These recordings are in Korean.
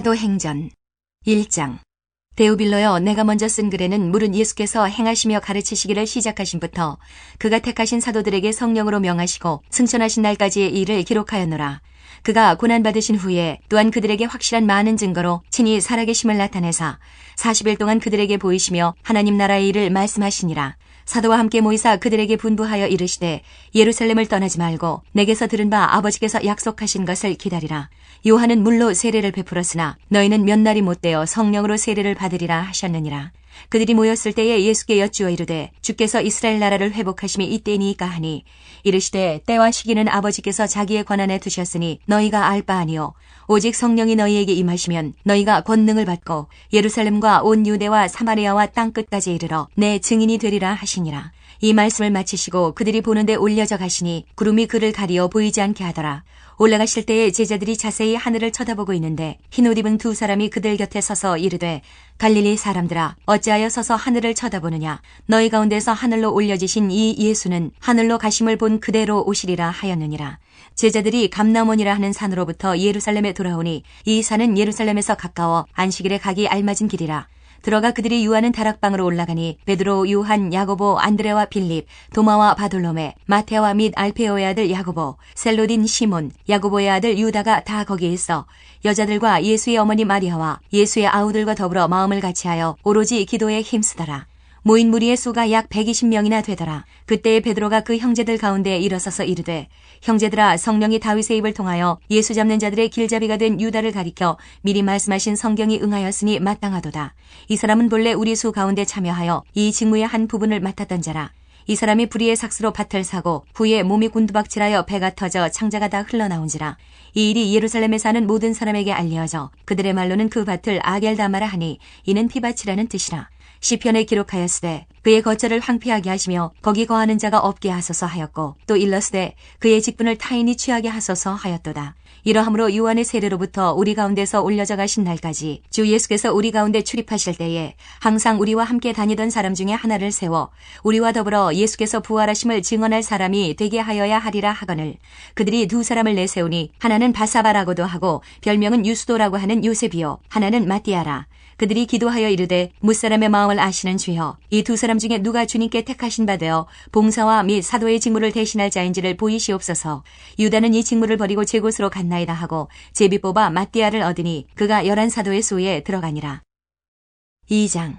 사도행전 1장. 데오빌로여, 내가 먼저 쓴 글에는 물은 예수께서 행하시며 가르치시기를 시작하신부터 그가 택하신 사도들에게 성령으로 명하시고 승천하신 날까지의 일을 기록하였노라. 그가 고난받으신 후에 또한 그들에게 확실한 많은 증거로 친히 살아계심을 나타내사 40일 동안 그들에게 보이시며 하나님 나라의 일을 말씀하시니라. 사도와 함께 모이사 그들에게 분부하여 이르시되 예루살렘을 떠나지 말고 내게서 들은 바 아버지께서 약속하신 것을 기다리라. 요한은 물로 세례를 베풀었으나 너희는 몇 날이 못되어 성령으로 세례를 받으리라 하셨느니라. 그들이 모였을 때에 예수께 여쭈어 이르되 주께서 이스라엘 나라를 회복하심이 이때니까 하니 이르시되 때와 시기는 아버지께서 자기의 권한에 두셨으니 너희가 알 바 아니요 오직 성령이 너희에게 임하시면 너희가 권능을 받고 예루살렘과 온 유대와 사마리아와 땅끝까지 이르러 내 증인이 되리라 하시니라. 이 말씀을 마치시고 그들이 보는데 올려져 가시니 구름이 그를 가리어 보이지 않게 하더라. 올라가실 때에 제자들이 자세히 하늘을 쳐다보고 있는데 흰옷 입은 두 사람이 그들 곁에 서서 이르되 갈릴리 사람들아, 어찌하여 서서 하늘을 쳐다보느냐? 너희 가운데서 하늘로 올려지신 이 예수는 하늘로 가심을 본 그대로 오시리라 하였느니라. 제자들이 감나몬이라 하는 산으로부터 예루살렘에 돌아오니 이 산은 예루살렘에서 가까워 안식일에 가기 알맞은 길이라. 들어가 그들이 유하는 다락방으로 올라가니 베드로, 요한, 야고보, 안드레와 빌립, 도마와 바돌로메, 마테와 및 알페오의 아들 야고보, 셀로딘 시몬, 야고보의 아들 유다가 다 거기에 있어 여자들과 예수의 어머니 마리아와 예수의 아우들과 더불어 마음을 같이하여 오로지 기도에 힘쓰더라. 모인 무리의 수가 약 120명이나 되더라. 그때에 베드로가 그 형제들 가운데 일어서서 이르되 형제들아, 성령이 다윗의 입을 통하여 예수 잡는 자들의 길잡이가 된 유다를 가리켜 미리 말씀하신 성경이 응하였으니 마땅하도다. 이 사람은 본래 우리 수 가운데 참여하여 이 직무의 한 부분을 맡았던 자라. 이 사람이 불의의 삭스로 밭을 사고 후에 몸이 곤두박질하여 배가 터져 창자가 다 흘러나온지라. 이 일이 예루살렘에 사는 모든 사람에게 알려져 그들의 말로는 그 밭을 아겔다마라 하니 이는 피밭이라는 뜻이라. 시편에 기록하였으되 그의 거처를 황폐하게 하시며 거기 거하는 자가 없게 하소서 하였고 또 일렀으되 그의 직분을 타인이 취하게 하소서 하였도다. 이러함으로 요한의 세례로부터 우리 가운데서 올려져 가신 날까지 주 예수께서 우리 가운데 출입하실 때에 항상 우리와 함께 다니던 사람 중에 하나를 세워 우리와 더불어 예수께서 부활하심을 증언할 사람이 되게 하여야 하리라 하거늘 그들이 두 사람을 내세우니 하나는 바사바라고도 하고 별명은 유스도라고 하는 요셉이요 하나는 마띠아라. 그들이 기도하여 이르되 무사람의 마음을 아시는 주여, 이 두 사람 중에 누가 주님께 택하신 바 되어 봉사와 및 사도의 직무를 대신할 자인지를 보이시옵소서. 유다는 이 직무를 버리고 제 곳으로 갔나이다 하고 제비 뽑아 마띠아를 얻으니 그가 11사도의 수에 들어가니라. 2장.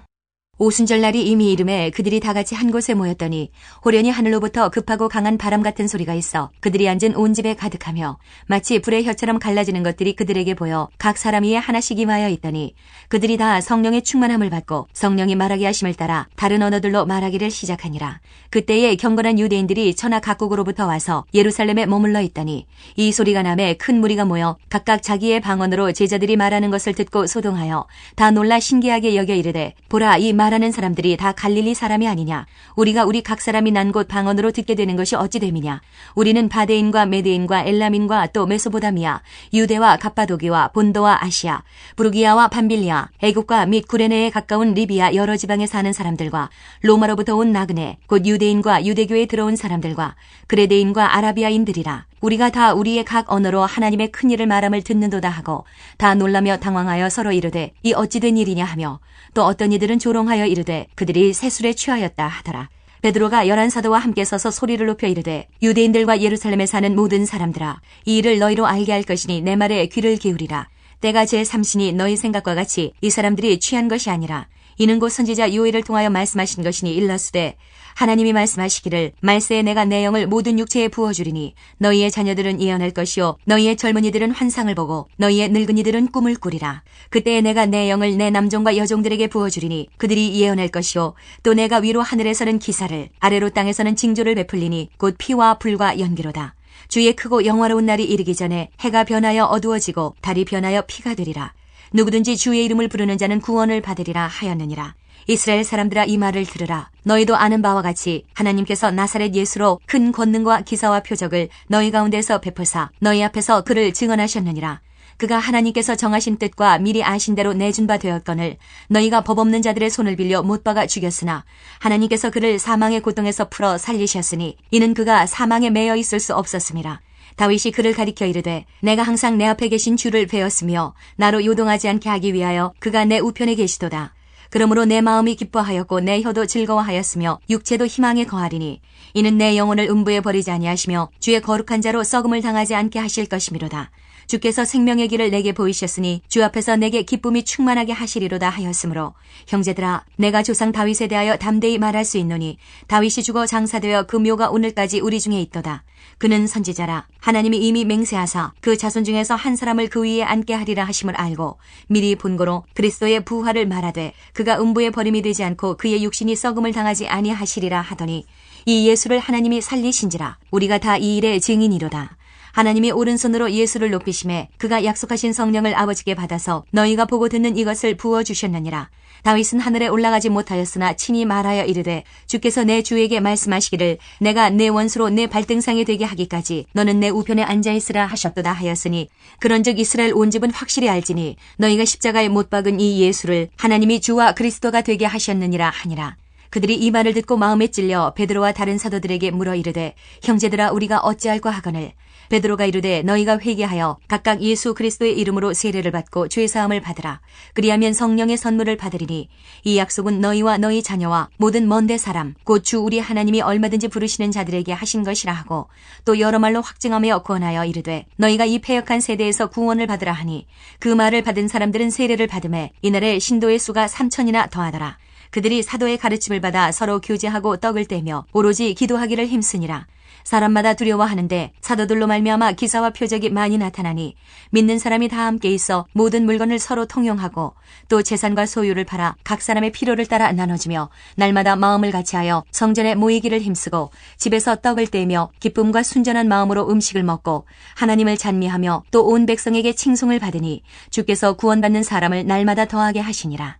오순절 날이 이미 이름에 그들이 다 같이 한 곳에 모였더니 호련히 하늘로부터 급하고 강한 바람 같은 소리가 있어 그들이 앉은 온 집에 가득하며 마치 불의 혀처럼 갈라지는 것들이 그들에게 보여 각 사람 위에 하나씩 임하여 있더니 그들이 다 성령의 충만함을 받고 성령이 말하게 하심을 따라 다른 언어들로 말하기를 시작하니라. 그때에 경건한 유대인들이 천하 각국으로부터 와서 예루살렘에 머물러 있더니 이 소리가 나매 큰 무리가 모여 각각 자기의 방언으로 제자들이 말하는 것을 듣고 소동하여 다 놀라 신기하게 여겨 이르되 보라, 이 말하는 사람들이 다 갈릴리 사람이 아니냐? 우리가 우리 각 사람이 난 곳 방언으로 듣게 되는 것이 어찌 됨이냐? 우리는 바데인과 메데인과 엘람인과 또 메소보다미아, 유대와 갑바도기와 본도와 아시아, 부르기아와 밤빌리아, 애국과 및 구레네에 가까운 리비아 여러 지방에 사는 사람들과 로마로부터 온 나그네, 곧 유대인과 유대교에 들어온 사람들과 그레데인과 아라비아인들이라. 우리가 다 우리의 각 언어로 하나님의 큰 일을 말함을 듣는도다 하고 다 놀라며 당황하여 서로 이르되 이 어찌 된 일이냐 하며 또 어떤 이들은 조롱하여 이르되 그들이 새술에 취하였다 하더라. 베드로가 11사도와 함께 서서 소리를 높여 이르되 유대인들과 예루살렘에 사는 모든 사람들아, 이 일을 너희로 알게 할 것이니 내 말에 귀를 기울이라. 때가 제3신이 너희 생각과 같이 이 사람들이 취한 것이 아니라 이는 곧 선지자 요엘을 통하여 말씀하신 것이니 일렀으되 하나님이 말씀하시기를 말세에 내가 내 영을 모든 육체에 부어주리니 너희의 자녀들은 예언할 것이요 너희의 젊은이들은 환상을 보고 너희의 늙은이들은 꿈을 꾸리라. 그때에 내가 내 영을 내 남종과 여종들에게 부어주리니 그들이 예언할 것이요 또 내가 위로 하늘에서는 기사를 아래로 땅에서는 징조를 베풀리니 곧 피와 불과 연기로다. 주의 크고 영화로운 날이 이르기 전에 해가 변하여 어두워지고 달이 변하여 피가 되리라. 누구든지 주의 이름을 부르는 자는 구원을 받으리라 하였느니라. 이스라엘 사람들아, 이 말을 들으라. 너희도 아는 바와 같이 하나님께서 나사렛 예수로 큰 권능과 기사와 표적을 너희 가운데서 베푸사 너희 앞에서 그를 증언하셨느니라. 그가 하나님께서 정하신 뜻과 미리 아신 대로 내준 바 되었거늘 너희가 법 없는 자들의 손을 빌려 못 박아 죽였으나 하나님께서 그를 사망의 고통에서 풀어 살리셨으니 이는 그가 사망에 매여 있을 수 없었음이라. 다윗이 그를 가리켜 이르되 내가 항상 내 앞에 계신 주를 배웠으며 나로 요동하지 않게 하기 위하여 그가 내 우편에 계시도다. 그러므로 내 마음이 기뻐하였고 내 혀도 즐거워하였으며 육체도 희망에 거하리니 이는 내 영혼을 음부에 버리지 아니하시며 주의 거룩한 자로 썩음을 당하지 않게 하실 것이미로다. 주께서 생명의 길을 내게 보이셨으니 주 앞에서 내게 기쁨이 충만하게 하시리로다 하였으므로 형제들아 내가 조상 다윗에 대하여 담대히 말할 수 있노니 다윗이 죽어 장사되어 그 묘가 오늘까지 우리 중에 있도다. 그는 선지자라 하나님이 이미 맹세하사 그 자손 중에서 한 사람을 그 위에 앉게 하리라 하심을 알고 미리 본고로 그리스도의 부활을 말하되 그가 음부에 버림이 되지 않고 그의 육신이 썩음을 당하지 아니하시리라 하더니 이 예수를 하나님이 살리신지라 우리가 다 이 일의 증인이로다. 하나님이 오른손으로 예수를 높이심에 그가 약속하신 성령을 아버지께 받아서 너희가 보고 듣는 이것을 부어주셨느니라. 다윗은 하늘에 올라가지 못하였으나 친히 말하여 이르되 주께서 내 주에게 말씀하시기를 내가 내 원수로 내 발등상이 되게 하기까지 너는 내 우편에 앉아있으라 하셨도다 하였으니 그런즉 이스라엘 온 집은 확실히 알지니 너희가 십자가에 못 박은 이 예수를 하나님이 주와 그리스도가 되게 하셨느니라 하니라. 그들이 이 말을 듣고 마음에 찔려 베드로와 다른 사도들에게 물어 이르되 형제들아 우리가 어찌할까 하거늘 베드로가 이르되 너희가 회개하여 각각 예수 그리스도의 이름으로 세례를 받고 죄 사함을 받으라. 그리하면 성령의 선물을 받으리니 이 약속은 너희와 너희 자녀와 모든 먼데 사람 곧 주 우리 하나님이 얼마든지 부르시는 자들에게 하신 것이라 하고 또 여러 말로 확증하며 권하여 이르되 너희가 이 패역한 세대에서 구원을 받으라 하니 그 말을 받은 사람들은 세례를 받음에 이날에 신도의 수가 3,000이나 더하더라. 그들이 사도의 가르침을 받아 서로 교제하고 떡을 떼며 오로지 기도하기를 힘쓰니라. 사람마다 두려워하는데 사도들로 말미암아 기사와 표적이 많이 나타나니 믿는 사람이 다 함께 있어 모든 물건을 서로 통용하고 또 재산과 소유를 팔아 각 사람의 필요를 따라 나눠주며 날마다 마음을 같이하여 성전에 모이기를 힘쓰고 집에서 떡을 떼며 기쁨과 순전한 마음으로 음식을 먹고 하나님을 찬미하며 또 온 백성에게 칭송을 받으니 주께서 구원받는 사람을 날마다 더하게 하시니라.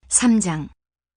3장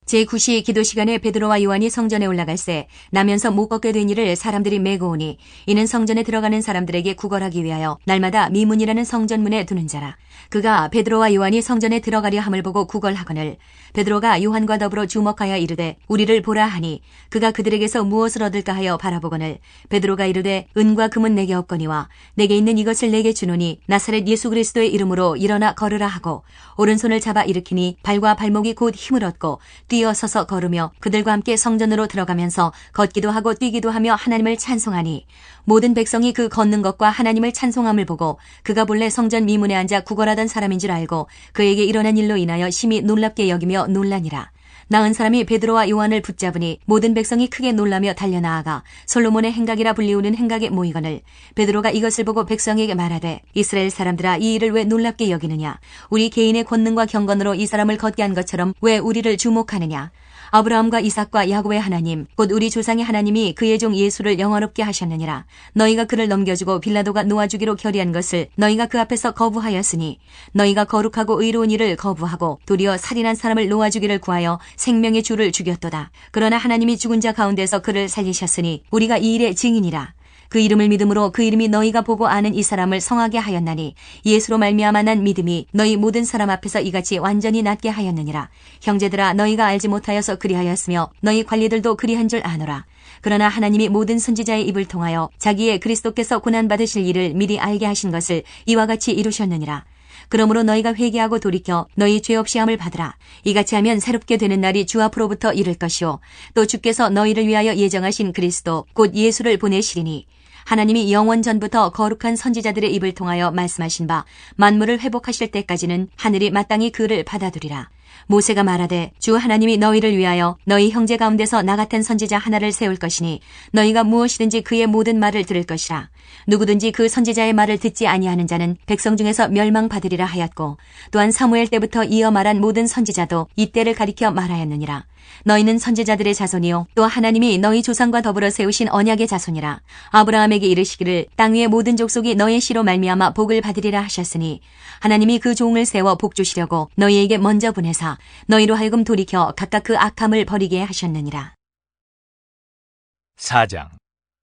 제9시 기도 시간에 베드로와 요한이 성전에 올라갈새 나면서 못 걷게 된 이를 사람들이 메고 오니 이는 성전에 들어가는 사람들에게 구걸하기 위하여 날마다 미문이라는 성전문에 두는 자라. 그가 베드로와 요한이 성전에 들어가려 함을 보고 구걸하거늘 베드로가 요한과 더불어 주목하여 이르되 우리를 보라 하니 그가 그들에게서 무엇을 얻을까 하여 바라보거늘 베드로가 이르되 은과 금은 내게 없거니와 내게 있는 이것을 내게 주노니 나사렛 예수 그리스도의 이름으로 일어나 걸으라 하고 오른손을 잡아 일으키니 발과 발목이 곧 힘을 얻고 뛰어서서 걸으며 그들과 함께 성전으로 들어가면서 걷기도 하고 뛰기도 하며 하나님을 찬송하니 모든 백성이 그 걷는 것과 하나님을 찬송함을 보고 그가 본래 성전 미문에 앉아 구걸하던 사람인 줄 알고 그에게 일어난 일로 인하여 심히 놀랍게 여기며 놀라니라. 나은 사람이 베드로와 요한을 붙잡으니 모든 백성이 크게 놀라며 달려나아가 솔로몬의 행각이라 불리우는 행각에 모이거늘 베드로가 이것을 보고 백성에게 말하되 이스라엘 사람들아 이 일을 왜 놀랍게 여기느냐 우리 개인의 권능과 경건으로 이 사람을 걷게 한 것처럼 왜 우리를 주목하느냐 아브라함과 이삭과 야곱의 하나님 곧 우리 조상의 하나님이 그의 종 예수를 영화롭게 하셨느니라. 너희가 그를 넘겨주고 빌라도가 놓아주기로 결의한 것을 너희가 그 앞에서 거부하였으니 너희가 거룩하고 의로운 일을 거부하고 도리어 살인한 사람을 놓아주기를 구하여 생명의 주를 죽였도다. 그러나 하나님이 죽은 자 가운데서 그를 살리셨으니 우리가 이 일의 증인이라. 그 이름을 믿음으로 그 이름이 너희가 보고 아는 이 사람을 성하게 하였나니 예수로 말미암아 난 믿음이 너희 모든 사람 앞에서 이같이 완전히 낫게 하였느니라. 형제들아 너희가 알지 못하여서 그리하였으며 너희 관리들도 그리한 줄 아노라. 그러나 하나님이 모든 선지자의 입을 통하여 자기의 그리스도께서 고난받으실 일을 미리 알게 하신 것을 이와 같이 이루셨느니라. 그러므로 너희가 회개하고 돌이켜 너희 죄 없이 함을 받으라. 이같이 하면 새롭게 되는 날이 주 앞으로부터 이를 것이요 또 주께서 너희를 위하여 예정하신 그리스도 곧 예수를 보내시리니 하나님이 영원 전부터 거룩한 선지자들의 입을 통하여 말씀하신 바 만물을 회복하실 때까지는 하늘이 마땅히 그를 받아두리라. 모세가 말하되 주 하나님이 너희를 위하여 너희 형제 가운데서 나 같은 선지자 하나를 세울 것이니 너희가 무엇이든지 그의 모든 말을 들을 것이라. 누구든지 그 선지자의 말을 듣지 아니하는 자는 백성 중에서 멸망받으리라 하였고 또한 사무엘 때부터 이어 말한 모든 선지자도 이때를 가리켜 말하였느니라. 너희는 선지자들의 자손이요 또 하나님이 너희 조상과 더불어 세우신 언약의 자손이라. 아브라함에게 이르시기를 땅 위의 모든 족속이 너의 씨로 말미암아 복을 받으리라 하셨으니 하나님이 그 종을 세워 복 주시려고 너희에게 먼저 보내사 너희로 하여금 돌이켜 각각 그 악함을 버리게 하셨느니라. 4장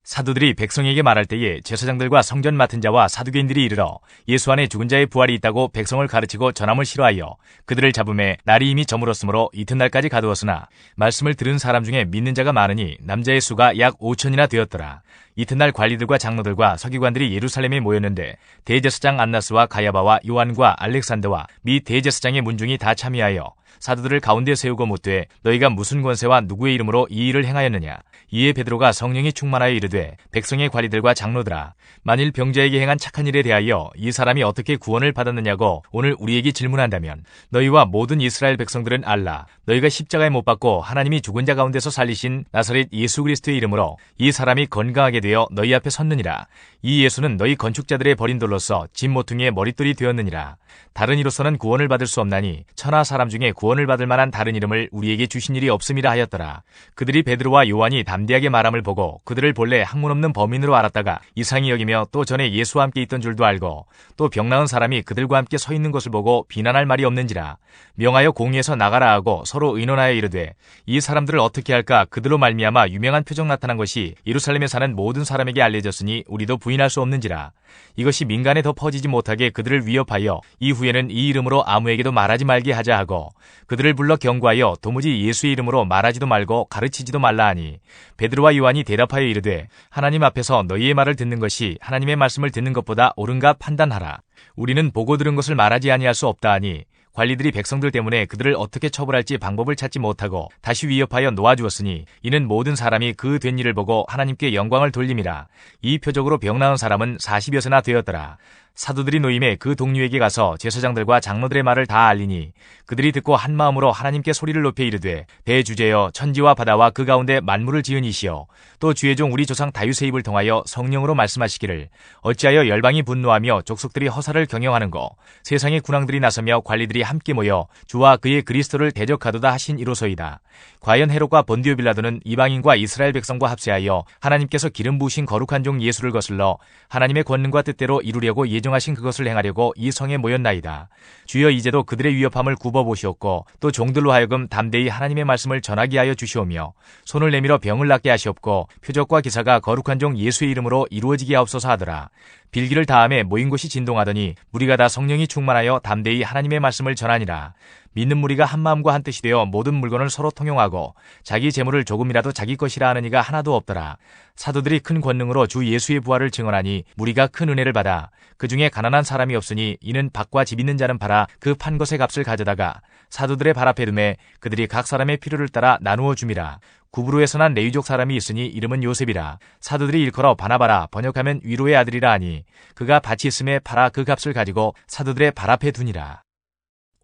사도들이 백성에게 말할 때에 제사장들과 성전 맡은 자와 사두개인들이 이르러 예수 안에 죽은 자의 부활이 있다고 백성을 가르치고 전함을 싫어하여 그들을 잡음에 날이 이미 저물었으므로 이튿날까지 가두었으나 말씀을 들은 사람 중에 믿는 자가 많으니 남자의 수가 약 5천이나 되었더라. 이튿날 관리들과 장로들과 서기관들이 예루살렘에 모였는데 대제사장 안나스와 가야바와 요한과 알렉산더와 미 대제사장의 문중이 다 참여하여 사도들을 가운데 세우고 묻되 너희가 무슨 권세와 누구의 이름으로 이 일을 행하였느냐. 이에 베드로가 성령이 충만하여 이르되 백성의 관리들과 장로들아, 만일 병자에게 행한 착한 일에 대하여 이 사람이 어떻게 구원을 받았느냐고 오늘 우리에게 질문한다면 너희와 모든 이스라엘 백성들은 알라. 너희가 십자가에 못 박고 하나님이 죽은 자 가운데서 살리신 나사렛 예수 그리스도의 이름으로 이 사람이 건강하게 되어 너희 앞에 섰느니라. 이 예수는 너희 건축자들의 버린 돌로서 집 모퉁이의 머릿돌이 되었느니라. 다른 이로서는 구원을 받을 수 없나니 천하 사람 중에 구원을 받을 만한 다른 이름을 우리에게 주신 일이 없음이라 하였더라. 그들이 베드로와 요한이 담대하게 말함을 보고 그들을 본래 학문 없는 범인으로 알았다가 이상히 여기며 또 전에 예수와 함께 있던 줄도 알고 또 병 나은 사람이 그들과 함께 서 있는 것을 보고 비난할 말이 없는지라. 명하여 공의에서 나가라 하고 서로 의논하여 이르되 이 사람들을 어떻게 할까. 그들로 말미암아 유명한 표적 나타난 것이 예루살렘에 사는 모든 사람에게 알려졌으니 우리도 부인할 수 없는지라. 이것이 민간에 더 퍼지지 못하게 그들을 위협하여 이후에는 이 이름으로 아무에게도 말하지 말게 하자 하고 그들을 불러 경고하여 도무지 예수의 이름으로 말하지도 말고 가르치지도 말라 하니 베드로와 요한이 대답하여 이르되 하나님 앞에서 너희의 말을 듣는 것이 하나님의 말씀을 듣는 것보다 옳은가 판단하라. 우리는 보고 들은 것을 말하지 아니할 수 없다 하니 관리들이 백성들 때문에 그들을 어떻게 처벌할지 방법을 찾지 못하고 다시 위협하여 놓아주었으니 이는 모든 사람이 그 된 일을 보고 하나님께 영광을 돌림이라. 이 표적으로 병 나은 사람은 40여세나 되었더라. 사도들이 노임에 그 동료에게 가서 제사장들과 장로들의 말을 다 알리니 그들이 듣고 한 마음으로 하나님께 소리를 높여 이르되 대주제여 천지와 바다와 그 가운데 만물을 지은 이시여 또 주의 종 우리 조상 다윗의 입을 통하여 성령으로 말씀하시기를 어찌하여 열방이 분노하며 족속들이 허사를 경영하는고 세상의 군왕들이 나서며 관리들이 함께 모여 주와 그의 그리스도를 대적하도다 하신 이로소이다. 과연 헤롯과 본디오 빌라도는 이방인과 이스라엘 백성과 합세하여 하나님께서 기름 부으신 거룩한 종 예수를 거슬러 하나님의 권능과 뜻대로 이루려고 예정하신 그것을 행하려고 이 성에 모였나이다. 주여 이제도 그들의 위협함을 굽어보시옵고 또 종들로 하여금 담대히 하나님의 말씀을 전하게 하여 주시오며 손을 내밀어 병을 낫게 하시옵고 표적과 기사가 거룩한 종 예수의 이름으로 이루어지게 하옵소서 하더라. 빌기를 다음에 모인 곳이 진동하더니 무리가 다 성령이 충만하여 담대히 하나님의 말씀을 전하니라. 믿는 무리가 한 마음과 한 뜻이 되어 모든 물건을 서로 통용하고 자기 재물을 조금이라도 자기 것이라 하는 이가 하나도 없더라. 사도들이 큰 권능으로 주 예수의 부활을 증언하니 무리가 큰 은혜를 받아 그 중에 가난한 사람이 없으니 이는 밭과 집 있는 자는 팔아 그 판 것의 값을 가져다가 사도들의 발 앞에 두매 그들이 각 사람의 필요를 따라 나누어 줌이라. 구브로에서 난 레위족 사람이 있으니 이름은 요셉이라. 사도들이 일컬어 바나바라 번역하면 위로의 아들이라 하니 그가 밭이 있음에 팔아 그 값을 가지고 사도들의 발 앞에 두니라.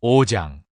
5장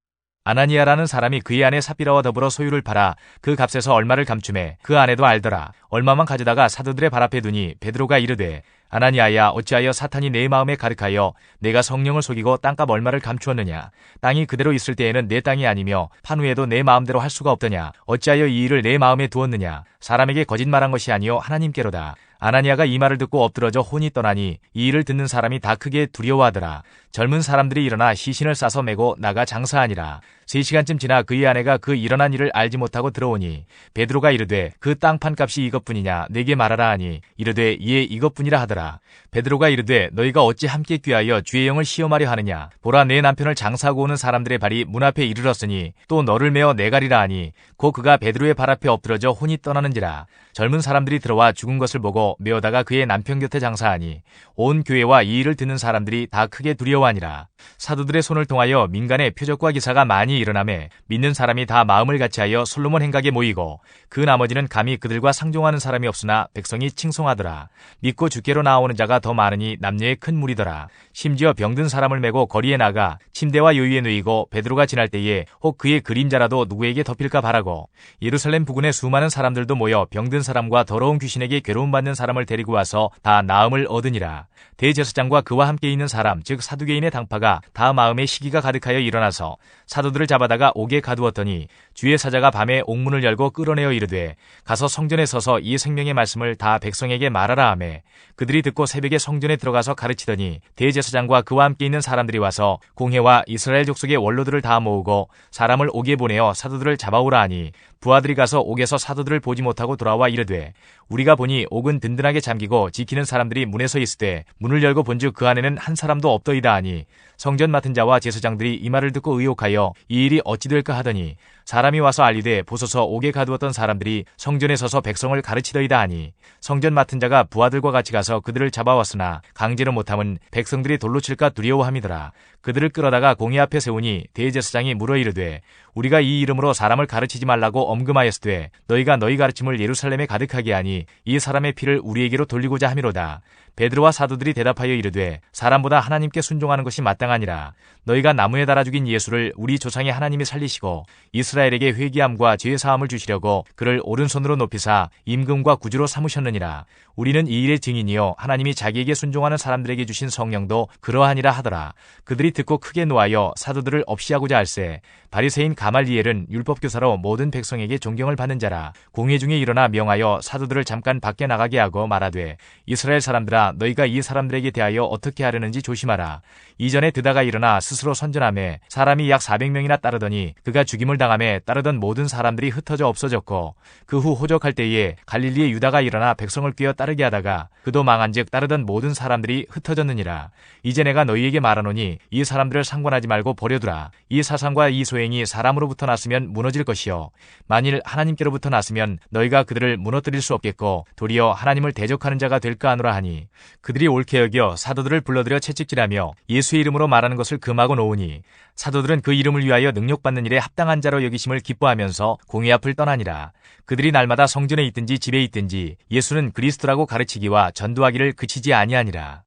아나니아라는 사람이 그의 아내 삽비라와 더불어 소유를 팔아 그 값에서 얼마를 감추매 그 아내도 알더라. 얼마만 가져다가 사도들의 발 앞에 두니 베드로가 이르되 아나니아야 어찌하여 사탄이 내 마음에 가득하여 내가 성령을 속이고 땅값 얼마를 감추었느냐. 땅이 그대로 있을 때에는 내 땅이 아니며 판 후에도 내 마음대로 할 수가 없더냐. 어찌하여 이 일을 내 마음에 두었느냐. 사람에게 거짓말한 것이 아니요 하나님께로다. 아나니아가 이 말을 듣고 엎드러져 혼이 떠나니 이 일을 듣는 사람이 다 크게 두려워하더라. 젊은 사람들이 일어나 시신을 싸서 메고 나가 장사하니라. 3시간쯤 지나 그의 아내가 그 일어난 일을 알지 못하고 들어오니 베드로가 이르되 그 땅판 값이 이것뿐이냐 내게 말하라 하니 이르되 예 이것뿐이라 하더라. 베드로가 이르되 너희가 어찌 함께 꾀하여 주의 영을 시험하려 하느냐. 보라 내 남편을 장사하고 오는 사람들의 발이 문 앞에 이르렀으니 또 너를 메어 내가리라 하니 곧 그가 베드로의 발 앞에 엎드러져 혼이 떠나는지라. 젊은 사람들이 들어와 죽은 것을 보고 메어다가 그의 남편 곁에 장사하니 온 교회와 이 일을 듣는 사람들이 다 크게 두려워하니라. 사도들의 손을 통하여 민간의 표적과 기사가 많이 일어나매 믿는 사람이 다 마음을 같이하여 솔로몬 행각에 모이고 그 나머지는 감히 그들과 상종하는 사람이 없으나 백성이 칭송하더라. 믿고 주께로 나아오는 자가 더 많으니 남녀의 큰 무리더라. 심지어 병든 사람을 메고 거리에 나가 침대와 요위에 누이고 베드로가 지날 때에 혹 그의 그림자라도 누구에게 덮일까 바라고 예루살렘 부근에 수많은 사람들도 모여 병든 사람과 더러운 귀신에게 괴로움받는 사람을 데리고 와서 다 나음을 얻으니라. 대제사장과 그와 함께 있는 사람 즉 사두개인의 당파가 다 마음에 시기가 가득하여 일어나서 사도들을 잡아다가 옥에 가두었더니 주의 사자가 밤에 옥문을 열고 끌어내어 이르되 가서 성전에 서서 이 생명의 말씀을 다 백성에게 말하라 하매 그들이 듣고 새벽에 성전에 들어가서 가르치더니 대제사장과 그와 함께 있는 사람들이 와서 공회와 이스라엘 족속의 원로들을 다 모으고 사람을 옥에 보내어 사도들을 잡아오라 하니 부하들이 가서 옥에서 사도들을 보지 못하고 돌아와 이르되 우리가 보니 옥은 든든하게 잠기고 지키는 사람들이 문에 서 있으되 문을 열고 본즉 그 안에는 한 사람도 없더이다 하니 성전 맡은 자와 제사장들이 이 말을 듣고 의혹하여 이 일이 어찌 될까 하더니 사람이 와서 알리되 보소서 옥에 가두었던 사람들이 성전에 서서 백성을 가르치더이다 하니 성전 맡은 자가 부하들과 같이 가서 그들을 잡아왔으나 강제로 못함은 백성들이 돌로 칠까 두려워함이더라. 그들을 끌어다가 공회 앞에 세우니 대제사장이 물어 이르되 우리가 이 이름으로 사람을 가르치지 말라고 엄금하였으되 너희가 너희 가르침을 예루살렘에 가득하게 하니 이 사람의 피를 우리에게로 돌리고자 함이로다. 베드로와 사도들이 대답하여 이르되 사람보다 하나님께 순종하는 것이 마땅하니라. 너희가 나무에 달아 죽인 예수를 우리 조상의 하나님이 살리시고 이스라엘에게 회개함과 죄 사함을 주시려고 그를 오른손으로 높이사 임금과 구주로 삼으셨느니라. 우리는 이 일의 증인이요 하나님이 자기에게 순종하는 사람들에게 주신 성령도 그러하니라 하더라. 그들이 듣고 크게 노하여 사도들을 없이하고자 할세 바리새인 가말리엘은 율법교사로 모든 백성에게 존경을 받는 자라. 공회 중에 일어나 명하여 사도들을 잠깐 밖에 나가게 하고 말하되 이스라엘 사람들아 너희가 이 사람들에게 대하여 어떻게 하려는지 조심하라. 이전에 드다가 일어나 스스로 선전하며 사람이 약 400명이나 따르더니 그가 죽임을 당하며 따르던 모든 사람들이 흩어져 없어졌고 그 후 호적할 때에 갈릴리의 유다가 일어나 백성을 꿰어 따르게 하다가 그도 망한즉 따르던 모든 사람들이 흩어졌느니라. 이제 내가 너희에게 말하노니 이 사람들을 상관하지 말고 버려두라. 이 사상과 이 소행이 사람으로부터 났으면 무너질 것이요 만일 하나님께로부터 났으면 너희가 그들을 무너뜨릴 수 없겠고 도리어 하나님을 대적하는 자가 될까 하노라 하니 그들이 옳게 여겨 사도들을 불러들여 채찍질하며 예수의 이름으로 말하는 것을 금하고 놓으니 사도들은 그 이름을 위하여 능력받는 일에 합당한 자로 여기심을 기뻐하면서 공회 앞을 떠나니라. 그들이 날마다 성전에 있든지 집에 있든지 예수는 그리스도라고 가르치기와 전도하기를 그치지 아니하니라.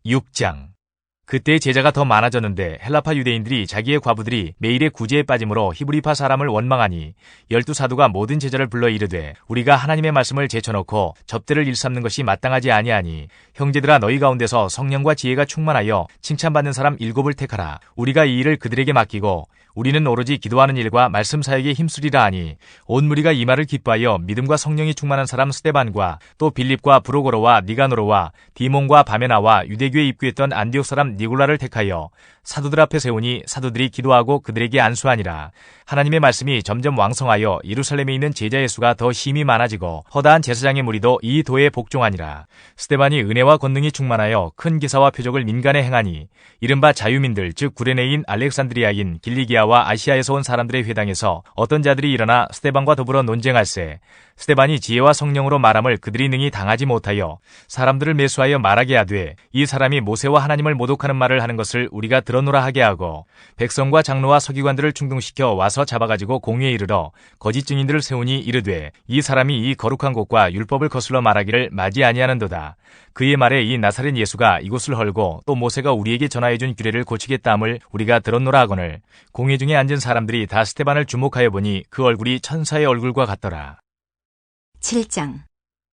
6장. 그때 제자가 더 많아졌는데 헬라파 유대인들이 자기의 과부들이 매일의 구제에 빠짐으로 히브리파 사람을 원망하니 12사도가 모든 제자를 불러 이르되 우리가 하나님의 말씀을 제쳐놓고 접대를 일삼는 것이 마땅하지 아니하니 형제들아 너희 가운데서 성령과 지혜가 충만하여 칭찬받는 사람 7을 택하라. 우리가 이 일을 그들에게 맡기고 우리는 오로지 기도하는 일과 말씀 사역에 힘쓰리라 하니 온 무리가 이 말을 기뻐하여 믿음과 성령이 충만한 사람 스데반과 또 빌립과 브로고로와 니가노로와 디몬과 바메나와 유대교에 입구했던 안디옥 사람 니골라를 택하여 사도들 앞에 세우니 사도들이 기도하고 그들에게 안수하니라. 하나님의 말씀이 점점 왕성하여 예루살렘에 있는 제자의 수가 더 심히 많아지고 허다한 제사장의 무리도 이 도에 복종하니라. 스데반이 은혜와 권능이 충만하여 큰 기사와 표적을 민간에 행하니 이른바 자유민들 즉 구레네인 알렉산드리아인 길리기아와 아시아에서 온 사람들의 회당에서 어떤 자들이 일어나 스데반과 더불어 논쟁할세 스데반이 지혜와 성령으로 말함을 그들이 능히 당하지 못하여 사람들을 매수하여 말하게 하되 이 사람이 모세와 하나님을 모독하는 말을 하는 것을 우리가 들어노라 하게 하고 백성과 장로와 서기관들을 충동시켜 와서 잡아가지고 공회에 이르러 거짓 증인들을 세우니 이르되 이 사람이 이 거룩한 곳과 율법을 거슬러 말하기를 마지 아니하는도다. 그의 말에 이 나사렛 예수가 이곳을 헐고 또 모세가 우리에게 전하여준 규례를 고치겠다 함을 우리가 들었노라 하거늘 공회 중에 앉은 사람들이 다 스데반을 주목하여 보니 그 얼굴이 천사의 얼굴과 같더라. 7장.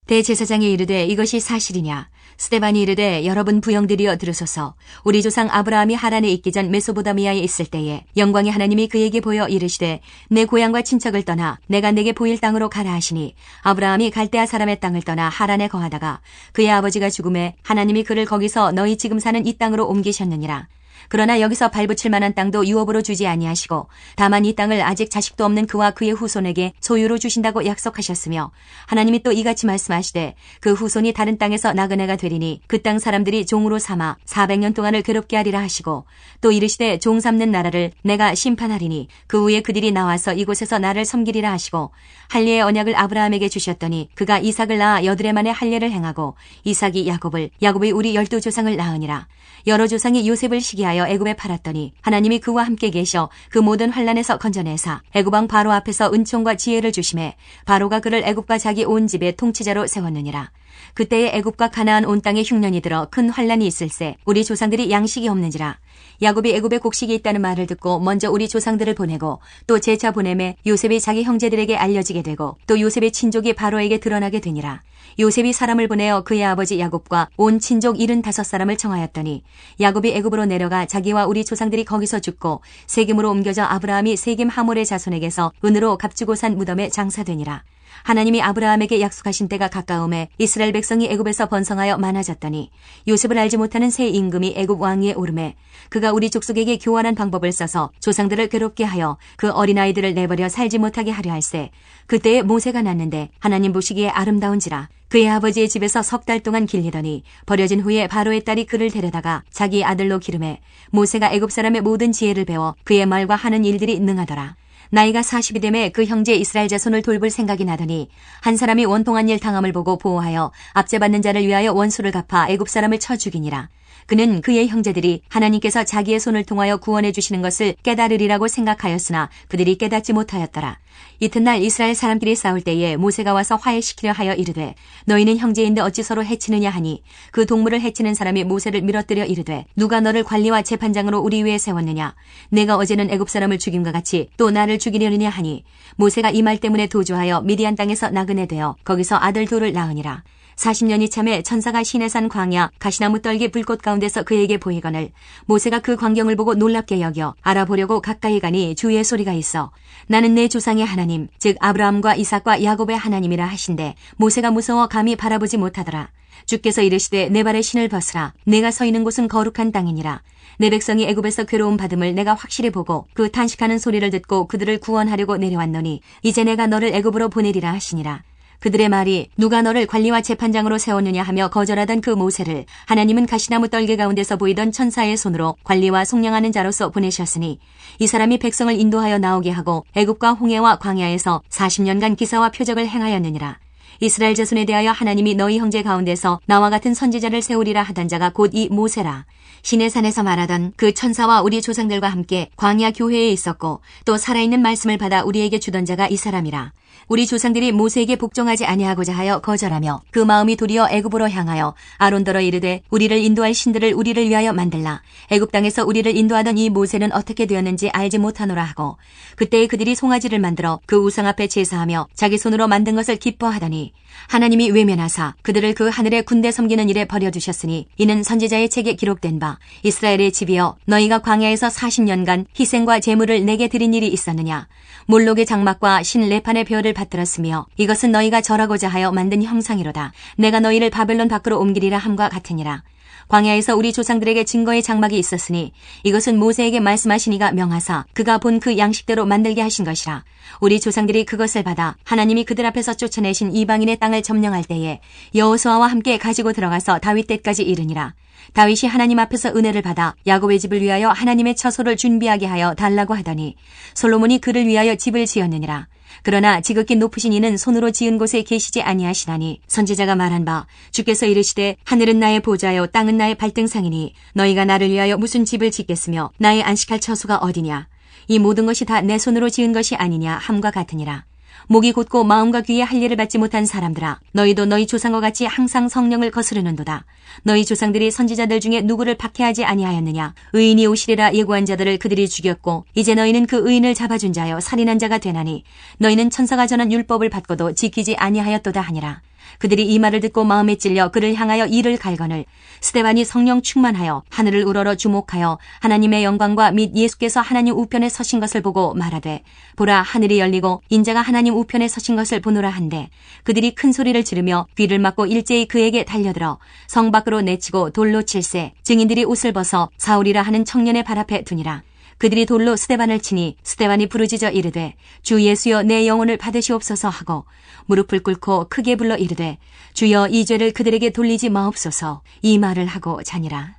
대제사장이 이르되 이것이 사실이냐? 스데반이 이르되 여러분 부형들이여 들으소서. 우리 조상 아브라함이 하란에 있기 전 메소보다미아에 있을 때에 영광의 하나님이 그에게 보여 이르시되 내 고향과 친척을 떠나 내가 내게 보일 땅으로 가라 하시니 아브라함이 갈대아 사람의 땅을 떠나 하란에 거하다가 그의 아버지가 죽음에 하나님이 그를 거기서 너희 지금 사는 이 땅으로 옮기셨느니라. 그러나 여기서 발붙일 만한 땅도 유업으로 주지 아니하시고 다만 이 땅을 아직 자식도 없는 그와 그의 후손에게 소유로 주신다고 약속하셨으며 하나님이 또 이같이 말씀하시되 그 후손이 다른 땅에서 나그네가 되리니 그 땅 사람들이 종으로 삼아 400년 동안을 괴롭게 하리라 하시고 또 이르시되 종 삼는 나라를 내가 심판하리니 그 후에 그들이 나와서 이곳에서 나를 섬기리라 하시고 할례의 언약을 아브라함에게 주셨더니 그가 이삭을 낳아 여드레 만에 할례를 행하고 이삭이 야곱이 우리 12조상을 낳으니라. 여러 조상이 요셉을 시기하여 애굽에 팔았더니 하나님이 그와 함께 계셔 그 모든 환난에서 건져내사 애굽 왕 바로 앞에서 은총과 지혜를 주심에 바로가 그를 애굽과 자기 온 집의 통치자로 세웠느니라. 그때에 애굽과 가나안 온 땅에 흉년이 들어 큰 환난이 있을세 우리 조상들이 양식이 없는지라. 야곱이 애굽에 곡식이 있다는 말을 듣고 먼저 우리 조상들을 보내고 또 재차 보내매 요셉이 자기 형제들에게 알려지게 되고 또 요셉의 친족이 바로에게 드러나게 되니라. 요셉이 사람을 보내어 그의 아버지 야곱과 온 친족 75사람을 청하였더니 야곱이 애굽으로 내려가 자기와 우리 조상들이 거기서 죽고 세겜으로 옮겨져 아브라함이 세겜 하몰의 자손에게서 은으로 값주고 산 무덤에 장사되니라. 하나님이 아브라함에게 약속하신 때가 가까움에 이스라엘 백성이 애굽에서 번성하여 많아졌더니 요셉을 알지 못하는 새 임금이 애굽 왕위에 오르매 그가 우리 족속에게 교환한 방법을 써서 조상들을 괴롭게 하여 그 어린아이들을 내버려 살지 못하게 하려 할세. 그때에 모세가 났는데 하나님 보시기에 아름다운지라. 그의 아버지의 집에서 석 달 동안 길리더니 버려진 후에 바로의 딸이 그를 데려다가 자기 아들로 기르매 모세가 애굽 사람의 모든 지혜를 배워 그의 말과 하는 일들이 능하더라. 나이가 40이 되매 그 형제 이스라엘 자손을 돌볼 생각이 나더니 한 사람이 원통한 일 당함을 보고 보호하여 압제받는 자를 위하여 원수를 갚아 애굽 사람을 쳐 죽이니라. 그는 그의 형제들이 하나님께서 자기의 손을 통하여 구원해 주시는 것을 깨달으리라고 생각하였으나 그들이 깨닫지 못하였더라. 이튿날 이스라엘 사람끼리 싸울 때에 모세가 와서 화해시키려 하여 이르되 너희는 형제인데 어찌 서로 해치느냐 하니 그 동물을 해치는 사람이 모세를 밀어뜨려 이르되 누가 너를 관리와 재판장으로 우리 위에 세웠느냐. 내가 어제는 애굽 사람을 죽임과 같이 또 나를 죽이려느냐 하니 모세가 이 말 때문에 도주하여 미디안 땅에서 나그네 되어 거기서 아들 둘을 낳으니라. 40년이 참에 천사가 시내산 광야 가시나무 떨기 불꽃 가운데서 그에게 보이거늘 모세가 그 광경을 보고 놀랍게 여겨 알아보려고 가까이 가니 주의 소리가 있어 나는 내 조상의 하나님 즉 아브라함과 이삭과 야곱의 하나님이라 하신대 모세가 무서워 감히 바라보지 못하더라. 주께서 이르시되 내 발에 신을 벗으라. 내가 서 있는 곳은 거룩한 땅이니라. 내 백성이 애굽에서 괴로움 받음을 내가 확실히 보고 그 탄식하는 소리를 듣고 그들을 구원하려고 내려왔노니 이제 내가 너를 애굽으로 보내리라 하시니라. 그들의 말이 누가 너를 관리와 재판장으로 세웠느냐 하며 거절하던 그 모세를 하나님은 가시나무 떨기 가운데서 보이던 천사의 손으로 관리와 속량하는 자로서 보내셨으니 이 사람이 백성을 인도하여 나오게 하고 애굽과 홍해와 광야에서 40년간 기사와 표적을 행하였느니라. 이스라엘 자손에 대하여 하나님이 너희 형제 가운데서 나와 같은 선지자를 세우리라 하던 자가 곧 이 모세라. 시내산에서 말하던 그 천사와 우리 조상들과 함께 광야 교회에 있었고 또 살아있는 말씀을 받아 우리에게 주던 자가 이 사람이라. 우리 조상들이 모세에게 복종하지 아니하고자 하여 거절하며 그 마음이 도리어 애굽으로 향하여 아론더러 이르되 우리를 인도할 신들을 우리를 위하여 만들라. 애굽 땅에서 우리를 인도하던 이 모세는 어떻게 되었는지 알지 못하노라 하고 그때에 그들이 송아지를 만들어 그 우상 앞에 제사하며 자기 손으로 만든 것을 기뻐하더니 하나님이 외면하사 그들을 그 하늘의 군대 섬기는 일에 버려두셨으니 이는 선지자의 책에 기록된 바 이스라엘의 집이여 너희가 광야에서 40년간 희생과 제물을 내게 드린 일이 있었느냐. 몰록의 장막과 신 레판의 벼를 받들었으며 이것은 너희가 절하고자 하여 만든 형상이로다. 내가 너희를 바벨론 밖으로 옮기리라 함과 같으니라. 광야에서 우리 조상들에게 증거의 장막이 있었으니 이것은 모세에게 말씀하신 이가 명하사 그가 본 그 양식대로 만들게 하신 것이라. 우리 조상들이 그것을 받아 하나님이 그들 앞에서 쫓아내신 이방인의 땅을 점령할 때에 여호수아와 함께 가지고 들어가서 다윗 때까지 이르니라. 다윗이 하나님 앞에서 은혜를 받아 야곱의 집을 위하여 하나님의 처소를 준비하게 하여 달라고 하더니 솔로몬이 그를 위하여 집을 지었느니라. 그러나 지극히 높으신 이는 손으로 지은 곳에 계시지 아니하시나니 선지자가 말한 바 주께서 이르시되 하늘은 나의 보좌요 땅은 나의 발등상이니 너희가 나를 위하여 무슨 집을 짓겠으며 나의 안식할 처소가 어디냐. 이 모든 것이 다 내 손으로 지은 것이 아니냐 함과 같으니라. 목이 곧고 마음과 귀에 할례를 받지 못한 사람들아 너희도 너희 조상과 같이 항상 성령을 거스르는도다. 너희 조상들이 선지자들 중에 누구를 박해하지 아니하였느냐. 의인이 오시리라 예고한 자들을 그들이 죽였고 이제 너희는 그 의인을 잡아준 자여 살인한 자가 되나니 너희는 천사가 전한 율법을 받고도 지키지 아니하였도다 하니라. 그들이 이 말을 듣고 마음에 찔려 그를 향하여 이를 갈거늘 스데반이 성령 충만하여 하늘을 우러러 주목하여 하나님의 영광과 및 예수께서 하나님 우편에 서신 것을 보고 말하되 보라 하늘이 열리고 인자가 하나님 우편에 서신 것을 보노라 한데 그들이 큰 소리를 지르며 귀를 막고 일제히 그에게 달려들어 성 밖으로 내치고 돌로 칠세 증인들이 옷을 벗어 사울이라 하는 청년의 발 앞에 두니라. 그들이 돌로 스데반을 치니 스데반이 부르짖어 이르되 주 예수여 내 영혼을 받으시옵소서 하고 무릎을 꿇고 크게 불러 이르되 주여 이 죄를 그들에게 돌리지 마옵소서 이 말을 하고 자니라.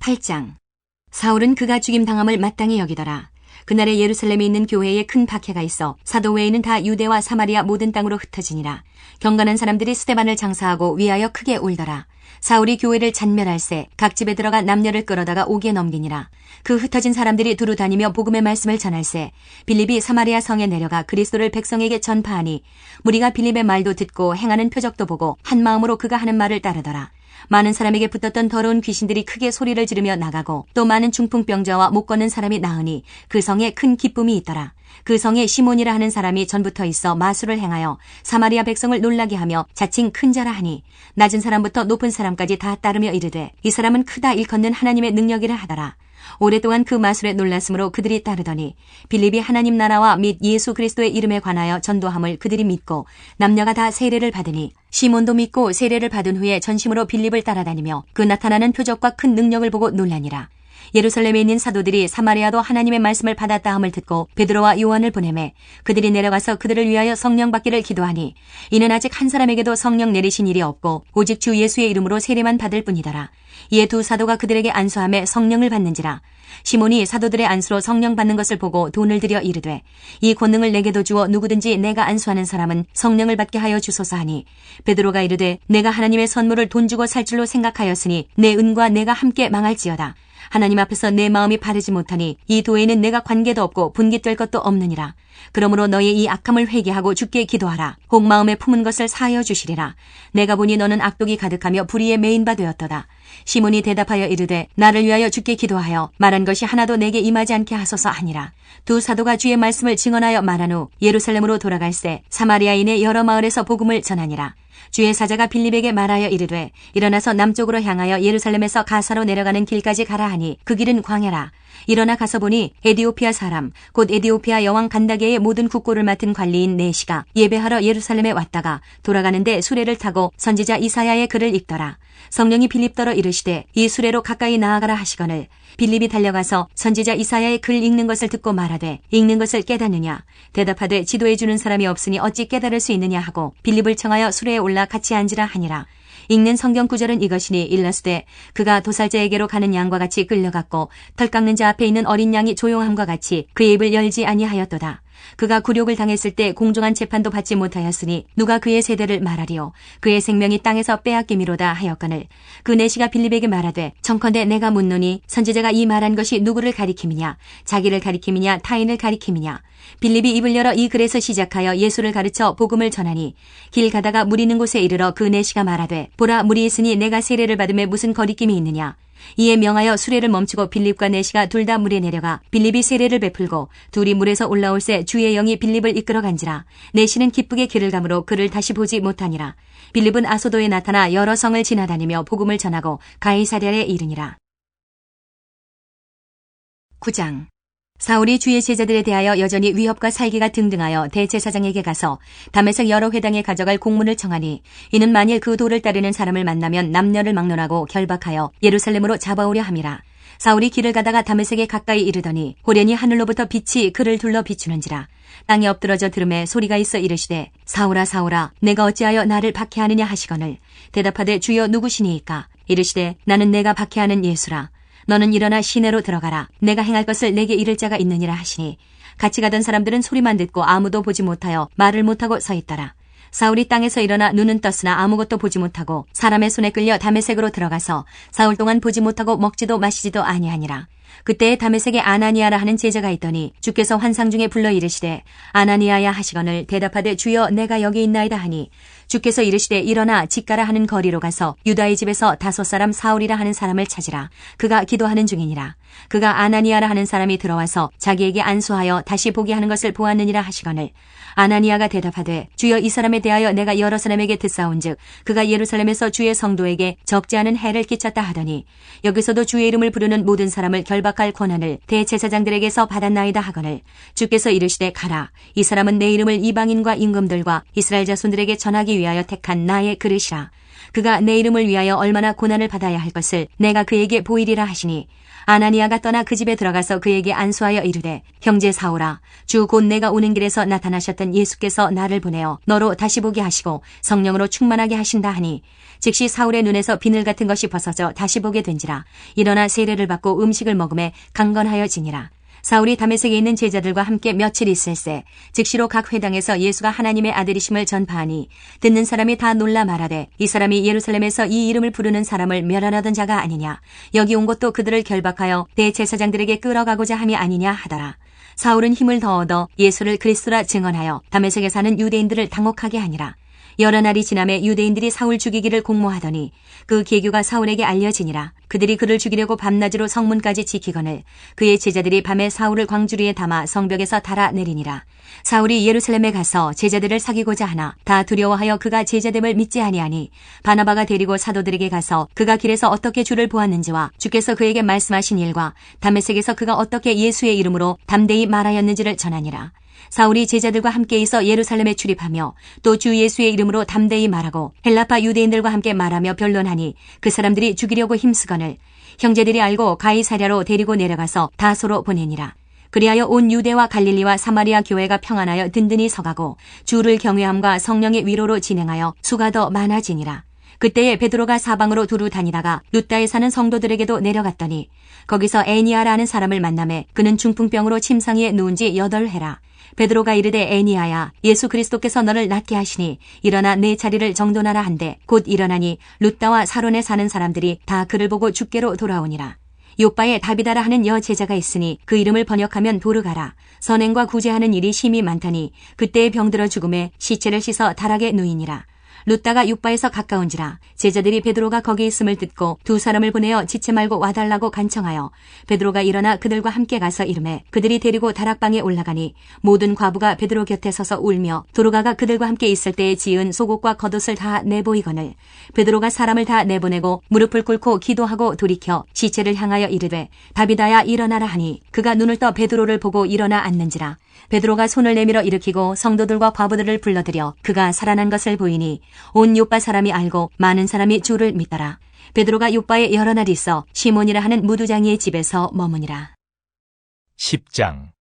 8장 사울은 그가 죽임당함을 마땅히 여기더라. 그날에 예루살렘에 있는 교회에 큰 박해가 있어 사도 외에는 다 유대와 사마리아 모든 땅으로 흩어지니라. 경건한 사람들이 스데반을 장사하고 위하여 크게 울더라. 사울이 교회를 잔멸할세 각 집에 들어가 남녀를 끌어다가 옥에 넘기니라. 그 흩어진 사람들이 두루 다니며 복음의 말씀을 전할세 빌립이 사마리아 성에 내려가 그리스도를 백성에게 전파하니 무리가 빌립의 말도 듣고 행하는 표적도 보고 한 마음으로 그가 하는 말을 따르더라. 많은 사람에게 붙었던 더러운 귀신들이 크게 소리를 지르며 나가고 또 많은 중풍병자와 못 걷는 사람이 나으니 그 성에 큰 기쁨이 있더라. 그 성에 시몬이라 하는 사람이 전부터 있어 마술을 행하여 사마리아 백성을 놀라게 하며 자칭 큰 자라 하니 낮은 사람부터 높은 사람까지 다 따르며 이르되 이 사람은 크다 일컫는 하나님의 능력이라 하더라. 오랫동안 그 마술에 놀랐으므로 그들이 따르더니 빌립이 하나님 나라와 및 예수 그리스도의 이름에 관하여 전도함을 그들이 믿고 남녀가 다 세례를 받으니 시몬도 믿고 세례를 받은 후에 전심으로 빌립을 따라다니며 그 나타나는 표적과 큰 능력을 보고 놀라니라. 예루살렘에 있는 사도들이 사마리아도 하나님의 말씀을 받았다 함을 듣고 베드로와 요한을 보내매 그들이 내려가서 그들을 위하여 성령 받기를 기도하니 이는 아직 한 사람에게도 성령 내리신 일이 없고 오직 주 예수의 이름으로 세례만 받을 뿐이더라. 이에 두 사도가 그들에게 안수하며 성령을 받는지라. 시몬이 사도들의 안수로 성령 받는 것을 보고 돈을 들여 이르되 이 권능을 내게도 주어 누구든지 내가 안수하는 사람은 성령을 받게 하여 주소서 하니 베드로가 이르되 내가 하나님의 선물을 돈 주고 살 줄로 생각하였으니 내 은과 내가 함께 망할지어다. 하나님 앞에서 내 마음이 바르지 못하니 이 도에는 내가 관계도 없고 분깃될 것도 없느니라. 그러므로 너의 이 악함을 회개하고 주께 기도하라. 혹 마음에 품은 것을 사하여 주시리라. 내가 보니 너는 악독이 가득하며 불의에 매인 바 되었도다. 시몬이 대답하여 이르되 나를 위하여 주께 기도하여 말한 것이 하나도 내게 임하지 않게 하소서 하니라. 두 사도가 주의 말씀을 증언하여 말한 후 예루살렘으로 돌아갈새 사마리아인의 여러 마을에서 복음을 전하니라. 주의 사자가 빌립에게 말하여 이르되 일어나서 남쪽으로 향하여 예루살렘에서 가사로 내려가는 길까지 가라 하니 그 길은 광야라. 일어나 가서 보니 에디오피아 사람 곧 에디오피아 여왕 간다게의 모든 국고를 맡은 관리인 네시가 예배하러 예루살렘에 왔다가 돌아가는데 수레를 타고 선지자 이사야의 글을 읽더라. 성령이 빌립더러 이르시되 이 수레로 가까이 나아가라 하시거늘 빌립이 달려가서 선지자 이사야의 글 읽는 것을 듣고 말하되 읽는 것을 깨닫느냐. 대답하되 지도해 주는 사람이 없으니 어찌 깨달을 수 있느냐 하고 빌립을 청하여 수레에 올라 같이 앉으라 하니라. 읽는 성경 구절은 이것이니 일러스되 그가 도살자에게로 가는 양과 같이 끌려갔고 털 깎는 자 앞에 있는 어린 양이 조용함과 같이 그의 입을 열지 아니하였도다. 그가 굴욕을 당했을 때 공정한 재판도 받지 못하였으니 누가 그의 세대를 말하리요. 그의 생명이 땅에서 빼앗김이로다 하였거늘 그 내시가 빌립에게 말하되 청컨대 내가 묻노니 선지자가 이 말한 것이 누구를 가리킴이냐 자기를 가리킴이냐 타인을 가리킴이냐. 빌립이 입을 열어 이 글에서 시작하여 예수를 가르쳐 복음을 전하니 길 가다가 물 있는 곳에 이르러 그 내시가 말하되 보라 물이 있으니 내가 세례를 받음에 무슨 거리낌이 있느냐. 이에 명하여 수레를 멈추고 빌립과 내시가 둘 다 물에 내려가 빌립이 세례를 베풀고 둘이 물에서 올라올새 주의 영이 빌립을 이끌어 간지라. 내시는 기쁘게 길을 가므로 그를 다시 보지 못하니라. 빌립은 아소도에 나타나 여러 성을 지나다니며 복음을 전하고 가이사랴에 이르니라. 9장 사울이 주의 제자들에 대하여 여전히 위협과 살기가 등등하여 대제사장에게 가서 다메섹 여러 회당에 가져갈 공문을 청하니 이는 만일 그 도를 따르는 사람을 만나면 남녀를 막론하고 결박하여 예루살렘으로 잡아오려 함이라. 사울이 길을 가다가 다메섹에 가까이 이르더니 호련히 하늘로부터 빛이 그를 둘러 비추는지라. 땅에 엎드러져 들음에 소리가 있어 이르시되 사울아 사울아 내가 어찌하여 나를 박해하느냐 하시거늘 대답하되 주여 누구시니이까. 이르시되 나는 내가 박해하는 예수라. 너는 일어나 시내로 들어가라. 내가 행할 것을 내게 이를 자가 있느니라 하시니 같이 가던 사람들은 소리만 듣고 아무도 보지 못하여 말을 못하고 서 있더라. 사울이 땅에서 일어나 눈은 떴으나 아무것도 보지 못하고 사람의 손에 끌려 다메섹으로 들어가서 사울 동안 보지 못하고 먹지도 마시지도 아니하니라. 그때에 다메섹에 아나니아라 하는 제자가 있더니 주께서 환상 중에 불러 이르시되 아나니아야 하시거늘 대답하되 주여 내가 여기 있나이다 하니 주께서 이르시되 일어나 집가라 하는 거리로 가서 유다의 집에서 5 사람 사울이라 하는 사람을 찾으라. 그가 기도하는 중이니라. 그가 아나니아라 하는 사람이 들어와서 자기에게 안수하여 다시 보게 하는 것을 보았느니라 하시거늘 아나니아가 대답하되 주여 이 사람에 대하여 내가 여러 사람에게 듣사온즉 그가 예루살렘에서 주의 성도에게 적지 않은 해를 끼쳤다 하더니 여기서도 주의 이름을 부르는 모든 사람을 결박할 권한을 대제사장들에게서 받았나이다 하거늘 주께서 이르시되 가라. 이 사람은 내 이름을 이방인과 임금들과 이스라엘 자손들에게 전하기 위하여 택한 나의 그릇이라. 그가 내 이름을 위하여 얼마나 고난을 받아야 할 것을 내가 그에게 보이리라 하시니 아나니아가 떠나 그 집에 들어가서 그에게 안수하여 이르되 형제 사울아 주 곧 내가 오는 길에서 나타나셨던 예수께서 나를 보내어 너로 다시 보게 하시고 성령으로 충만하게 하신다 하니 즉시 사울의 눈에서 비늘 같은 것이 벗어져 다시 보게 된지라. 일어나 세례를 받고 음식을 먹음에 강건하여지니라. 사울이 다메섹에 있는 제자들과 함께 며칠 있을새 즉시로 각 회당에서 예수가 하나님의 아들이심을 전파하니 듣는 사람이 다 놀라 말하되 이 사람이 예루살렘에서 이 이름을 부르는 사람을 멸하려던 자가 아니냐. 여기 온 것도 그들을 결박하여 대제사장들에게 끌어가고자 함이 아니냐 하더라. 사울은 힘을 더 얻어 예수를 그리스도라 증언하여 다메섹에 사는 유대인들을 당혹하게 하니라. 여러 날이 지남에 유대인들이 사울 죽이기를 공모하더니 그 계교가 사울에게 알려지니라. 그들이 그를 죽이려고 밤낮으로 성문까지 지키거늘 그의 제자들이 밤에 사울을 광주리에 담아 성벽에서 달아내리니라. 사울이 예루살렘에 가서 제자들을 사귀고자 하나 다 두려워하여 그가 제자됨을 믿지 아니하니 바나바가 데리고 사도들에게 가서 그가 길에서 어떻게 주를 보았는지와 주께서 그에게 말씀하신 일과 다메섹에서 그가 어떻게 예수의 이름으로 담대히 말하였는지를 전하니라. 사울이 제자들과 함께 있어 예루살렘에 출입하며 또 주 예수의 이름으로 담대히 말하고 헬라파 유대인들과 함께 말하며 변론하니 그 사람들이 죽이려고 힘쓰거늘 형제들이 알고 가이사랴로 데리고 내려가서 다소로 보내니라. 그리하여 온 유대와 갈릴리와 사마리아 교회가 평안하여 든든히 서가고 주를 경외함과 성령의 위로로 진행하여 수가 더 많아지니라. 그때에 베드로가 사방으로 두루 다니다가 루다에 사는 성도들에게도 내려갔더니 거기서 애니아라는 사람을 만나매 그는 중풍병으로 침상위에 누운 지 8해라. 베드로가 이르되 애니아야 예수 그리스도께서 너를 낫게 하시니 일어나 내 자리를 정돈하라 한데 곧 일어나니 루다와 사론에 사는 사람들이 다 그를 보고 주께로 돌아오니라. 요빠에 다비다라 하는 여제자가 있으니 그 이름을 번역하면 도르가라. 선행과 구제하는 일이 심히 많더니 그때에 병들어 죽음에 시체를 씻어 다락에 누이니라. 루다가 요빠에서 가까운지라 제자들이 베드로가 거기 있음을 듣고 두 사람을 보내어 지체 말고 와달라고 간청하여 베드로가 일어나 그들과 함께 가서 이르매 그들이 데리고 다락방에 올라가니 모든 과부가 베드로 곁에 서서 울며 도르가가 그들과 함께 있을 때에 지은 속옷과 겉옷을 다 내보이거늘 베드로가 사람을 다 내보내고 무릎을 꿇고 기도하고 돌이켜 시체를 향하여 이르되 다비다야 일어나라 하니 그가 눈을 떠 베드로를 보고 일어나 앉는지라. 베드로가 손을 내밀어 일으키고 성도들과 과부들을 불러들여 그가 살아난 것을 보이니 온 요빠 사람이 알고 많은 사람이 주를 믿더라. 베드로가 요빠에 여러 날 있어 시몬이라 하는 무두장이의 집에서 머무니라. 10장.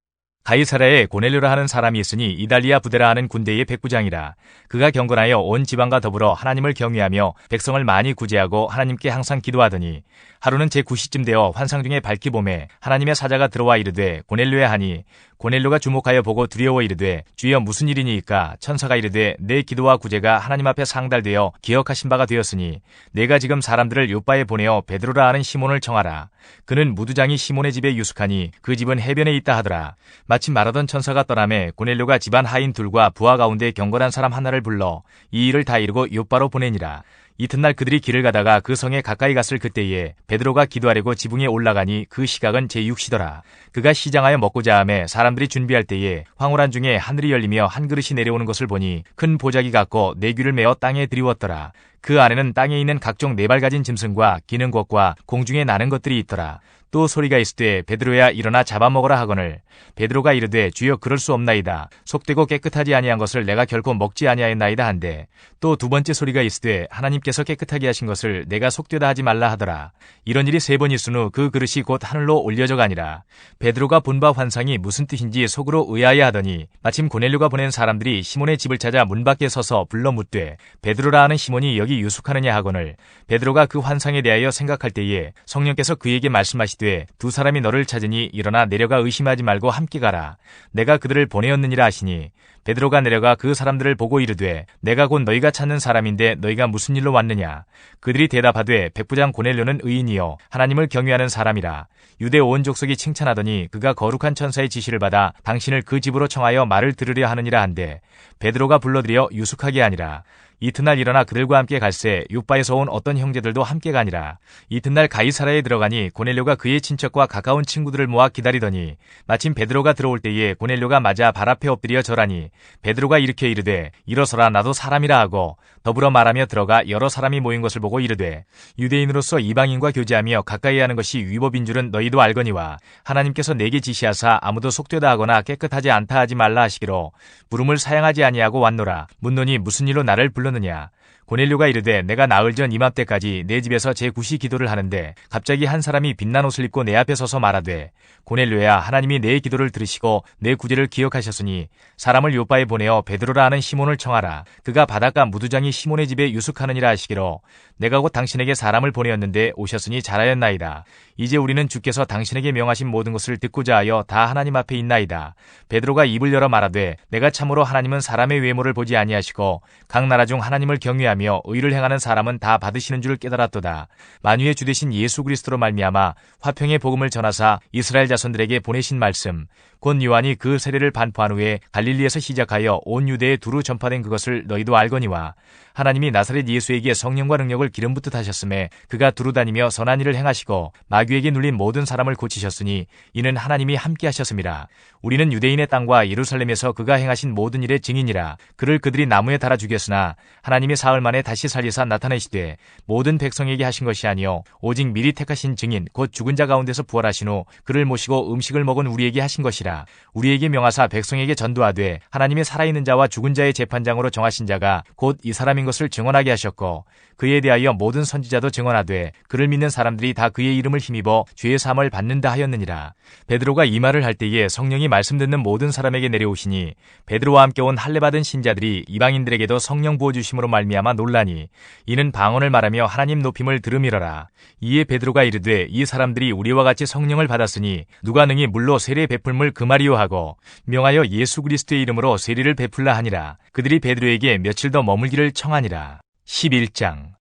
가이사랴에 고넬료라 하는 사람이 있으니 이달리아 부데라 하는 군대의 백부장이라. 그가 경건하여 온 지방과 더불어 하나님을 경외하며 백성을 많이 구제하고 하나님께 항상 기도하더니 하루는 제9시쯤 되어 환상 중에 밝히 봄에 하나님의 사자가 들어와 이르되 고넬료야 하니 고넬료가 주목하여 보고 두려워 이르되 주여 무슨 일이니이까. 천사가 이르되 내 기도와 구제가 하나님 앞에 상달되어 기억하신 바가 되었으니 내가 지금 사람들을 요빠에 보내어 베드로라 하는 시몬을 청하라. 그는 무두장이 시몬의 집에 유숙하니 그 집은 해변에 있다 하더라. 마침 말하던 천사가 떠나매 고넬료가 집안 하인 둘과 부하 가운데 경건한 사람 하나를 불러 이 일을 다 이루고 요빠로 보내니라. 이튿날 그들이 길을 가다가 그 성에 가까이 갔을 그때에 베드로가 기도하려고 지붕에 올라가니 그 시각은 제6시더라. 그가 시장하여 먹고자 하매 사람들이 준비할 때에 황홀한 중에 하늘이 열리며 한 그릇이 내려오는 것을 보니 큰 보자기 같고 네 귀를 메어 땅에 들이웠더라. 그 안에는 땅에 있는 각종 네 발 가진 짐승과 기는 것과 공중에 나는 것들이 있더라. 또 소리가 있으되 베드로야 일어나 잡아먹으라 하거늘 베드로가 이르되 주여 그럴 수 없나이다. 속되고 깨끗하지 아니한 것을 내가 결코 먹지 아니하였나이다 한데 또 두 번째 소리가 있으되 하나님께서 깨끗하게 하신 것을 내가 속되다 하지 말라 하더라. 이런 일이 3번 있은 후 그 그릇이 곧 하늘로 올려져 가니라. 베드로가 본 바 환상이 무슨 뜻인지 속으로 의아해 하더니 마침 고넬료가 보낸 사람들이 시몬의 집을 찾아 문 밖에 서서 불러 묻되 베드로라 하는 시몬이 여기 유숙하느냐 하거늘 베드로가 그 환상에 대하여 생각할 때에 성령께서 그에게 말씀하시되 두 사람이 너를 찾으니 일어나 내려가 의심하지 말고 함께 가라. 내가 그들을 보내었느니라 하시니 베드로가 내려가 그 사람들을 보고 이르되 내가 곧 너희가 찾는 사람인데 너희가 무슨 일로 왔느냐. 그들이 대답하되 백부장 고넬료는 의인이요 하나님을 경외하는 사람이라. 유대 온 족속이 칭찬하더니 그가 거룩한 천사의 지시를 받아 당신을 그 집으로 청하여 말을 들으려 하느니라 한데 베드로가 불러들여 유숙하게 하니라. 이튿날 일어나 그들과 함께 갈새 요빠에서 온 어떤 형제들도 함께 가니라. 이튿날 가이사랴에 들어가니 고넬료가 그의 친척과 가까운 친구들을 모아 기다리더니 마침 베드로가 들어올 때에 고넬료가 맞아 발 앞에 엎드려 절하니 베드로가 일으켜 이르되 일어서라 나도 사람이라 하고 더불어 말하며 들어가 여러 사람이 모인 것을 보고 이르되 유대인으로서 이방인과 교제하며 가까이 하는 것이 위법인 줄은 너희도 알거니와 하나님께서 내게 지시하사 아무도 속되다 하거나 깨끗하지 않다 하지 말라 하시기로 물음을 사양하지 아니하고 왔노라. 묻노니 무슨 일로 나를 불렀느냐. 고넬료가 이르되 내가 나흘 전 이맘때까지 내 집에서 제9시 기도를 하는데 갑자기 한 사람이 빛난 옷을 입고 내 앞에 서서 말하되 고넬료야 하나님이 내 기도를 들으시고 내 구제를 기억하셨으니 사람을 요빠에 보내어 베드로라 하는 시몬을 청하라. 그가 바닷가 무두장이 시몬의 집에 유숙하느니라 하시기로 내가 곧 당신에게 사람을 보내었는데 오셨으니 잘하였나이다. 이제 우리는 주께서 당신에게 명하신 모든 것을 듣고자 하여 다 하나님 앞에 있나이다. 베드로가 입을 열어 말하되 내가 참으로 하나님은 사람의 외모를 보지 아니하시고 각 나라 중 하나님을 경외하며 의를 행하는 사람은 다 받으시는 줄 깨달았도다. 만유의 주 되신 예수 그리스도로 말미암아 화평의 복음을 전하사 이스라엘 자손들에게 보내신 말씀 곧 요한이 그 세례를 반포한 후에 갈릴리에서 시작하여 온 유대에 두루 전파된 그것을 너희도 알거니와 하나님이 나사렛 예수에게 성령과 능력을 기름 붓듯 하셨음에 그가 두루 다니며 선한 일을 행하시고 마귀에게 눌린 모든 사람을 고치셨으니 이는 하나님이 함께 하셨습니다. 우리는 유대인의 땅과 예루살렘에서 그가 행하신 모든 일의 증인이라. 그를 그들이 나무에 달아 죽였으나 하나님이 사흘 만에 다시 살리사 나타내시되 모든 백성에게 하신 것이 아니요 오직 미리 택하신 증인 곧 죽은 자 가운데서 부활하신 후 그를 모시고 음식을 먹은 우리에게 하신 것이라. 우리에게 명하사 백성에게 전도하되 하나님이 살아있는 자와 죽은 자의 재판장으로 정하신 자가 곧 이 사람인 것을 증언하게 하셨고 그에 대하여 모든 선지자도 증언하되 그를 믿는 사람들이 다 그의 이름을 힘입어 죄의 사함을 받는다 하였느니라. 베드로가 이 말을 할 때에 성령이 말씀 듣는 모든 사람에게 내려오시니 베드로와 함께 온 할례 받은 신자들이 이방인들에게도 성령 부어 주심으로 말미암아 놀라니 이는 방언을 말하며 하나님 높임을 들음이러라. 이에 베드로가 이르되 이 사람들이 우리와 같이 성령을 받았으니 누가 능히 물로 세례 베풀물 그말이요 하고 명하여 예수 그리스도의 이름으로 세례를 베풀라 하니라. 그들이 베드로에게 며칠 더 머물기를 청하니라. 11장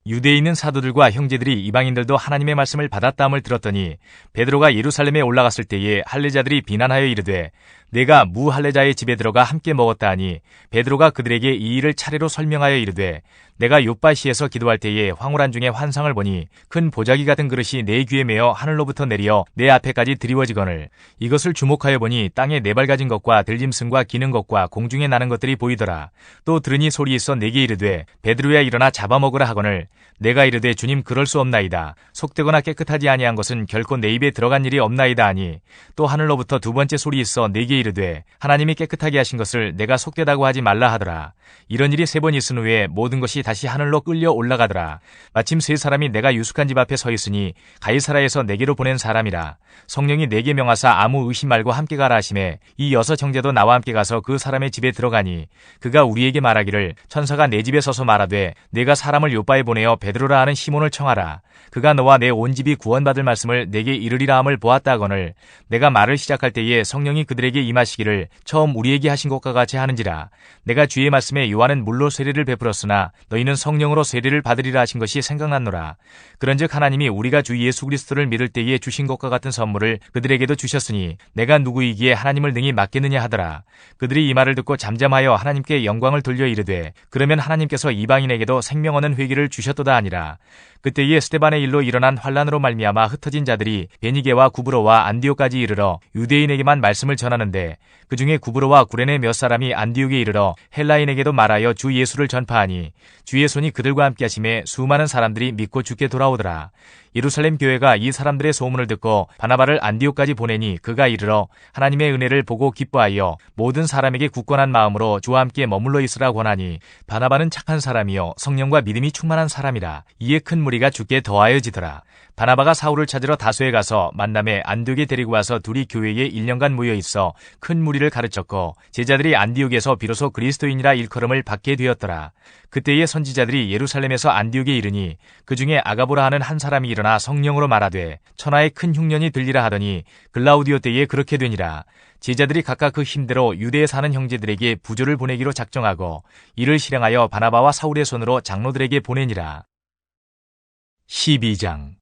유대에 있는 사도들과 형제들이 이방인들도 하나님의 말씀을 받았다함을 들었더니 베드로가 예루살렘에 올라갔을 때에 할례자들이 비난하여 이르되 내가 무할례자의 집에 들어가 함께 먹었다 하니 베드로가 그들에게 이 일을 차례로 설명하여 이르되 내가 욥바시에서 기도할 때에 황홀한 중에 환상을 보니 큰 보자기 같은 그릇이 내 귀에 매어 하늘로부터 내려 내 앞에까지 드리워지거늘 이것을 주목하여 보니 땅에 네 발 가진 것과 들짐승과 기는 것과 공중에 나는 것들이 보이더라. 또 들으니 소리 있어 내게 이르되 베드로야 일어나 잡아먹으라 하거늘 내가 이르되 주님 그럴 수 없나이다. 속되거나 깨끗하지 아니한 것은 결코 내 입에 들어간 일이 없나이다 하니 또 하늘로부터 두 번째 소리 있어 내게 이르되 하나님이 깨끗하게 하신 것을 내가 속되다고 하지 말라 하더라. 이런 일이 세 번 있은 후에 모든 것이 다시 하늘로 끌려 올라가더라. 마침 세 사람이 내가 유숙한 집 앞에 서 있으니 가이사라에서 내게로 보낸 사람이라. 성령이 내게 명하사 아무 의심 말고 함께 가라 하시매 이 여섯 형제도 나와 함께 가서 그 사람의 집에 들어가니 그가 우리에게 말하기를 천사가 내 집에 서서 말하되 내가 사람을 요바에 보내어 베드로라 하는 시몬을 청하라. 그가 너와 내 온 집이 구원받을 말씀을 내게 이르리라 함을 보았다 하거늘 내가 말을 시작할 때에 성령이 그들에게 임하시기를 처음 우리에게 하신 것과 같이 하는지라. 내가 주의 말씀에 요한은 물로 세례를 베풀었으나 너희는 성령으로 세례를 받으리라 하신 것이 생각났노라. 그런즉 하나님이 우리가 주 예수 그리스도를 믿을 때에 주신 것과 같은 선물을 그들에게도 주셨으니 내가 누구이기에 하나님을 능히 맡겠느냐 하더라. 그들이 이 말을 듣고 잠잠하여 하나님께 영광을 돌려 이르되 그러면 하나님께서 이방인에게도 생명 얻는 회개를 주셨도다 하니라. 그때에 스데반의 일로 일어난 환란으로 말미암아 흩어진 자들이 베니게와 구브로와 안디옥까지 이르러 유대인에게만 말씀을 전하는데 그 중에 구브로와 구레네 몇 사람이 안디옥에 이르러 헬라인에게도 말하여 주 예수를 전파하니 주의 손이 그들과 함께 하심에 수많은 사람들이 믿고 주께 돌아오더라. 예루살렘 교회가 이 사람들의 소문을 듣고 바나바를 안디옥까지 보내니 그가 이르러 하나님의 은혜를 보고 기뻐하여 모든 사람에게 굳건한 마음으로 주와 함께 머물러 있으라 권하니 바나바는 착한 사람이요 성령과 믿음이 충만한 사람이라. 이에 큰 무리가 주께 더하여지더라. 바나바가 사울을 찾으러 다소에 가서 만남에 안디옥에 데리고 와서 둘이 교회에 1년간 모여 있어 큰 무리를 가르쳤고 제자들이 안디옥에서 비로소 그리스도인이라 일컬음을 받게 되었더라. 그때의 선지자들이 예루살렘에서 안디옥에 이르니 그 중에 아가보라 하는 한 사람이 일어나 성령으로 말하되 천하에 큰 흉년이 들리라 하더니 글라우디오 때에 그렇게 되니라. 제자들이 각각 그 힘대로 유대에 사는 형제들에게 부조를 보내기로 작정하고 이를 실행하여 바나바와 사울의 손으로 장로들에게 보내니라. 12장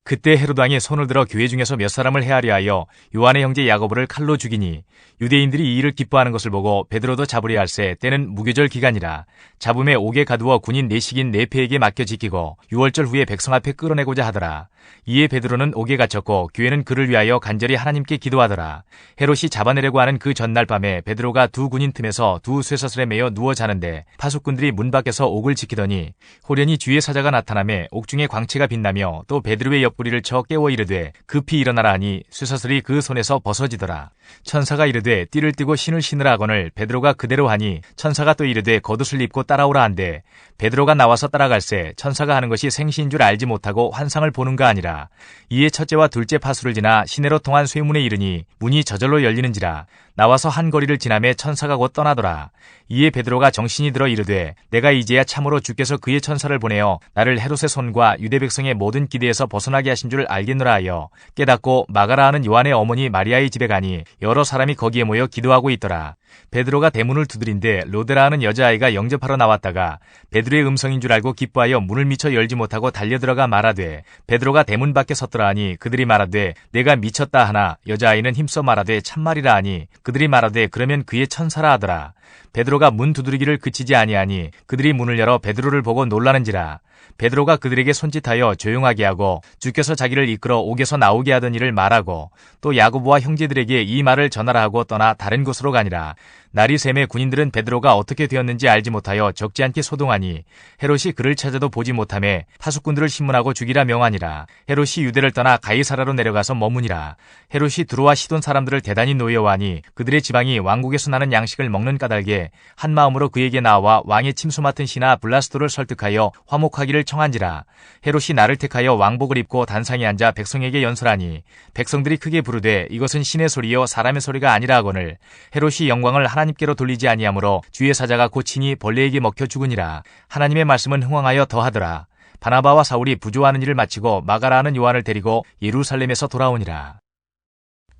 그때 헤롯 왕이 손을 들어 교회 중에서 몇 사람을 해하려 하여 요한의 형제 야고보를 칼로 죽이니 유대인들이 이 일을 기뻐하는 것을 보고 베드로도 잡으려 할세 때는 무교절 기간이라. 잡음에 옥에 가두어 군인 내식인 네페에게 맡겨 지키고 6월절 후에 백성 앞에 끌어내고자 하더라. 이에 베드로는 옥에 갇혔고 교회는 그를 위하여 간절히 하나님께 기도하더라. 헤롯이 잡아내려고 하는 그 전날 밤에 베드로가 두 군인 틈에서 두 쇠사슬에 매여 누워 자는데 파수꾼들이 문 밖에서 옥을 지키더니 호련히 주의 사자가 나타나매 옥중에 광채가 빛나며 또 베드로의 옆구리를 쳐 깨워 이르되 급히 일어나라 하니 쇠사슬이 그 손에서 벗어지더라. 천사가 이르되 띠를 띠고 신을 신으라 하거늘 베드로가 그대로 하니 천사가 또 이르되 겉옷을 입고 따라오라 한데 베드로가 나와서 따라갈새 천사가 하는 것이 생시인 줄 알지 못하고 환상을 보는가 아니라. 이에 첫째와 둘째 파수를 지나 시내로 통한 쇠문에 이르니 문이 저절로 열리는지라. 나와서 한 거리를 지나매 천사가 곧 떠나더라. 이에 베드로가 정신이 들어 이르되 내가 이제야 참으로 주께서 그의 천사를 보내어 나를 헤롯의 손과 유대 백성의 모든 기대에서 벗어나게 하신 줄 알겠노라 하여 깨닫고 마가라 하는 요한의 어머니 마리아의 집에 가니 여러 사람이 거기에 모여 기도하고 있더라. 베드로가 대문을 두드린데 로데라 하는 여자아이가 영접하러 나왔다가 베드로의 음성인 줄 알고 기뻐하여 문을 미처 열지 못하고 달려들어가 말하되 베드로가 대문 밖에 섰더라 하니 그들이 말하되 내가 미쳤다 하나 여자아이는 힘써 말하되 참말이라 하니 그들이 말하되 그러면 그의 천사라 하더라. 베드로가 문 두드리기를 그치지 아니하니 그들이 문을 열어 베드로를 보고 놀라는지라. 베드로가 그들에게 손짓하여 조용하게 하고 주께서 자기를 이끌어 옥에서 나오게 하던 일을 말하고 또 야고보와 형제들에게 이 말을 전하라 하고 떠나 다른 곳으로 가니라. 날이 새매 군인들은 베드로가 어떻게 되었는지 알지 못하여 적지 않게 소동하니 헤롯이 그를 찾아도 보지 못하매 파수꾼들을 신문하고 죽이라 명하니라. 헤롯이 유대를 떠나 가이사라로 내려가서 머무니라. 헤롯이 두로와 시돈 사람들을 대단히 노여워하니 그들의 지방이 왕국에서 나는 양식을 먹는 까닭에 한 마음으로 그에게 나와 왕의 침수 맡은 신하 블라스도를 설득하여 화목하기를 청한지라. 헤롯이 나를 택하여 왕복을 입고 단상에 앉아 백성에게 연설하니 백성들이 크게 부르되 이것은 신의 소리요 사람의 소리가 아니라 하거늘 헤롯이 영광을 하나님께로 돌리지 아니하므로 주의 사자가 고치니 벌레에게 먹혀 죽으니라. 하나님의 말씀은 흥왕하여 더하더라. 바나바와 사울이 부조하는 일을 마치고 마가라 하는 요한을 데리고 예루살렘에서 돌아오니라.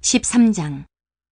13장.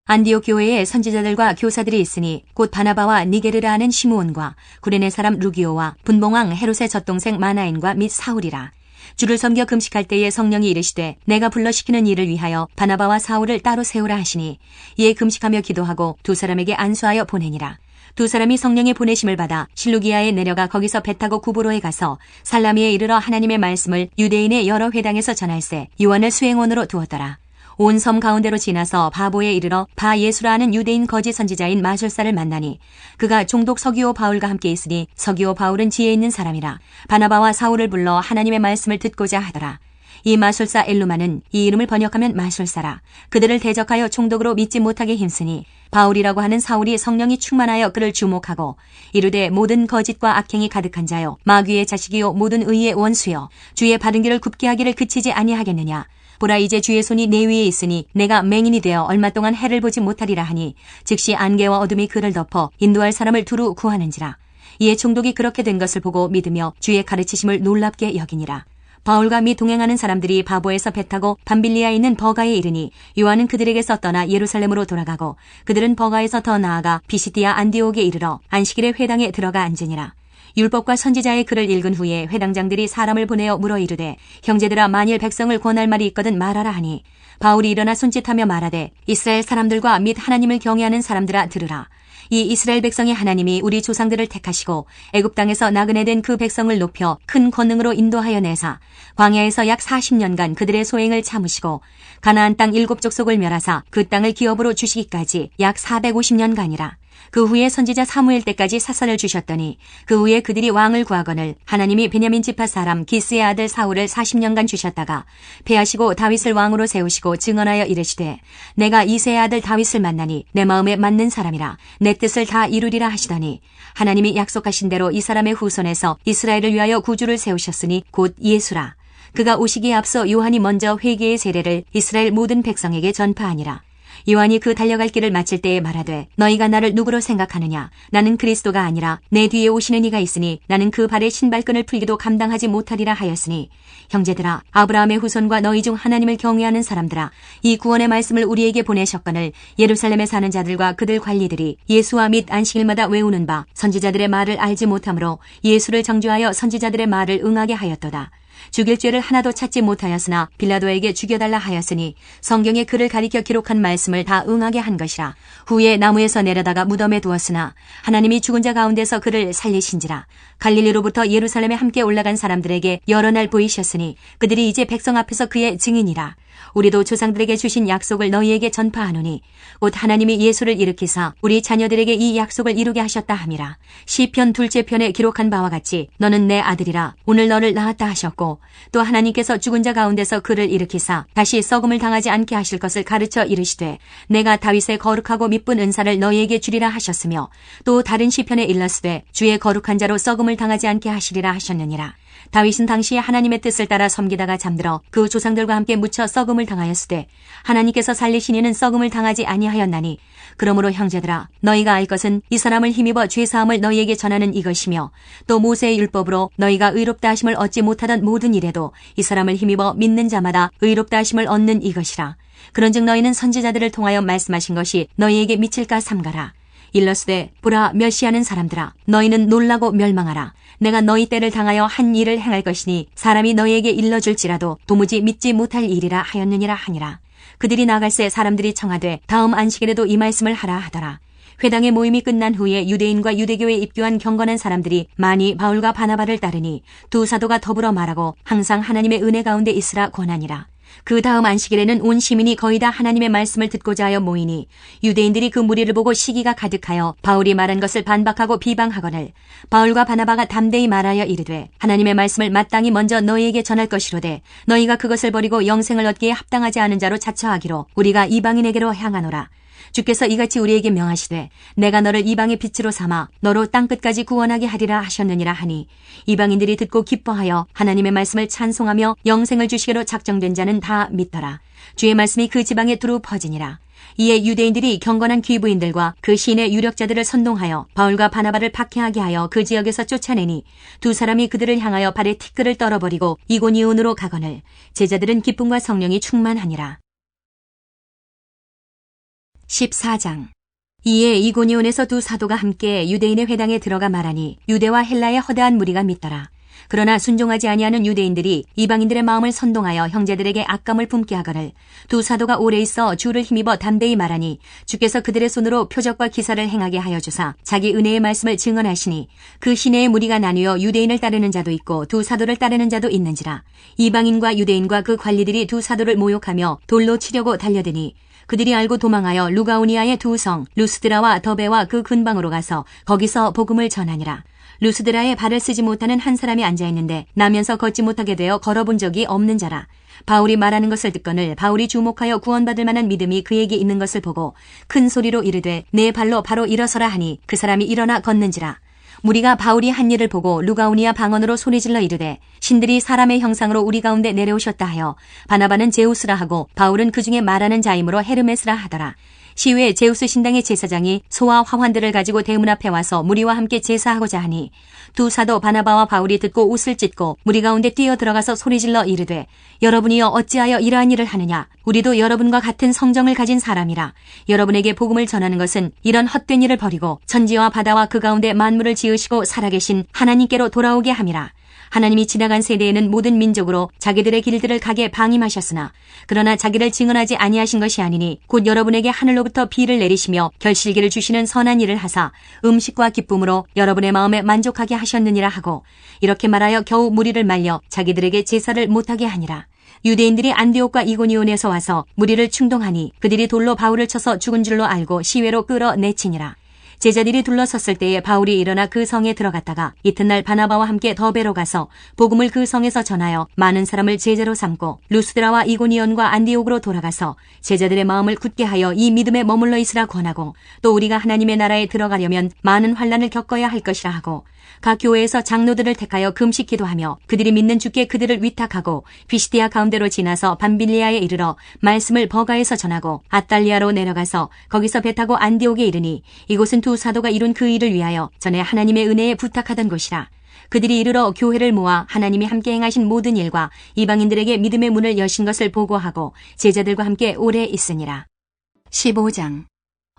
안디옥 교회에 선지자들과 교사들이 있으니 곧 바나바와 니게르라 하는 시므온과 구레네 사람 루기오와 분봉왕 헤롯의 젖동생 마나엔과 및 사울이라. 주를 섬겨 금식할 때에 성령이 이르시되 내가 불러시키는 일을 위하여 바나바와 사울을 따로 세우라 하시니 이에 금식하며 기도하고 두 사람에게 안수하여 보내니라. 두 사람이 성령의 보내심을 받아 실루기아에 내려가 거기서 배 타고 구브로에 가서 살라미에 이르러 하나님의 말씀을 유대인의 여러 회당에서 전할세 요한을 수행원으로 두었더라. 온 섬 가운데로 지나서 바보에 이르러 바 예수라 하는 유대인 거짓 선지자인 마술사를 만나니 그가 종독 서기오 바울과 함께 있으니 서기오 바울은 지혜 있는 사람이라. 바나바와 사울을 불러 하나님의 말씀을 듣고자 하더라. 이 마술사 엘루마는 이 이름을 번역하면 마술사라. 그들을 대적하여 총독으로 믿지 못하게 힘쓰니 바울이라고 하는 사울이 성령이 충만하여 그를 주목하고 이르되 모든 거짓과 악행이 가득한 자여 마귀의 자식이요 모든 의의 원수여 주의 바른 길을 굽게 하기를 그치지 아니하겠느냐. 보라 이제 주의 손이 내 위에 있으니 내가 맹인이 되어 얼마 동안 해를 보지 못하리라 하니 즉시 안개와 어둠이 그를 덮어 인도할 사람을 두루 구하는지라. 이에 총독이 그렇게 된 것을 보고 믿으며 주의 가르치심을 놀랍게 여기니라. 바울과 및 동행하는 사람들이 바보에서 배 타고 밤빌리아에 있는 버가에 이르니 요한은 그들에게서 떠나 예루살렘으로 돌아가고 그들은 버가에서 더 나아가 비시디아 안디옥에 이르러 안식일에 회당에 들어가 앉으니라. 율법과 선지자의 글을 읽은 후에 회당장들이 사람을 보내어 물어 이르되 형제들아 만일 백성을 권할 말이 있거든 말하라 하니 바울이 일어나 손짓하며 말하되 이스라엘 사람들과 및 하나님을 경외하는 사람들아 들으라. 이 이스라엘 백성의 하나님이 우리 조상들을 택하시고 애굽 땅에서 나그네 된 그 백성을 높여 큰 권능으로 인도하여 내사 광야에서 약 40년간 그들의 소행을 참으시고 가나안 땅 7족속을 멸하사 그 땅을 기업으로 주시기까지 약 450년간이라. 그 후에 선지자 사무엘 때까지 사선을 주셨더니 그 후에 그들이 왕을 구하거늘 하나님이 베냐민 지파 사람 기스의 아들 사울을 40년간 주셨다가 패하시고 다윗을 왕으로 세우시고 증언하여 이르시되 내가 이새의 아들 다윗을 만나니 내 마음에 맞는 사람이라 내 뜻을 다 이루리라 하시더니 하나님이 약속하신 대로 이 사람의 후손에서 이스라엘을 위하여 구주를 세우셨으니 곧 예수라. 그가 오시기에 앞서 요한이 먼저 회개의 세례를 이스라엘 모든 백성에게 전파하니라. 요한이 그 달려갈 길을 마칠 때에 말하되 너희가 나를 누구로 생각하느냐. 나는 그리스도가 아니라 내 뒤에 오시는 이가 있으니 나는 그 발의 신발끈을 풀기도 감당하지 못하리라 하였으니 형제들아 아브라함의 후손과 너희 중 하나님을 경외하는 사람들아 이 구원의 말씀을 우리에게 보내셨거늘 예루살렘에 사는 자들과 그들 관리들이 예수와 및 안식일마다 외우는 바 선지자들의 말을 알지 못하므로 예수를 정죄하여 선지자들의 말을 응하게 하였도다. 죽일 죄를 하나도 찾지 못하였으나 빌라도에게 죽여달라 하였으니 성경에 그를 가리켜 기록한 말씀을 다 응하게 한 것이라. 후에 나무에서 내려다가 무덤에 두었으나 하나님이 죽은 자 가운데서 그를 살리신지라. 갈릴리로부터 예루살렘에 함께 올라간 사람들에게 여러 날 보이셨으니 그들이 이제 백성 앞에서 그의 증인이라. 우리도 조상들에게 주신 약속을 너희에게 전파하노니 곧 하나님이 예수를 일으키사 우리 자녀들에게 이 약속을 이루게 하셨다 함이라. 시편 2째 편에 기록한 바와 같이 너는 내 아들이라 오늘 너를 낳았다 하셨고 또 하나님께서 죽은 자 가운데서 그를 일으키사 다시 썩음을 당하지 않게 하실 것을 가르쳐 이르시되 내가 다윗의 거룩하고 미쁜 은사를 너희에게 주리라 하셨으며 또 다른 시편에 일렀으되 주의 거룩한 자로 썩음을 당하지 않게 하시리라 하셨느니라. 다윗은 당시에 하나님의 뜻을 따라 섬기다가 잠들어 그 조상들과 함께 묻혀 썩음을 당하였으되 하나님께서 살리신 이는 썩음을 당하지 아니하였나니 그러므로 형제들아 너희가 알 것은 이 사람을 힘입어 죄사함을 너희에게 전하는 이것이며 또 모세의 율법으로 너희가 의롭다 하심을 얻지 못하던 모든 일에도 이 사람을 힘입어 믿는 자마다 의롭다 하심을 얻는 이것이라. 그런즉 너희는 선지자들을 통하여 말씀하신 것이 너희에게 미칠까 삼가라. 일러스되 보라 멸시하는 사람들아 너희는 놀라고 멸망하라. 내가 너희 때를 당하여 한 일을 행할 것이니 사람이 너희에게 일러줄지라도 도무지 믿지 못할 일이라 하였느니라 하니라. 그들이 나갈새 사람들이 청하되 다음 안식일에도 이 말씀을 하라 하더라. 회당의 모임이 끝난 후에 유대인과 유대교에 입교한 경건한 사람들이 많이 바울과 바나바를 따르니 두 사도가 더불어 말하고 항상 하나님의 은혜 가운데 있으라 권하니라. 그 다음 안식일에는 온 시민이 거의 다 하나님의 말씀을 듣고자 하여 모이니 유대인들이 그 무리를 보고 시기가 가득하여 바울이 말한 것을 반박하고 비방하거늘 바울과 바나바가 담대히 말하여 이르되 하나님의 말씀을 마땅히 먼저 너희에게 전할 것이로되 너희가 그것을 버리고 영생을 얻기에 합당하지 않은 자로 자처하기로 우리가 이방인에게로 향하노라. 주께서 이같이 우리에게 명하시되 내가 너를 이방의 빛으로 삼아 너로 땅끝까지 구원하게 하리라 하셨느니라 하니 이방인들이 듣고 기뻐하여 하나님의 말씀을 찬송하며 영생을 주시기로 작정된 자는 다 믿더라. 주의 말씀이 그 지방에 두루 퍼지니라. 이에 유대인들이 경건한 귀부인들과 그 시인의 유력자들을 선동하여 바울과 바나바를 박해하게 하여 그 지역에서 쫓아내니 두 사람이 그들을 향하여 발에 티끌을 떨어버리고 이고니온으로 가거늘 제자들은 기쁨과 성령이 충만하니라. 14장. 이에 이고니온에서 두 사도가 함께 유대인의 회당에 들어가 말하니 유대와 헬라의 허다한 무리가 믿더라. 그러나 순종하지 아니하는 유대인들이 이방인들의 마음을 선동하여 형제들에게 악감을 품게 하거늘 두 사도가 오래 있어 주를 힘입어 담대히 말하니 주께서 그들의 손으로 표적과 기사를 행하게 하여 주사 자기 은혜의 말씀을 증언하시니 그 시내의 무리가 나뉘어 유대인을 따르는 자도 있고 두 사도를 따르는 자도 있는지라. 이방인과 유대인과 그 관리들이 두 사도를 모욕하며 돌로 치려고 달려드니 그들이 알고 도망하여 루가오니아의 두 성 루스드라와 더베와 그 근방으로 가서 거기서 복음을 전하니라. 루스드라에 발을 쓰지 못하는 한 사람이 앉아있는데 나면서 걷지 못하게 되어 걸어본 적이 없는 자라. 바울이 말하는 것을 듣거늘 바울이 주목하여 구원받을 만한 믿음이 그에게 있는 것을 보고 큰 소리로 이르되 내 발로 바로 일어서라 하니 그 사람이 일어나 걷는지라. 무리가 바울이 한 일을 보고 루가오니아 방언으로 소리질러 이르되 신들이 사람의 형상으로 우리 가운데 내려오셨다 하여 바나바는 제우스라 하고 바울은 그 중에 말하는 자이므로 헤르메스라 하더라. 시외 제우스 신당의 제사장이 소와 화환들을 가지고 대문 앞에 와서 무리와 함께 제사하고자 하니 두 사도 바나바와 바울이 듣고 옷을 찢고 무리 가운데 뛰어 들어가서 소리질러 이르되 여러분이여 어찌하여 이러한 일을 하느냐. 우리도 여러분과 같은 성정을 가진 사람이라. 여러분에게 복음을 전하는 것은 이런 헛된 일을 버리고 천지와 바다와 그 가운데 만물을 지으시고 살아계신 하나님께로 돌아오게 함이라. 하나님이 지나간 세대에는 모든 민족으로 자기들의 길들을 가게 방임하셨으나 그러나 자기를 증언하지 아니하신 것이 아니니 곧 여러분에게 하늘로부터 비를 내리시며 결실기를 주시는 선한 일을 하사 음식과 기쁨으로 여러분의 마음에 만족하게 하셨느니라 하고 이렇게 말하여 겨우 무리를 말려 자기들에게 제사를 못하게 하니라. 유대인들이 안디옥과 이고니온에서 와서 무리를 충동하니 그들이 돌로 바울을 쳐서 죽은 줄로 알고 시외로 끌어내치니라. 제자들이 둘러섰을 때에 바울이 일어나 그 성에 들어갔다가 이튿날 바나바와 함께 더베로 가서 복음을 그 성에서 전하여 많은 사람을 제자로 삼고 루스드라와 이고니온과 안디옥으로 돌아가서 제자들의 마음을 굳게 하여 이 믿음에 머물러 있으라 권하고 또 우리가 하나님의 나라에 들어가려면 많은 환난을 겪어야 할 것이라 하고 각 교회에서 장로들을 택하여 금식 기도하며 그들이 믿는 주께 그들을 위탁하고 피시디아 가운데로 지나서 밤빌리아에 이르러 말씀을 버가에서 전하고 아달리아로 내려가서 거기서 배 타고 안디옥에 이르니 이곳은 두 사도가 이룬 그 일을 위하여 전에 하나님의 은혜에 부탁하던 곳이라. 그들이 이르러 교회를 모아 하나님이 함께 행하신 모든 일과 이방인들에게 믿음의 문을 여신 것을 보고하고 제자들과 함께 오래 있으니라. 15장.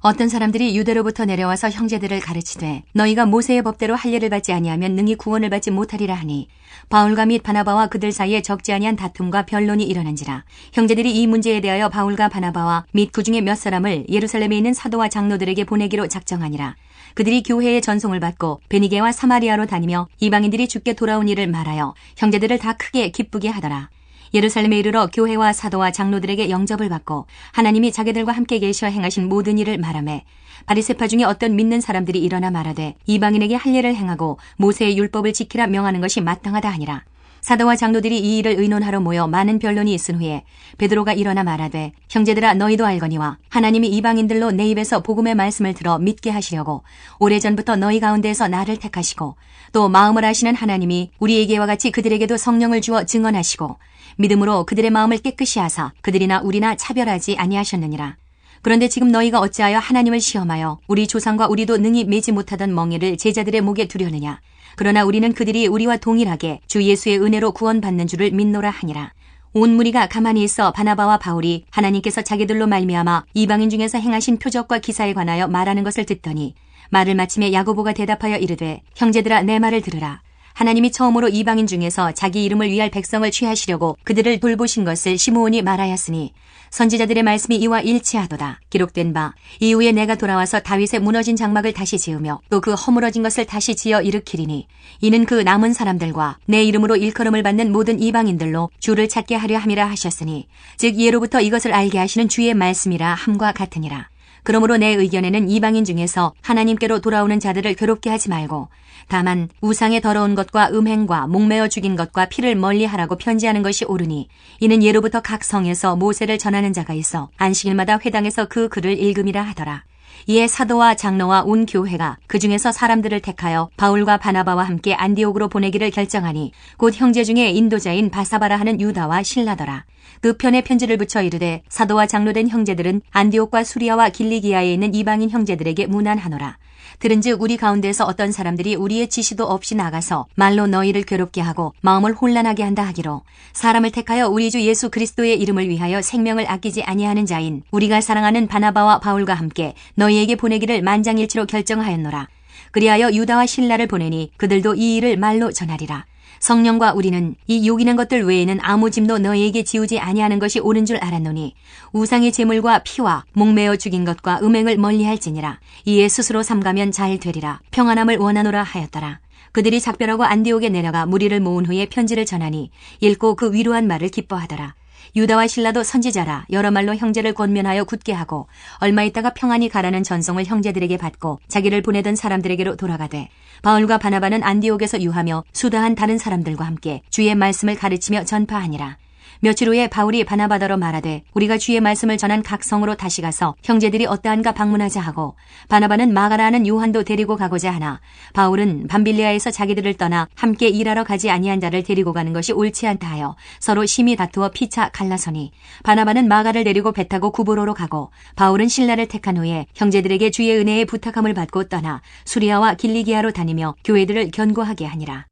어떤 사람들이 유대로부터 내려와서 형제들을 가르치되 너희가 모세의 법대로 할례를 받지 아니하면 능히 구원을 받지 못하리라 하니 바울과 및 바나바와 그들 사이에 적지 아니한 다툼과 변론이 일어난지라. 형제들이 이 문제에 대하여 바울과 바나바와 및 그 중에 몇 사람을 예루살렘에 있는 사도와 장로들에게 보내기로 작정하니라. 그들이 교회의 전송을 받고 베니게와 사마리아로 다니며 이방인들이 주께 돌아온 일을 말하여 형제들을 다 크게 기쁘게 하더라. 예루살렘에 이르러 교회와 사도와 장로들에게 영접을 받고 하나님이 자기들과 함께 계셔 행하신 모든 일을 말하매 바리새파 중에 어떤 믿는 사람들이 일어나 말하되 이방인에게 할례를 행하고 모세의 율법을 지키라 명하는 것이 마땅하다 하니라. 사도와 장로들이 이 일을 의논하러 모여 많은 변론이 있은 후에 베드로가 일어나 말하되 형제들아 너희도 알거니와 하나님이 이방인들로 내 입에서 복음의 말씀을 들어 믿게 하시려고 오래전부터 너희 가운데에서 나를 택하시고 또 마음을 아시는 하나님이 우리에게와 같이 그들에게도 성령을 주어 증언하시고 믿음으로 그들의 마음을 깨끗이 하사 그들이나 우리나 차별하지 아니하셨느니라. 그런데 지금 너희가 어찌하여 하나님을 시험하여 우리 조상과 우리도 능히 매지 못하던 멍에를 제자들의 목에 두려느냐. 그러나 우리는 그들이 우리와 동일하게 주 예수의 은혜로 구원받는 줄을 믿노라 하니라. 온 무리가 가만히 있어 바나바와 바울이 하나님께서 자기들로 말미암아 이방인 중에서 행하신 표적과 기사에 관하여 말하는 것을 듣더니 말을 마침에 야고보가 대답하여 이르되 형제들아 내 말을 들으라. 하나님이 처음으로 이방인 중에서 자기 이름을 위할 백성을 취하시려고 그들을 돌보신 것을 시므온이 말하였으니 선지자들의 말씀이 이와 일치하도다. 기록된 바 이후에 내가 돌아와서 다윗의 무너진 장막을 다시 지으며 또 그 허물어진 것을 다시 지어 일으키리니 이는 그 남은 사람들과 내 이름으로 일컬음을 받는 모든 이방인들로 주를 찾게 하려 함이라 하셨으니 즉 예로부터 이것을 알게 하시는 주의 말씀이라 함과 같으니라. 그러므로 내 의견에는 이방인 중에서 하나님께로 돌아오는 자들을 괴롭게 하지 말고 다만 우상의 더러운 것과 음행과 목매어 죽인 것과 피를 멀리하라고 편지하는 것이 옳으니 이는 예로부터 각 성에서 모세를 전하는 자가 있어 안식일마다 회당에서 그 글을 읽음이라 하더라. 이에 사도와 장로와 온 교회가 그 중에서 사람들을 택하여 바울과 바나바와 함께 안디옥으로 보내기를 결정하니 곧 형제 중에 인도자인 바사바라 하는 유다와 실라더라. 그 편에 편지를 붙여 이르되 사도와 장로된 형제들은 안디옥과 수리아와 길리기아에 있는 이방인 형제들에게 문안하노라. 들은즉 우리 가운데서 어떤 사람들이 우리의 지시도 없이 나가서 말로 너희를 괴롭게 하고 마음을 혼란하게 한다 하기로 사람을 택하여 우리 주 예수 그리스도의 이름을 위하여 생명을 아끼지 아니하는 자인 우리가 사랑하는 바나바와 바울과 함께 너희에게 보내기를 만장일치로 결정하였노라. 그리하여 유다와 실라를 보내니 그들도 이 일을 말로 전하리라. 성령과 우리는 이 요기는 것들 외에는 아무 짐도 너희에게 지우지 아니하는 것이 옳은 줄 알았노니 우상의 제물과 피와 목매어 죽인 것과 음행을 멀리할지니라. 이에 스스로 삼가면 잘 되리라. 평안함을 원하노라 하였더라. 그들이 작별하고 안디옥에 내려가 무리를 모은 후에 편지를 전하니 읽고 그 위로한 말을 기뻐하더라. 유다와 실라도 선지자라 여러 말로 형제를 권면하여 굳게 하고 얼마 있다가 평안히 가라는 전송을 형제들에게 받고 자기를 보내던 사람들에게로 돌아가되 바울과 바나바는 안디옥에서 유하며 수다한 다른 사람들과 함께 주의 말씀을 가르치며 전파하니라. 며칠 후에 바울이 바나바더러 말하되 우리가 주의 말씀을 전한 각 성으로 다시 가서 형제들이 어떠한가 방문하자 하고 바나바는 마가라 하는 요한도 데리고 가고자 하나 바울은 밤빌리아에서 자기들을 떠나 함께 일하러 가지 아니한 자를 데리고 가는 것이 옳지 않다 하여 서로 심히 다투어 피차 갈라서니 바나바는 마가를 데리고 배 타고 구브로로 가고 바울은 실라를 택한 후에 형제들에게 주의 은혜에 부탁함을 받고 떠나 수리아와 길리기아로 다니며 교회들을 견고하게 하니라.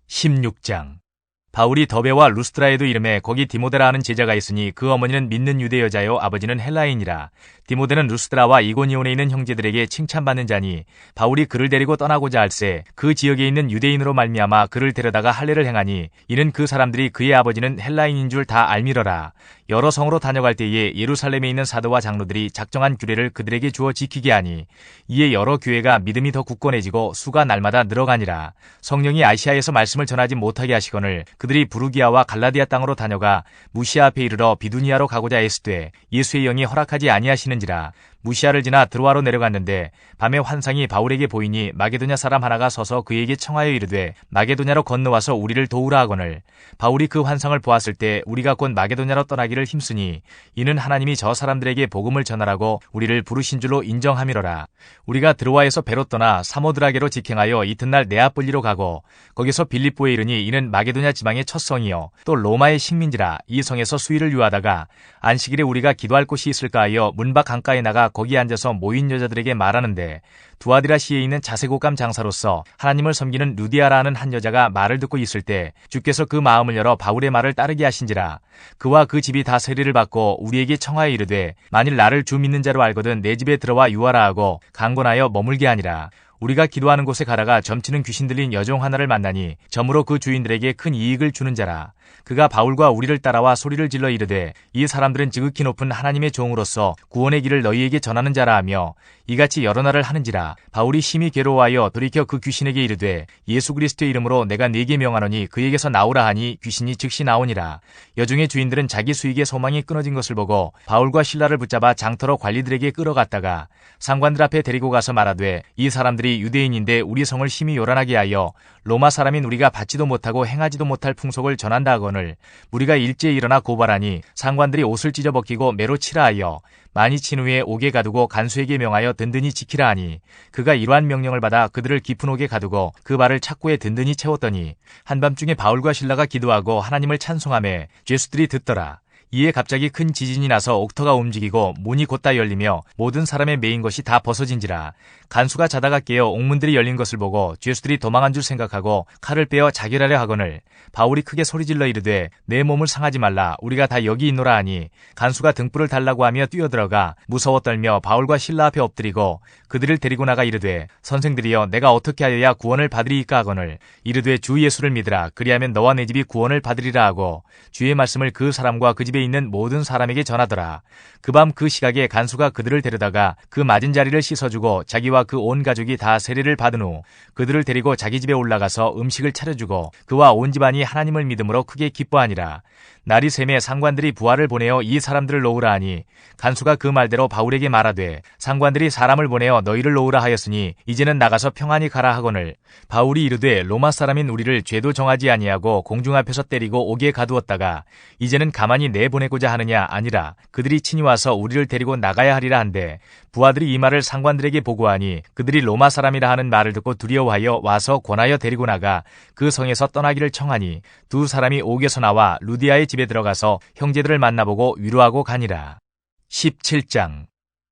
16장 바울이 더베와 루스트라에도 이름에 거기 디모데라 하는 제자가 있으니 그 어머니는 믿는 유대 여자요 아버지는 헬라인이라. 디모데는 루스트라와 이고니온에 있는 형제들에게 칭찬받는 자니 바울이 그를 데리고 떠나고자 할새 그 지역에 있는 유대인으로 말미암아 그를 데려다가 할례를 행하니 이는 그 사람들이 그의 아버지는 헬라인인 줄 다 알미러라. 여러 성으로 다녀갈 때에 예루살렘에 있는 사도와 장로들이 작정한 규례를 그들에게 주어 지키게 하니 이에 여러 교회가 믿음이 더 굳건해지고 수가 날마다 늘어가니라. 성령이 아시아에서 말씀을 전하지 못하게 하시거늘 그들이 부르기아와 갈라디아 땅으로 다녀가 무시아 앞에 이르러 비두니아로 가고자 애쓰되 예수의 영이 허락하지 아니하시는지라. 무시아를 지나 드로아로 내려갔는데 밤에 환상이 바울에게 보이니 마게도냐 사람 하나가 서서 그에게 청하여 이르되 마게도냐로 건너와서 우리를 도우라 하거늘 바울이 그 환상을 보았을 때 우리가 곧 마게도냐로 떠나기를 힘쓰니 이는 하나님이 저 사람들에게 복음을 전하라고 우리를 부르신 줄로 인정함이로라. 우리가 드로아에서 배로 떠나 사모드라게로 직행하여 이튿날 네아폴리로 가고 거기서 빌립보에 이르니 이는 마게도냐 지방의 첫 성이요 또 로마의 식민지라. 이 성에서 수일을 유하다가 안식일에 우리가 기도할 곳이 있을까 하여 문밖 강가에 나가 거기 앉아서 모인 여자들에게 말하는데 두아디라시에 있는 자세곡감 장사로서 하나님을 섬기는 루디아라는 한 여자가 말을 듣고 있을 때 주께서 그 마음을 열어 바울의 말을 따르게 하신지라. 그와 그 집이 다 세례를 받고 우리에게 청하여 이르되 만일 나를 주 믿는 자로 알거든 내 집에 들어와 유하라 하고 강권하여 머물게 하니라. 우리가 기도하는 곳에 가다가 점치는 귀신 들린 여종 하나를 만나니 점으로 그 주인들에게 큰 이익을 주는 자라. 그가 바울과 우리를 따라와 소리를 질러 이르되 이 사람들은 지극히 높은 하나님의 종으로서 구원의 길을 너희에게 전하는 자라 하며 이같이 여러 날을 하는지라. 바울이 심히 괴로워하여 돌이켜 그 귀신에게 이르되 예수 그리스도의 이름으로 내가 네게 명하노니 그에게서 나오라 하니 귀신이 즉시 나오니라. 여종의 주인들은 자기 수익의 소망이 끊어진 것을 보고 바울과 실라를 붙잡아 장터로 관리들에게 끌어갔다가 상관들 앞에 데리고 가서 말하되 이 사람들이 유대인인데 우리 성을 심히 요란하게 하여 로마 사람인 우리가 받지도 못하고 행하지도 못할 풍속을 전한다 하거늘 우리가 일제히 일어나 고발하니 상관들이 옷을 찢어 벗기고 매로 치라 하여 많이 친 후에 옥에 가두고 간수에게 명하여 든든히 지키라 하니 그가 이러한 명령을 받아 그들을 깊은 옥에 가두고 그 발을 착고에 든든히 채웠더니 한밤중에 바울과 실라가 기도하고 하나님을 찬송하며 죄수들이 듣더라. 이에 갑자기 큰 지진이 나서 옥터가 움직이고 문이 곧다 열리며 모든 사람의 매인 것이 다 벗어진지라. 간수가 자다가 깨어 옥문들이 열린 것을 보고 죄수들이 도망한 줄 생각하고 칼을 빼어 자결하려 하거늘 바울이 크게 소리질러 이르되 내 몸을 상하지 말라 우리가 다 여기 있노라 하니 간수가 등불을 달라고 하며 뛰어들어가 무서워 떨며 바울과 실라 앞에 엎드리고 그들을 데리고 나가 이르되 선생들이여 내가 어떻게 하여야 구원을 받으리이까 하거늘 이르되 주 예수를 믿으라 그리하면 너와 내 집이 구원을 받으리라 하고 주의 말씀을 그 사람과 그 집에 있는 모든 사람에게 전하더라. 그 밤 그 시각에 간수가 그들을 데려다가 그 맞은 자리를 씻어주고 자기와 그 온 가족이 다 세례를 받은 후 그들을 데리고 자기 집에 올라가서 음식을 차려주고 그와 온 집안이 하나님을 믿음으로 크게 기뻐하니라. 날이 새매 상관들이 부하를 보내어 이 사람들을 놓으라 하니 간수가 그 말대로 바울에게 말하되 상관들이 사람을 보내어 너희를 놓으라 하였으니 이제는 나가서 평안히 가라 하거늘 바울이 이르되 로마 사람인 우리를 죄도 정하지 아니하고 공중 앞에서 때리고 옥에 가두었다가 이제는 가만히 내보내고자 하느냐 아니라 그들이 친히 와서 우리를 데리고 나가야 하리라 한데 부하들이 이 말을 상관들에게 보고하니 그들이 로마 사람이라 하는 말을 듣고 두려워하여 와서 권하여 데리고 나가 그 성에서 떠나기를 청하니 두 사람이 옥에서 나와 루디아의 집에 들어가서 형제들을 만나보고 위로하고 가니라. 17장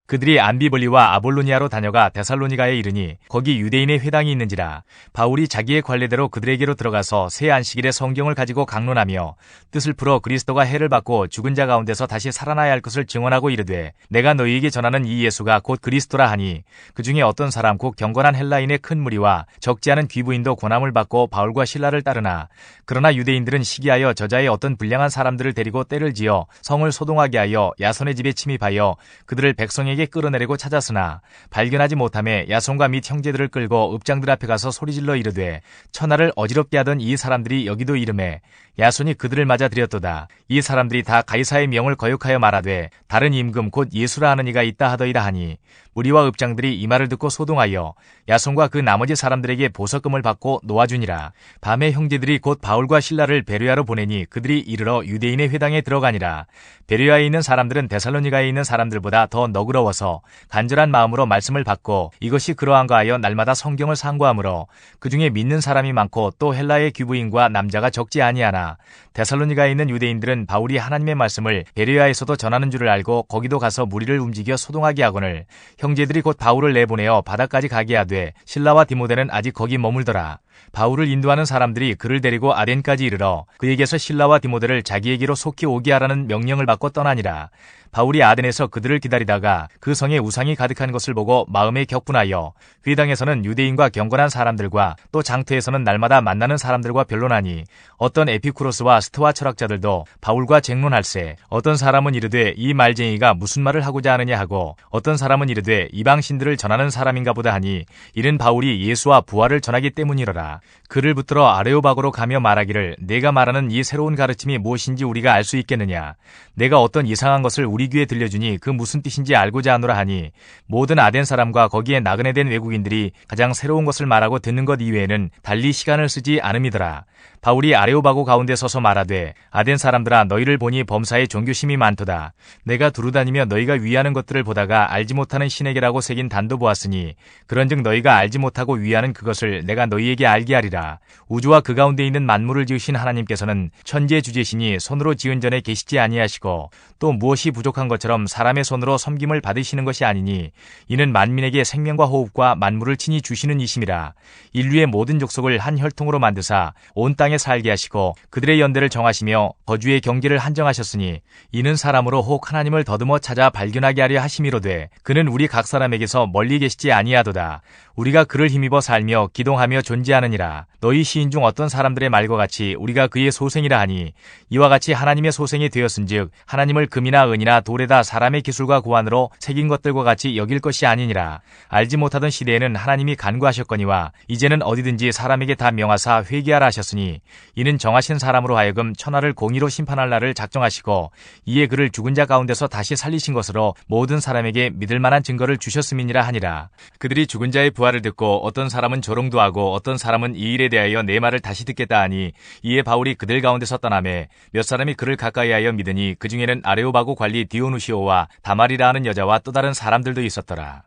그들이 암비볼리와 아볼로니아로 다녀가 데살로니가에 이르니 거기 유대인의 회당이 있는지라. 바울이 자기의 관례대로 그들에게로 들어가서 새 안식일에 성경을 가지고 강론하며 뜻을 풀어 그리스도가 해를 받고 죽은 자 가운데서 다시 살아나야 할 것을 증언하고 이르되 내가 너희에게 전하는 이 예수가 곧 그리스도라 하니 그 중에 어떤 사람 곧 경건한 헬라인의 큰 무리와 적지 않은 귀부인도 고난을 받고 바울과 실라를 따르나 그러나 유대인들은 시기하여 저자의 어떤 불량한 사람들을 데리고 때를 지어 성을 소동하게 하여 야손의 집에 침입하여 그들을 백성에게 끌어내리고 찾았으나 발견하지 못하며 야손과 및 형제들을 끌고 읍장들 앞에 가서 소리질러 이르되 천하를 어지럽게 하던 이 사람들이 여기도 이르매 야손이 그들을 맞아 들였도다. 이 사람들이 다 가이사의 명을 거역하여 말하되 다른 임금 곧 예수라 하는 이가 있다 하더이다 하니 무리와 읍장들이 이 말을 듣고 소동하여 야손과 그 나머지 사람들에게 보석금을 받고 놓아주니라. 밤에 형제들이 곧 바울과 실라를 베레아로 보내니 그들이 이르러 유대인의 회당에 들어가니라. 베레아에 있는 사람들은 데살로니가에 있는 사람들보다 더 너그러워서 간절한 마음으로 말씀을 받고 이것이 그러한가 하여 날마다 성경을 상고하므로 그 중에 믿는 사람이 많고 또 헬라의 귀부인과 남자가 적지 아니하나 데살로니가에 있는 유대인들은 바울이 하나님의 말씀을 베레아에서도 전하는 줄을 알고 거기도 가서 무리를 움직여 소동하게 하거늘 형제들이 곧 바울을 내보내어 바다까지 가게 하되 실라와 디모데는 아직 거기 머물더라. 바울을 인도하는 사람들이 그를 데리고 아덴까지 이르러 그에게서 실라와 디모데를 자기에게로 속히 오게 하라는 명령을 받고 떠나니라. 바울이 아덴에서 그들을 기다리다가 그 성에 우상이 가득한 것을 보고 마음에 격분하여 회당에서는 유대인과 경건한 사람들과 또 장터에서는 날마다 만나는 사람들과 변론하니 어떤 에피쿠로스와 스토아 철학자들도 바울과 쟁론할세 어떤 사람은 이르되 이 말쟁이가 무슨 말을 하고자 하느냐 하고 어떤 사람은 이르되 이방신들을 전하는 사람인가 보다 하니 이는 바울이 예수와 부활을 전하기 때문이로라. 그를 붙들어 아레오바고로 가며 말하기를 내가 말하는 이 새로운 가르침이 무엇인지 우리가 알 수 있겠느냐. 내가 어떤 이상한 것을 우리 귀에 들려주니 그 무슨 뜻인지 알고자 하노라 하니 모든 아덴 사람과 거기에 나그네 된 외국인들이 가장 새로운 것을 말하고 듣는 것 이외에는 달리 시간을 쓰지 않음이더라. 바울이 아레오바고 가운데 서서 말하되 아덴 사람들아 너희를 보니 범사에 종교심이 많도다. 내가 두루다니며 너희가 위하는 것들을 보다가 알지 못하는 신에게라고 새긴 단도 보았으니 그런즉 너희가 알지 못하고 위하는 그것을 내가 너희에게 알게 하리라. 우주와 그 가운데 있는 만물을 지으신 하나님께서는 천지의 주제시니 손으로 지은 전에 계시지 아니하시고 또 무엇이 부족한 것처럼 사람의 손으로 섬김을 받으시는 것이 아니니 이는 만민에게 생명과 호흡과 만물을 친히 주시는 이심이라. 인류의 모든 족속을 한 혈통으로 만드사 온 땅에 살게 하시고 그들의 연대를 정하시며 거주의 경계를 한정하셨으니 이는 사람으로 혹 하나님을 더듬어 찾아 발견하게 하려 하심이로되 그는 우리 각 사람에게서 멀리 계시지 아니하도다. 우리가 그를 힘입어 살며 기동하며 존재하느니라. 너희 시인 중 어떤 사람들의 말과 같이 우리가 그의 소생이라 하니 이와 같이 하나님의 소생이 되었은즉 하나님을 금이나 은이나 돌에다 사람의 기술과 고안으로 새긴 것들과 같이 여길 것이 아니니라. 알지 못하던 시대에는 하나님이 간구하셨거니와 이제는 어디든지 사람에게 다 명하사 회개하라 하셨으니 하시니 이는 정하신 사람으로 하여금 천하를 공의로 심판할 날을 작정하시고 이에 그를 죽은 자 가운데서 다시 살리신 것으로 모든 사람에게 믿을 만한 증거를 주셨음이니라 하니라. 그들이 죽은 자의 부활을 듣고 어떤 사람은 조롱도 하고 어떤 사람은 이 일에 대하여 내 말을 다시 듣겠다 하니 이에 바울이 그들 가운데서 떠나매 몇 사람이 그를 가까이하여 믿으니 그 중에는 아레오바고 관리 디오누시오와 다말이라 하는 여자와 또 다른 사람들도 있었더라.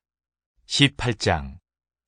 18장.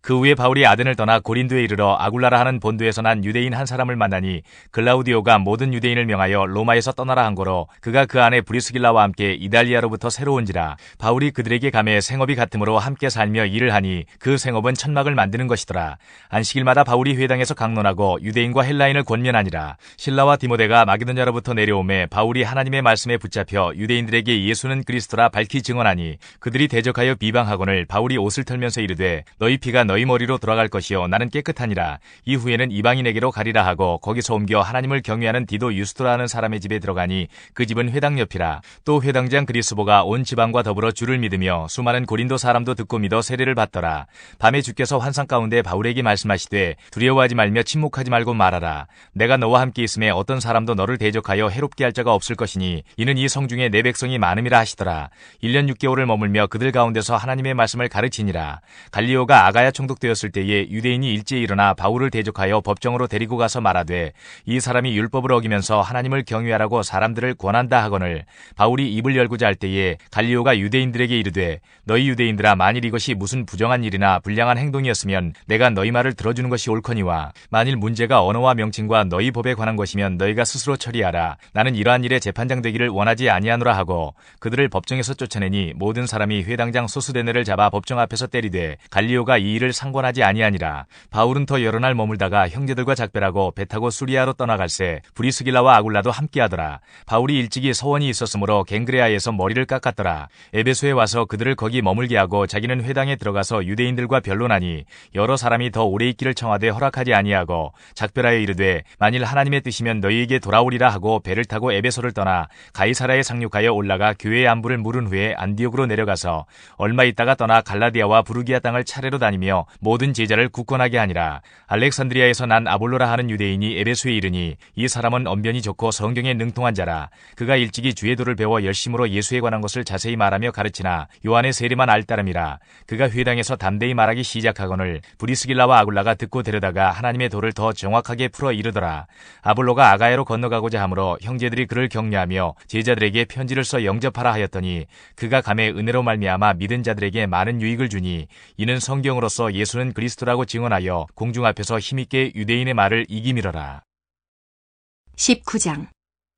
그 후에 바울이 아덴을 떠나 고린도에 이르러 아굴라라 하는 본도에서 난 유대인 한 사람을 만나니 글라우디오가 모든 유대인을 명하여 로마에서 떠나라 한 거로 그가 그 안에 브리스길라와 함께 이달리아로부터 새로 온지라. 바울이 그들에게 가매 생업이 같으므로 함께 살며 일을 하니 그 생업은 천막을 만드는 것이더라. 안식일마다 바울이 회당에서 강론하고 유대인과 헬라인을 권면하니라. 실라와 디모데가 마게도냐로부터 내려오매 바울이 하나님의 말씀에 붙잡혀 유대인들에게 예수는 그리스도라 밝히 증언하니 그들이 대적하여 비방하거늘 바울이 옷을 털면서 이르되 너희 피가 너희 머리로 돌아갈 것이요 나는 깨끗하니라. 이후에는 이방인에게로 가리라 하고 거기서 옮겨 하나님을 경외하는 디도 유스토라 하는 사람의 집에 들어가니 그 집은 회당 옆이라. 또 회당장 그리스보가 온 지방과 더불어 주를 믿으며 수많은 고린도 사람도 듣고 믿어 세례를 받더라. 밤에 주께서 환상 가운데 바울에게 말씀하시되 두려워하지 말며 침묵하지 말고 말하라. 내가 너와 함께 있음에 어떤 사람도 너를 대적하여 해롭게 할 자가 없을 것이니 이는 이 성중에 내 백성이 많음이라 하시더라. 1년 6개월을 머물며 그들 가운데서 하나님의 말씀을 가르치니라. 갈리오가 아가야 총독되었을 때에 유대인이 일제히 일어나 바울을 대적하여 법정으로 데리고 가서 말하되 이 사람이 율법을 어기면서 하나님을 경외하라고 사람들을 권한다 하거늘 바울이 입을 열고자 할 때에 갈리오가 유대인들에게 이르되 너희 유대인들아 만일 이것이 무슨 부정한 일이나 불량한 행동이었으면 내가 너희 말을 들어주는 것이 옳거니와 만일 문제가 언어와 명칭과 너희 법에 관한 것이면 너희가 스스로 처리하라. 나는 이러한 일에 재판장 되기를 원하지 아니하노라 하고 그들을 법정에서 쫓아내니 모든 사람이 회당장 소스데네를 잡아 법정 앞에서 때리되 갈리오가 이 일을 상관하지 아니하니라. 바울은 더 여러 날 머물다가 형제들과 작별하고 배 타고 수리아로 떠나갈새 브리스길라와 아굴라도 함께하더라. 바울이 일찍이 서원이 있었으므로 갱그레아에서 머리를 깎았더라. 에베소에 와서 그들을 거기 머물게 하고 자기는 회당에 들어가서 유대인들과 변론하니 여러 사람이 더 오래 있기를 청하되 허락하지 아니하고 작별하여 이르되 만일 하나님의 뜻이면 너희에게 돌아오리라 하고 배를 타고 에베소를 떠나 가이사라에 상륙하여 올라가 교회의 안부를 물은 후에 안디옥으로 내려가서 얼마 있다가 떠나 갈라디아와 부르기아 땅을 차례로 다니며 모든 제자를 굳건하게 하니라. 알렉산드리아에서 난 아볼로라 하는 유대인이 에베소에 이르니 이 사람은 언변이 좋고 성경에 능통한 자라. 그가 일찍이 주의 도를 배워 열심으로 예수에 관한 것을 자세히 말하며 가르치나 요한의 세례만 알 따름이라. 그가 회당에서 담대히 말하기 시작하거늘 브리스길라와 아굴라가 듣고 데려다가 하나님의 도를 더 정확하게 풀어 이르더라. 아볼로가 아가야로 건너가고자 하므로 형제들이 그를 격려하며 제자들에게 편지를 써 영접하라 하였더니 그가 감에 은혜로 말미암아 믿은 자들에게 많은 유익을 주니 이는 성경으로서 예수는 그리스도라고 증언하여 공중 앞에서 힘있게 유대인의 말을 이기밀어라. 19장.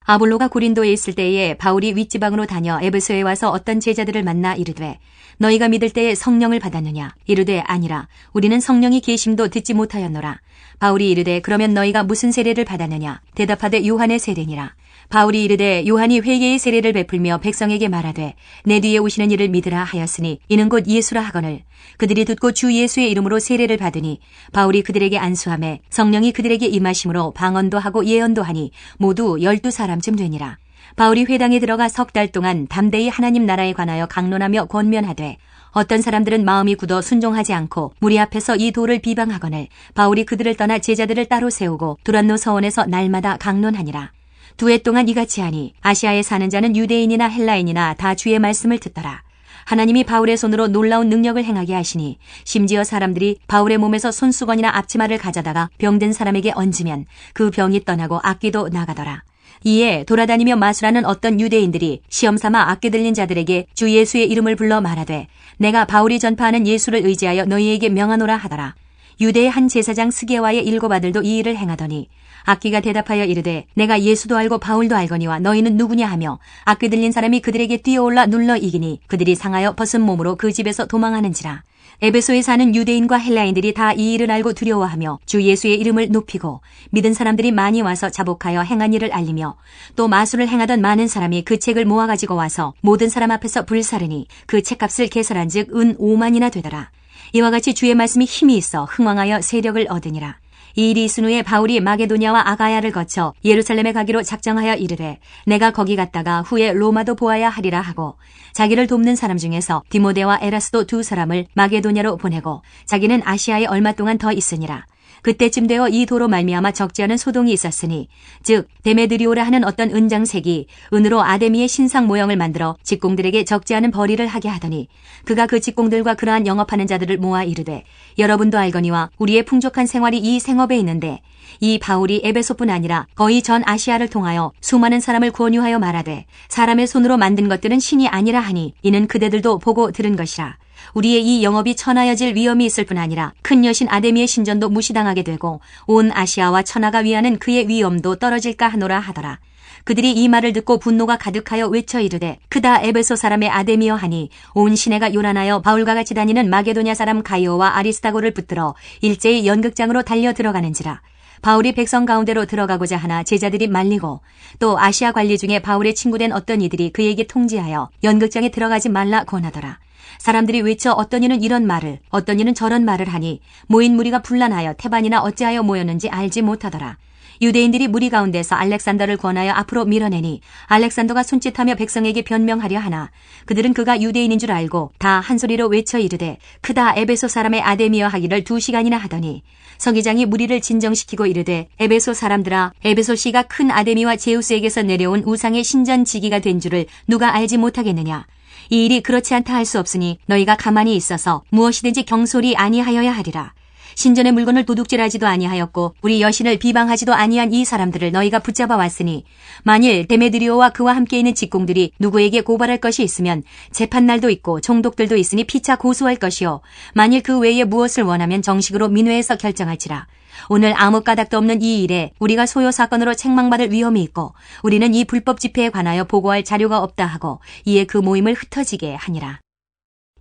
아볼로가 고린도에 있을 때에 바울이 윗지방으로 다녀 에베소에 와서 어떤 제자들을 만나 이르되 너희가 믿을 때에 성령을 받았느냐? 이르되 아니라 우리는 성령이 계심도 듣지 못하였노라. 바울이 이르되 그러면 너희가 무슨 세례를 받았느냐? 대답하되 요한의 세례니라. 바울이 이르되 요한이 회개의 세례를 베풀며 백성에게 말하되 내 뒤에 오시는 이를 믿으라 하였으니 이는 곧 예수라 하거늘 그들이 듣고 주 예수의 이름으로 세례를 받으니 바울이 그들에게 안수하매 성령이 그들에게 임하심으로 방언도 하고 예언도 하니 모두 12사람쯤 되니라. 바울이 회당에 들어가 석 달 동안 담대히 하나님 나라에 관하여 강론하며 권면하되 어떤 사람들은 마음이 굳어 순종하지 않고 무리 앞에서 이 도를 비방하거늘 바울이 그들을 떠나 제자들을 따로 세우고 두란노 서원에서 날마다 강론하니라. 2해 동안 이같이 하니 아시아에 사는 자는 유대인이나 헬라인이나 다 주의 말씀을 듣더라. 하나님이 바울의 손으로 놀라운 능력을 행하게 하시니 심지어 사람들이 바울의 몸에서 손수건이나 앞치마를 가져다가 병든 사람에게 얹으면 그 병이 떠나고 악귀도 나가더라. 이에 돌아다니며 마술하는 어떤 유대인들이 시험삼아 악귀 들린 자들에게 주 예수의 이름을 불러 말하되 내가 바울이 전파하는 예수를 의지하여 너희에게 명하노라 하더라. 유대의 한 제사장 스게와의 7 아들도 이 일을 행하더니 악귀가 대답하여 이르되 내가 예수도 알고 바울도 알거니와 너희는 누구냐 하며 악귀 들린 사람이 그들에게 뛰어올라 눌러 이기니 그들이 상하여 벗은 몸으로 그 집에서 도망하는지라. 에베소에 사는 유대인과 헬라인들이 다 이 일을 알고 두려워하며 주 예수의 이름을 높이고 믿은 사람들이 많이 와서 자복하여 행한 일을 알리며 또 마술을 행하던 많은 사람이 그 책을 모아가지고 와서 모든 사람 앞에서 불사르니 그 책값을 계산한 즉 은 5만이나 되더라. 이와 같이 주의 말씀이 힘이 있어 흥왕하여 세력을 얻으니라. 이 일이 있은 후에 바울이 마게도냐와 아가야를 거쳐 예루살렘에 가기로 작정하여 이르되 내가 거기 갔다가 후에 로마도 보아야 하리라 하고 자기를 돕는 사람 중에서 디모데와 에라스도 2 사람을 마게도냐로 보내고 자기는 아시아에 얼마 동안 더 있으니라. 그때쯤 되어 이 도로 말미암아 적지 않은 소동이 있었으니 즉 데메드리오라 하는 어떤 은장색이 은으로 아데미의 신상 모형을 만들어 직공들에게 적지 않은 벌이를 하게 하더니 그가 그 직공들과 그러한 영업하는 자들을 모아 이르되 여러분도 알거니와 우리의 풍족한 생활이 이 생업에 있는데 이 바울이 에베소뿐 아니라 거의 전 아시아를 통하여 수많은 사람을 권유하여 말하되 사람의 손으로 만든 것들은 신이 아니라 하니 이는 그대들도 보고 들은 것이라. 우리의 이 영업이 천하여질 위험이 있을 뿐 아니라 큰 여신 아데미의 신전도 무시당하게 되고 온 아시아와 천하가 위하는 그의 위엄도 떨어질까 하노라 하더라. 그들이 이 말을 듣고 분노가 가득하여 외쳐 이르되 크다 에베소 사람의 아데미여 하니 온 시내가 요란하여 바울과 같이 다니는 마게도냐 사람 가이오와 아리스다고를 붙들어 일제히 연극장으로 달려 들어가는지라. 바울이 백성 가운데로 들어가고자 하나 제자들이 말리고 또 아시아 관리 중에 바울의 친구된 어떤 이들이 그에게 통지하여 연극장에 들어가지 말라 권하더라. 사람들이 외쳐 어떤 이는 이런 말을 어떤 이는 저런 말을 하니 모인 무리가 분란하여 태반이나 어찌하여 모였는지 알지 못하더라. 유대인들이 무리 가운데서 알렉산더를 권하여 앞으로 밀어내니 알렉산더가 손짓하며 백성에게 변명하려 하나 그들은 그가 유대인인 줄 알고 다 한 소리로 외쳐 이르되 크다 에베소 사람의 아데미여 하기를 2시간이나 하더니 서기장이 무리를 진정시키고 이르되 에베소 사람들아 에베소시가 큰 아데미와 제우스에게서 내려온 우상의 신전지기가 된 줄을 누가 알지 못하겠느냐. 이 일이 그렇지 않다 할 수 없으니 너희가 가만히 있어서 무엇이든지 경솔히 아니하여야 하리라. 신전의 물건을 도둑질하지도 아니하였고 우리 여신을 비방하지도 아니한 이 사람들을 너희가 붙잡아 왔으니 만일 데메드리오와 그와 함께 있는 직공들이 누구에게 고발할 것이 있으면 재판날도 있고 총독들도 있으니 피차 고소할 것이요 만일 그 외에 무엇을 원하면 정식으로 민회에서 결정할지라. 오늘 아무 까닭도 없는 이 일에 우리가 소요 사건으로 책망받을 위험이 있고 우리는 이 불법 집회에 관하여 보고할 자료가 없다 하고 이에 그 모임을 흩어지게 하니라.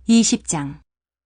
20장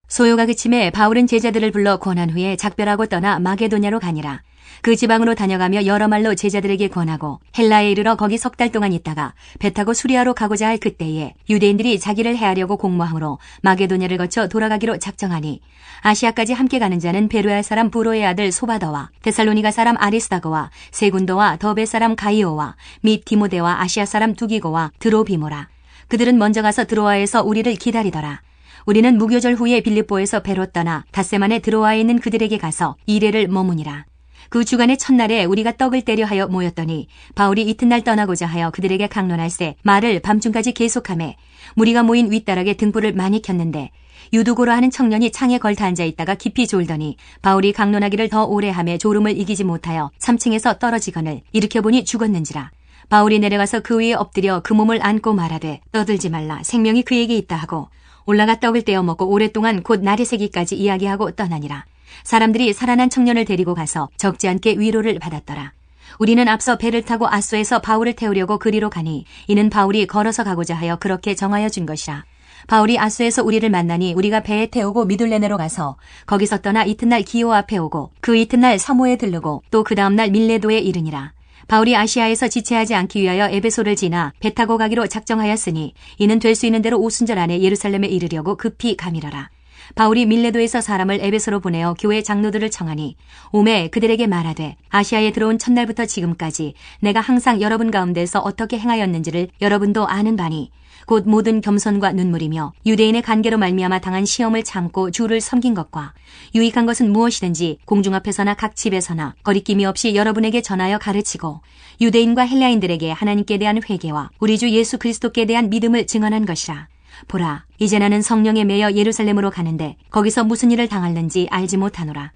소요가 그침에 바울은 제자들을 불러 권한 후에 작별하고 떠나 마게도냐로 가니라. 그 지방으로 다녀가며 여러 말로 제자들에게 권하고 헬라에 이르러 거기 3달 동안 있다가 배 타고 수리아로 가고자 할 그때에 유대인들이 자기를 해하려고 공모함으로 마게도냐를 거쳐 돌아가기로 작정하니 아시아까지 함께 가는 자는 베르야 사람 부로의 아들 소바더와 데살로니가 사람 아리스다고와 세군도와 더베 사람 가이오와 및 디모데와 아시아 사람 두기고와 드로비모라. 그들은 먼저 가서 드로아에서 우리를 기다리더라. 우리는 무교절 후에 빌립보에서 배로 떠나 닷새만에 드로아에 있는 그들에게 가서 이레를 머무니라. 그 주간의 첫날에 우리가 떡을 때려 하여 모였더니 바울이 이튿날 떠나고자 하여 그들에게 강론할세 말을 밤중까지 계속하매 무리가 모인 윗다락에 등불을 많이 켰는데 유두고로 하는 청년이 창에 걸터 앉아있다가 깊이 졸더니 바울이 강론하기를 더 오래 하며 졸음을 이기지 못하여 3층에서 떨어지거늘 일으켜보니 죽었는지라. 바울이 내려가서 그 위에 엎드려 그 몸을 안고 말하되 떠들지 말라 생명이 그에게 있다 하고 올라가 떡을 떼어 먹고 오랫동안 곧 날이 새기까지 이야기하고 떠나니라. 사람들이 살아난 청년을 데리고 가서 적지 않게 위로를 받았더라. 우리는 앞서 배를 타고 아소에서 바울을 태우려고 그리로 가니 이는 바울이 걸어서 가고자 하여 그렇게 정하여 준 것이라. 바울이 아소에서 우리를 만나니 우리가 배에 태우고 미둘레네로 가서 거기서 떠나 이튿날 기오 앞에 오고 그 이튿날 서모에 들르고 또 그 다음날 밀레도에 이르니라. 바울이 아시아에서 지체하지 않기 위하여 에베소를 지나 배 타고 가기로 작정하였으니 이는 될 수 있는 대로 오순절 안에 예루살렘에 이르려고 급히 가미러라. 바울이 밀레도에서 사람을 에베소로 보내어 교회 장로들을 청하니 오매 그들에게 말하되 아시아에 들어온 첫날부터 지금까지 내가 항상 여러분 가운데서 어떻게 행하였는지를 여러분도 아는 바니 곧 모든 겸손과 눈물이며 유대인의 관계로 말미암아 당한 시험을 참고 주를 섬긴 것과 유익한 것은 무엇이든지 공중 앞에서나 각 집에서나 거리낌이 없이 여러분에게 전하여 가르치고 유대인과 헬라인들에게 하나님께 대한 회개와 우리 주 예수 그리스도께 대한 믿음을 증언한 것이라. 보라, 이제 나는 성령에 매여 예루살렘으로 가는데 거기서 무슨 일을 당할는지 알지 못하노라.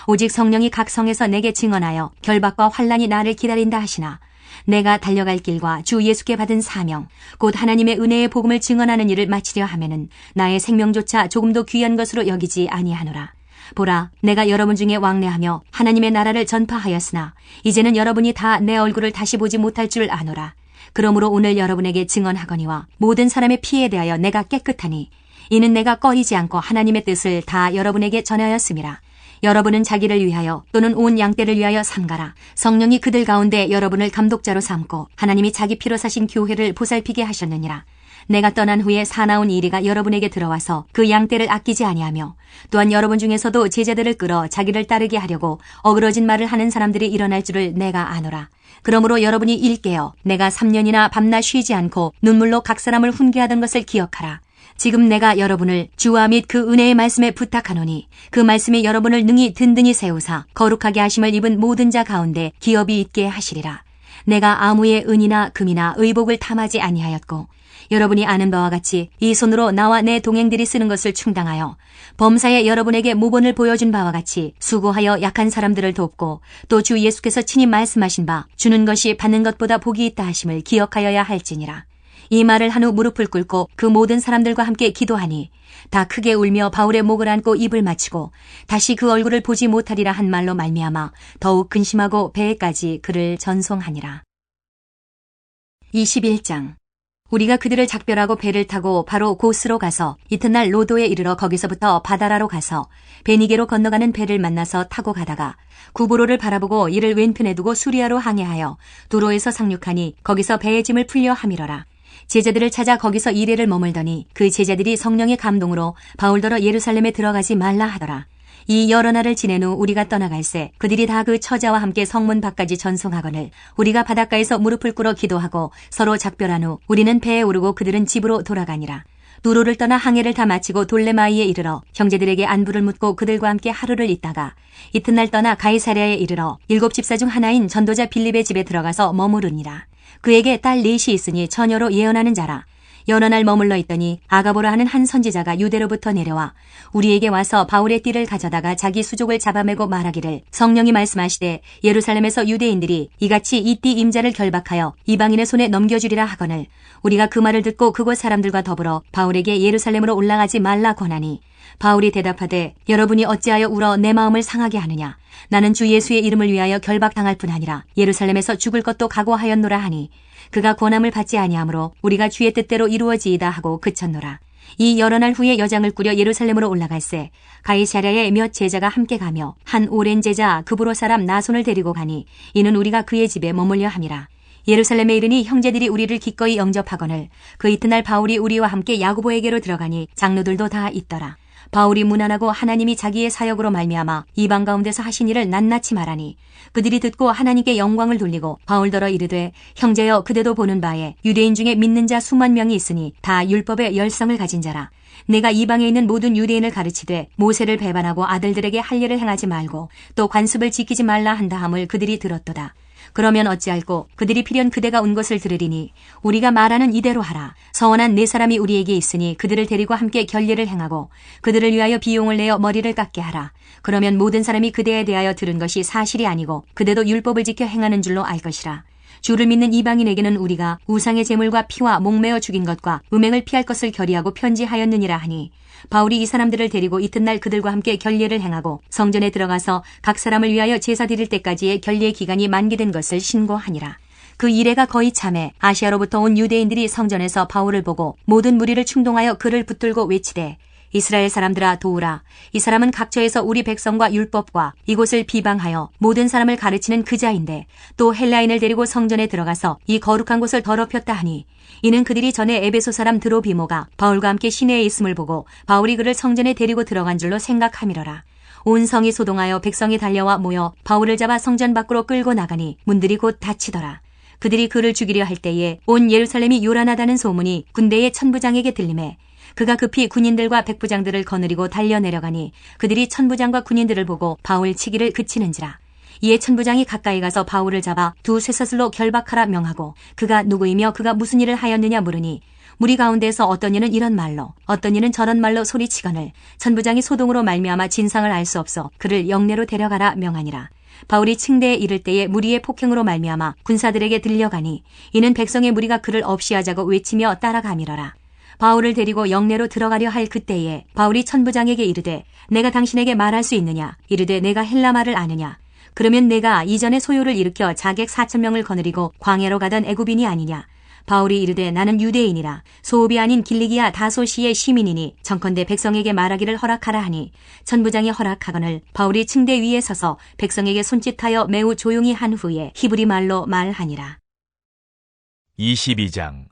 오직 성령이 각 성에서 내게 증언하여 결박과 환난이 나를 기다린다 하시나 내가 달려갈 길과 주 예수께 받은 사명 곧 하나님의 은혜의 복음을 증언하는 일을 마치려 하면은 나의 생명조차 조금도 귀한 것으로 여기지 아니하노라. 보라, 내가 여러분 중에 왕래하며 하나님의 나라를 전파하였으나 이제는 여러분이 다 내 얼굴을 다시 보지 못할 줄 아노라. 그러므로 오늘 여러분에게 증언하거니와 모든 사람의 피에 대하여 내가 깨끗하니 이는 내가 꺼리지 않고 하나님의 뜻을 다 여러분에게 전하였음이라. 여러분은 자기를 위하여 또는 온 양떼를 위하여 삼가라. 성령이 그들 가운데 여러분을 감독자로 삼고 하나님이 자기 피로 사신 교회를 보살피게 하셨느니라. 내가 떠난 후에 사나운 이리가 여러분에게 들어와서 그 양떼를 아끼지 아니하며 또한 여러분 중에서도 제자들을 끌어 자기를 따르게 하려고 어그러진 말을 하는 사람들이 일어날 줄을 내가 아노라. 그러므로 여러분이 일깨어 내가 3년이나 밤낮 쉬지 않고 눈물로 각 사람을 훈계하던 것을 기억하라. 지금 내가 여러분을 주와 및 그 은혜의 말씀에 부탁하노니 그 말씀이 여러분을 능히 든든히 세우사 거룩하게 하심을 입은 모든 자 가운데 기업이 있게 하시리라. 내가 아무의 은이나 금이나 의복을 탐하지 아니하였고 여러분이 아는 바와 같이 이 손으로 나와 내 동행들이 쓰는 것을 충당하여 범사에 여러분에게 모본을 보여준 바와 같이 수고하여 약한 사람들을 돕고 또 주 예수께서 친히 말씀하신 바 주는 것이 받는 것보다 복이 있다 하심을 기억하여야 할지니라. 이 말을 한 후 무릎을 꿇고 그 모든 사람들과 함께 기도하니 다 크게 울며 바울의 목을 안고 입을 맞추고 다시 그 얼굴을 보지 못하리라 한 말로 말미암아 더욱 근심하고 배에까지 그를 전송하니라. 21장. 우리가 그들을 작별하고 배를 타고 바로 고스로 가서 이튿날 로도에 이르러 거기서부터 바다라로 가서 베니게로 건너가는 배를 만나서 타고 가다가 구브로를 바라보고 이를 왼편에 두고 수리아로 항해하여 두로에서 상륙하니 거기서 배의 짐을 풀려 함이러라. 제자들을 찾아 거기서 이래를 머물더니 그 제자들이 성령의 감동으로 바울더러 예루살렘에 들어가지 말라 하더라. 이 여러 날을 지낸 후 우리가 떠나갈새 그들이 다 그 처자와 함께 성문 밖까지 전송하거늘 우리가 바닷가에서 무릎을 꿇어 기도하고 서로 작별한 후 우리는 배에 오르고 그들은 집으로 돌아가니라. 두로를 떠나 항해를 다 마치고 돌레마이에 이르러 형제들에게 안부를 묻고 그들과 함께 하루를 있다가 이튿날 떠나 가이사랴에 이르러 7 집사 중 하나인 전도자 빌립의 집에 들어가서 머무르니라. 그에게 딸 넷이 있으니 처녀로 예언하는 자라. 여러 날 머물러 있더니 아가보라 하는 한 선지자가 유대로부터 내려와 우리에게 와서 바울의 띠를 가져다가 자기 수족을 잡아매고 말하기를 성령이 말씀하시되 예루살렘에서 유대인들이 이같이 이 띠 임자를 결박하여 이방인의 손에 넘겨주리라 하거늘 우리가 그 말을 듣고 그곳 사람들과 더불어 바울에게 예루살렘으로 올라가지 말라 권하니 바울이 대답하되 여러분이 어찌하여 울어 내 마음을 상하게 하느냐. 나는 주 예수의 이름을 위하여 결박당할 뿐 아니라 예루살렘에서 죽을 것도 각오하였노라 하니 그가 권함을 받지 아니하므로 우리가 주의 뜻대로 이루어지이다 하고 그쳤노라. 이 여러 날 후에 여장을 꾸려 예루살렘으로 올라갈새 가이사랴에 몇 제자가 함께 가며 한 오랜 제자 그브로 사람 나손을 데리고 가니 이는 우리가 그의 집에 머물려 함이라. 예루살렘에 이르니 형제들이 우리를 기꺼이 영접하거늘 그 이튿날 바울이 우리와 함께 야고보에게로 들어가니 장로들도 다 있더라. 바울이 무난하고 하나님이 자기의 사역으로 말미암아 이방 가운데서 하신 일을 낱낱이 말하니 그들이 듣고 하나님께 영광을 돌리고 바울더러 이르되 형제여 그대도 보는 바에 유대인 중에 믿는 자 수만 명이 있으니 다 율법의 열성을 가진 자라. 내가 이방에 있는 모든 유대인을 가르치되 모세를 배반하고 아들들에게 할례를 행하지 말고 또 관습을 지키지 말라 한다 함을 그들이 들었도다. 그러면 어찌할꼬 그들이 필연 그대가 온 것을 들으리니 우리가 말하는 이대로 하라. 서원한 네 사람이 우리에게 있으니 그들을 데리고 함께 결례를 행하고 그들을 위하여 비용을 내어 머리를 깎게 하라. 그러면 모든 사람이 그대에 대하여 들은 것이 사실이 아니고 그대도 율법을 지켜 행하는 줄로 알 것이라. 주를 믿는 이방인에게는 우리가 우상의 제물과 피와 목매어 죽인 것과 음행을 피할 것을 결의하고 편지하였느니라 하니 바울이 이 사람들을 데리고 이튿날 그들과 함께 결례를 행하고 성전에 들어가서 각 사람을 위하여 제사 드릴 때까지의 결례 기간이 만기된 것을 신고하니라. 그 이래가 거의 참에 아시아로부터 온 유대인들이 성전에서 바울을 보고 모든 무리를 충동하여 그를 붙들고 외치되 이스라엘 사람들아 도우라. 이 사람은 각처에서 우리 백성과 율법과 이곳을 비방하여 모든 사람을 가르치는 그자인데 또 헬라인을 데리고 성전에 들어가서 이 거룩한 곳을 더럽혔다 하니 이는 그들이 전에 에베소 사람 드로비모가 바울과 함께 시내에 있음을 보고 바울이 그를 성전에 데리고 들어간 줄로 생각함이러라. 온 성이 소동하여 백성이 달려와 모여 바울을 잡아 성전 밖으로 끌고 나가니 문들이 곧 닫히더라. 그들이 그를 죽이려 할 때에 온 예루살렘이 요란하다는 소문이 군대의 천부장에게 들리매 그가 급히 군인들과 백부장들을 거느리고 달려내려가니 그들이 천부장과 군인들을 보고 바울 치기를 그치는지라. 이에 천부장이 가까이 가서 바울을 잡아 두 쇠사슬로 결박하라 명하고 그가 누구이며 그가 무슨 일을 하였느냐 물으니 무리 가운데에서 어떤 이는 이런 말로 어떤 이는 저런 말로 소리치거늘 천부장이 소동으로 말미암아 진상을 알 수 없어 그를 영내로 데려가라 명하니라. 바울이 층대에 이를 때에 무리의 폭행으로 말미암아 군사들에게 들려가니 이는 백성의 무리가 그를 없이하자고 외치며 따라가미러라. 바울을 데리고 영내로 들어가려 할 그때에 바울이 천부장에게 이르되 내가 당신에게 말할 수 있느냐. 이르되 내가 헬라 말을 아느냐. 그러면 내가 이전에 소요를 일으켜 자객 4,000명을 거느리고 광야로 가던 애굽인이 아니냐. 바울이 이르되 나는 유대인이라. 소읍이 아닌 길리기아 다소시의 시민이니 청컨대 백성에게 말하기를 허락하라 하니 천부장이 허락하거늘 바울이 층대 위에 서서 백성에게 손짓하여 매우 조용히 한 후에 히브리 말로 말하니라. 22장.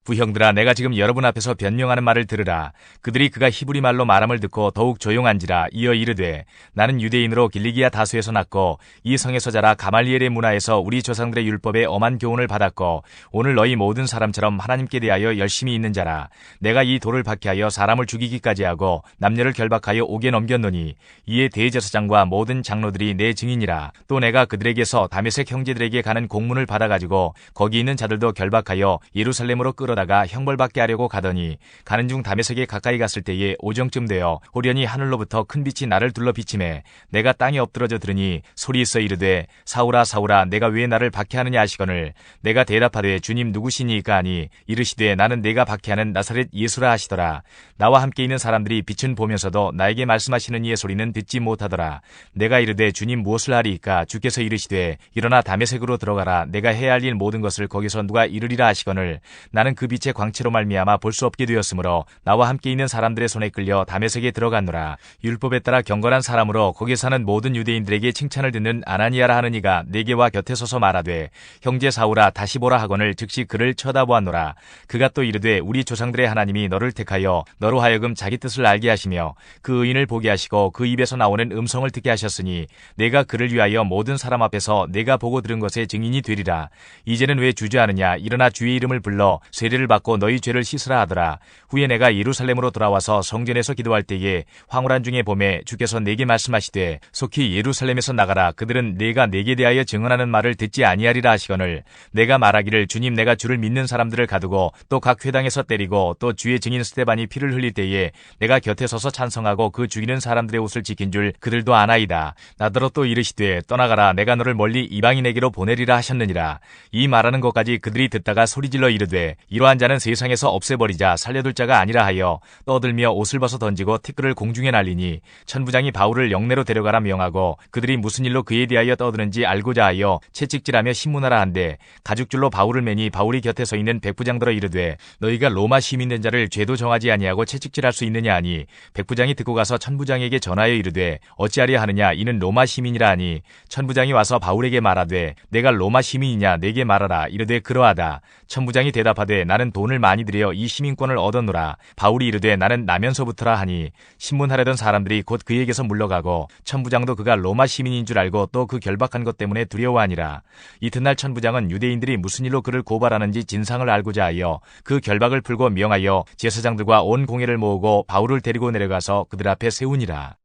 부형들아, 내가 지금 여러분 앞에서 변명하는 말을 들으라. 그들이 그가 히브리 말로 말함을 듣고 더욱 조용한지라. 이어 이르되, 나는 유대인으로 길리기아 다소에서 났고 이 성에서 자라 가말리엘의 문화에서 우리 조상들의 율법에 엄한 교훈을 받았고 오늘 너희 모든 사람처럼 하나님께 대하여 열심히 있는 자라. 내가 이 돌을 박해하여 사람을 죽이기까지 하고 남녀를 결박하여 옥에 넘겼노니 이에 대제사장과 모든 장로들이 내 증인이라. 또 내가 그들에게서 다메섹 형제들에게 가는 공문을 받아가지고 거기 있는 자들도 결박하여 예루살렘으로 끌어다가 형벌받게 하려고 가더니 가는 중 다메섹에 가까이 갔을 때에 오정쯤 되어 호련히 하늘로부터 큰 빛이 나를 둘러 비치매 내가 땅에 엎드러져 들으니 소리 있어 이르되, 사울아 사울아, 내가 왜 나를 박해하느냐 하시거늘 내가 대답하되, 주님 누구시니까 하니 이르시되, 나는 내가 박해하는 나사렛 예수라 하시더라. 나와 함께 있는 사람들이 빛은 보면서도 나에게 말씀하시는 이의 소리는 듣지 못하더라. 내가 이르되, 주님 무엇을 하리이까? 주께서 이르시되, 일어나 다메섹으로 들어가라. 내가 해야 할 일 모든 것을 거기서 누가 이르리라 하시거늘 나는 그 빛의 광채로 말미암아 볼 수 없게 되었으므로 나와 함께 있는 사람들의 손에 끌려 다메섹에 들어갔노라. 율법에 따라 경건한 사람으로 거기 사는 모든 유대인들에게 칭찬을 듣는 아나니아라 하는 이가 내게 와 곁에 서서 말하되, 형제 사울아 다시 보라 하거늘 즉시 그를 쳐다보았노라. 그가 또 이르되, 우리 조상들의 하나님이 너를 택하여 너로 하여금 자기 뜻을 알게 하시며 그 의인을 보게 하시고 그 입에서 나오는 음성을 듣게 하셨으니 내가 그를 위하여 모든 사람 앞에서 내가 보고 들은 것의 증인이 되리라. 이제는 왜 주저하느냐? 일어나 주의 이름을 불러 세례를 받고 너희 죄를 씻으라 하더라. 후에 내가 예루살렘으로 돌아와서 성전에서 기도할 때에 황홀한 중에 봄에 주께서 내게 말씀하시되, 속히 예루살렘에서 나가라. 그들은 내가 내게 대하여 증언하는 말을 듣지 아니하리라 하시거늘 내가 말하기를, 주님 내가 주를 믿는 사람들을 가두고 또 각 회당에서 때리고 또 주의 증인 스데반이 피를 흘릴 때에 내가 곁에 서서 찬성하고 그 죽이는 사람들의 옷을 지킨 줄 그들도 아나이다. 나더러 또 이르시되, 떠나가라. 내가 너를 멀리 이방인에게로 보내리라 하셨느니라. 이 말하는 것까지 그들이 듣다가 소리질러 이르되, 이러한 자는 세상에서 없애버리자. 살려둘 자가 아니라 하여 떠들며 옷을 벗어 던지고 티끌을 공중에 날리니 천부장이 바울을 영내로 데려가라 명하고 그들이 무슨 일로 그에 대하여 떠드는지 알고자 하여 채찍질하며 신문하라 한데 가죽줄로 바울을 매니 바울이 곁에 서 있는 백부장들어 이르되, 너희가 로마 시민된 자를 죄도 정하지 아니하고 채찍질할 수 있느냐 하니 백부장이 듣고 가서 천부장에게 전하여 이르되, 어찌하려 하느냐? 이는 로마 시민이라 하니 천부장이 와서 바울에게 말하되, 내가 로마 시민이냐? 내게 말하라. 이르되, 그러하다. 천부장이 대답하되, 나는 돈을 많이 들여 이 시민권을 얻었노라. 바울이 이르되, 나는 나면서부터라 하니 신문하려던 사람들이 곧 그에게서 물러가고 천부장도 그가 로마 시민인 줄 알고 또 그 결박한 것 때문에 두려워하니라. 이튿날 천부장은 유대인들이 무슨 일로 그를 고발하는지 진상을 알고자 하여 그 결박을 풀고 명하여 제사장들과 온 공회를 모으고 바울을 데리고 내려가서 그들 앞에 세우니라.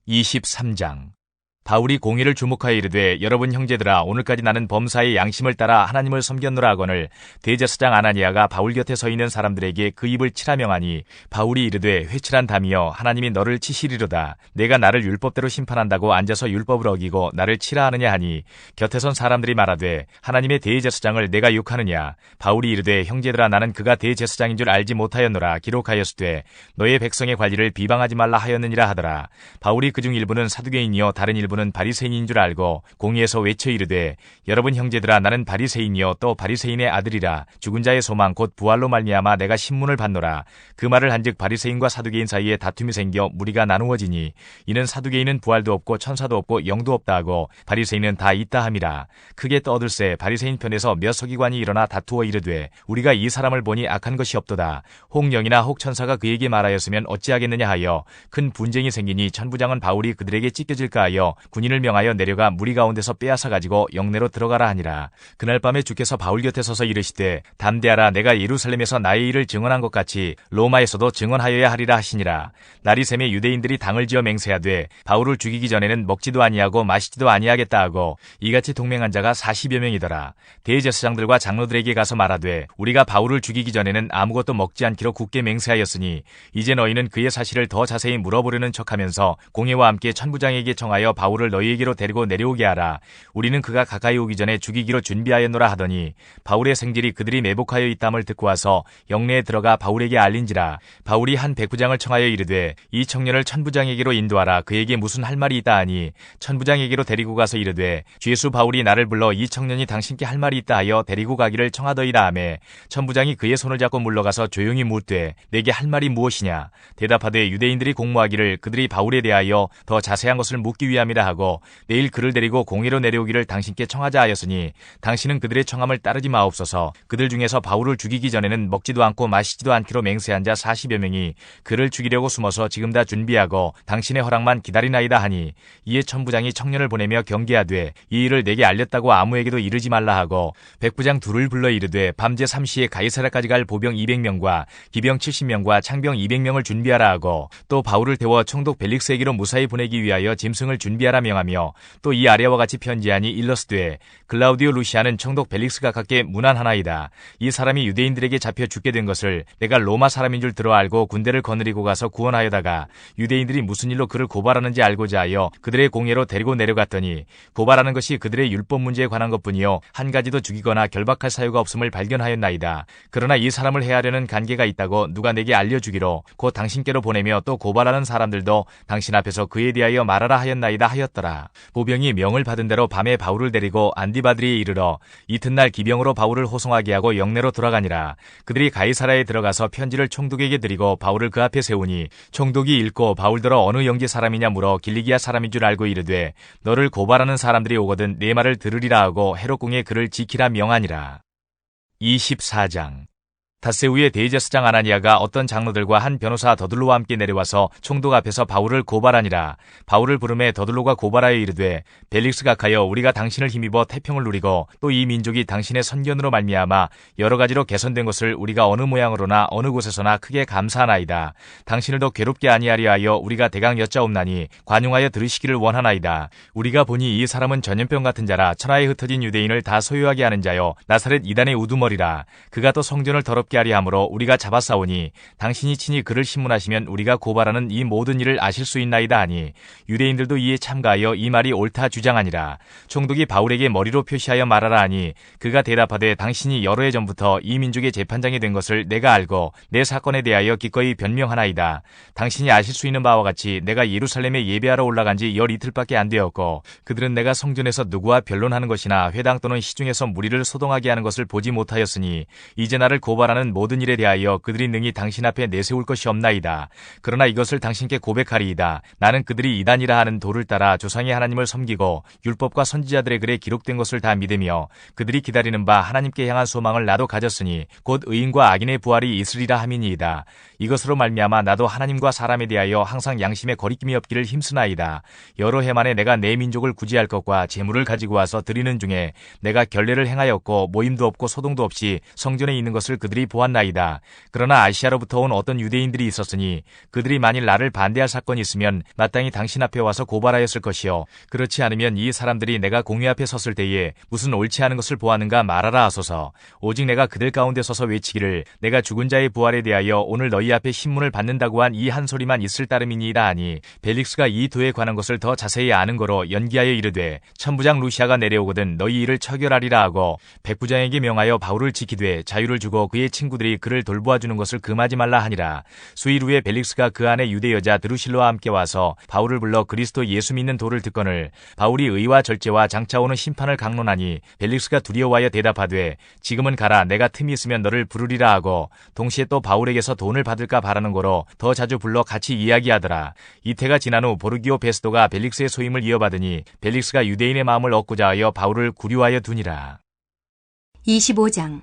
23장. 바울이 공의를 주목하여 이르되, 여러분 형제들아, 오늘까지 나는 범사의 양심을 따라 하나님을 섬겼노라 하거늘 대제사장 아나니아가 바울 곁에 서 있는 사람들에게 그 입을 치라 명하니 바울이 이르되, 회칠한 담이여, 하나님이 너를 치시리로다. 내가 나를 율법대로 심판한다고 앉아서 율법을 어기고 나를 치라 하느냐 하니 곁에 선 사람들이 말하되, 하나님의 대제사장을 내가 욕하느냐? 바울이 이르되, 형제들아, 나는 그가 대제사장인 줄 알지 못하였노라. 기록하였으되 너의 백성의 관리를 비방하지 말라 하였느니라 하더라. 바울이 그중 일부는 사두개인이요 다른 일부는 바리새인인 줄 알고 공의에서 외쳐 이르되, 여러분 형제들아, 나는 바리새인이요 또 바리새인의 아들이라. 죽은 자의 소망 곧 부활로 말미암아 내가 신문을 받노라. 그 말을 한즉 바리새인과 사두개인 사이에 다툼이 생겨 무리가 나누어지니 이는 사두개인은 부활도 없고 천사도 없고 영도 없다 하고 바리새인은 다 있다 함이라. 크게 떠들새 바리새인 편에서 몇 서기관이 일어나 다투어 이르되, 우리가 이 사람을 보니 악한 것이 없도다. 혹 영이나 혹 천사가 그에게 말하였으면 어찌하겠느냐 하여 큰 분쟁이 생기니 천부장은 바울이 그들에게 찢겨질까 하여 군인을 명하여 내려가 무리 가운데서 빼앗아 가지고 영내로 들어가라 하니라. 그날 밤에 주께서 바울 곁에 서서 이르시되, 담대하라. 내가 예루살렘에서 나의 일을 증언한 것 같이 로마에서도 증언하여야 하리라 하시니라. 날이 새매 유대인들이 당을 지어 맹세하되 바울을 죽이기 전에는 먹지도 아니하고 마시지도 아니하겠다 하고 이같이 동맹한 자가 40여 명이더라. 대제사장들과 장로들에게 가서 말하되, 우리가 바울을 죽이기 전에는 아무것도 먹지 않기로 굳게 맹세하였으니 이제 너희는 그의 사실을 더 자세히 물어보려는 척하면서 공회와 함께 천부장에게 청하여 바울을 너희에게로 데리고 내려오게 하라. 우리는 그가 가까이 오기 전에 죽이기로 준비하였노라 하더니 바울의 생질이 그들이 매복하여 있담을 듣고 와서 영내에 들어가 바울에게 알린지라. 바울이 한 백부장을 청하여 이르되, 이 청년을 천부장에게로 인도하라. 그에게 무슨 할 말이 있다 하니 천부장에게로 데리고 가서 이르되, 죄수 바울이 나를 불러 이 청년이 당신께 할 말이 있다 하여 데리고 가기를 청하더이다 하매 천부장이 그의 손을 잡고 물러가서 조용히 묻되, 내게 할 말이 무엇이냐? 대답하되, 유대인들이 공모하기를 그들이 바울에 대하여 더 자세한 것을 묻기 위함이라 준비하라 하고 내일 그를 데리고 공회로 내려오기를 당신께 청하자 하였으니 당신은 그들의 청함을 따르지 마옵소서. 그들 중에서 바울을 죽이기 전에는 먹지도 않고 마시지도 않기로 맹세한 자 40여 명이 그를 죽이려고 숨어서 지금 다 준비하고 당신의 허락만 기다리나이다 하니 이에 천부장이 청년을 보내며 경계하되 이 일을 내게 알렸다고 아무에게도 이르지 말라 하고 백부장 둘을 불러 이르되 밤제 3시에 가이사랴까지 갈 보병 200명과 기병 70명과 창병 200명을 준비하라 하고 또 바울을 태워 총독 벨릭스에게로 무사히 보내기 위하여 짐승을 준비하라 명하며 또 이 아래와 같이 편지하니 일러스되 글라우디오 루시아는 총독 벨릭스가 각게 문안하나이다. 이 사람이 유대인들에게 잡혀 죽게 된 것을 내가 로마 사람인 줄 들어 알고 군대를 거느리고 가서 구원하여다가 유대인들이 무슨 일로 그를 고발하는지 알고자 하여 그들의 공회로 데리고 내려갔더니 고발하는 것이 그들의 율법 문제에 관한 것뿐이요 한 가지도 죽이거나 결박할 사유가 없음을 발견하였나이다. 그러나 이 사람을 해하려는 관계가 있다고 누가 내게 알려주기로 곧 당신께로 보내며 또 고발하는 사람들도 당신 앞에서 그에 대하여 말하라 하였나이다 하였더라. 보병이 명을 받은 대로 밤에 바울을 데리고 안디바드리에 이르러 이튿날 기병으로 바울을 호송하게 하고 영내로 돌아가니라. 그들이 가이사랴에 들어가서 편지를 총독에게 드리고 바울을 그 앞에 세우니 총독이 읽고 바울더러 어느 영지 사람이냐 물어 길리기아 사람인 줄 알고 이르되 너를 고발하는 사람들이 오거든 내 말을 들으리라 하고 헤롯궁에 그를 지키라 명하니라. 24장 닷새우의 대제사장 아나니아가 어떤 장로들과 한 변호사 더둘로와 함께 내려와서 총독 앞에서 바울을 고발하니라. 바울을 부르매 더둘로가 고발하여 이르되 벨릭스 각하여 우리가 당신을 힘입어 태평을 누리고 또 이 민족이 당신의 선견으로 말미암아 여러 가지로 개선된 것을 우리가 어느 모양으로나 어느 곳에서나 크게 감사하나이다. 당신을 더 괴롭게 아니하려 하여 우리가 대강 여짜옵나니 관용하여 들으시기를 원하나이다. 우리가 보니 이 사람은 전염병 같은 자라 천하에 흩어진 유대인을 다 소유하게 하는 자요 나사렛 이단의 우두머리라. 그가 또 성전을 더럽게 하리 하므로 우리가 잡아싸우니 당신이 친히 그를 신문하시면 우리가 고발하는 이 모든 일을 아실 수 있나이다 하니 유대인들도 이에 참가하여 이 말이 옳다 주장하니라. 총독이 바울에게 머리로 표시하여 말하라 하니 그가 대답하되 당신이 여러 해 전부터 이 민족의 재판장이 된 것을 내가 알고 내 사건에 대하여 기꺼이 변명하나이다. 당신이 아실 수 있는 바와 같이 내가 예루살렘에 예배하러 올라간 지 열 이틀밖에 안 되었고 그들은 내가 성전에서 누구와 변론하는 것이나 회당 또는 시중에서 무리를 소동하게 하는 것을 보지 못하였으니 이제 나를 고발하는 모든 일에 대하여 그들이 능히 당신 앞에 내세울 것이 없나이다. 그러나 이것을 당신께 고백하리이다. 나는 그들이 이단이라 하는 도를 따라 조상의 하나님을 섬기고 율법과 선지자들의 글에 기록된 것을 다 믿으며 그들이 기다리는 바 하나님께 향한 소망을 나도 가졌으니 곧 의인과 악인의 부활이 있으리라 함이니이다. 이것으로 말미암아 나도 하나님과 사람에 대하여 항상 양심에 거리낌이 없기를 힘쓰나이다. 여러 해 만에 내가 내 민족을 구제할 것과 재물을 가지고 와서 드리는 중에 내가 결례를 행하였고 모임도 없고 소동도 없이 성전에 있는 것을 그들이 보았나이다. 그러나 아시아로부터 온 어떤 유대인들이 있었으니 그들이 만일 나를 반대할 사건이 있으면 마땅히 당신 앞에 와서 고발하였을 것이요 그렇지 않으면 이 사람들이 내가 공회 앞에 섰을 때에 무슨 옳지 않은 것을 보았는가 말하라 하소서. 오직 내가 그들 가운데 서서 외치기를 내가 죽은 자의 부활에 대하여 오늘 너희 앞에 신문을 받는다고 한 이 한 소리만 있을 따름이니이다 하니 벨릭스가 이 도에 관한 것을 더 자세히 아는 거로 연기하여 이르되 천부장 루시아가 내려오거든 너희 일을 처결하리라 하고 백부장에게 명하여 바울을 지키되 자유를 주고 그의 친구들이 그를 돌보아주는 것을 금하지 말라 하니라. 수일 후에 벨릭스가 그 안에 유대 여자 드루실로와 함께 와서 바울을 불러 그리스도 예수 믿는 도를 듣거늘 바울이 의와 절제와 장차 오는 심판을 강론하니 벨릭스가 두려워하여 대답하되 지금은 가라 내가 틈이 있으면 너를 부르리라 하고 동시에 또 바울에게서 돈을 받을까 바라는 거로 더 자주 불러 같이 이야기하더라. 이태가 지난 후 보르기오 베스도가 벨릭스의 소임을 이어받으니 벨릭스가 유대인의 마음을 얻고자 하여 바울을 구류하여 두니라. 25장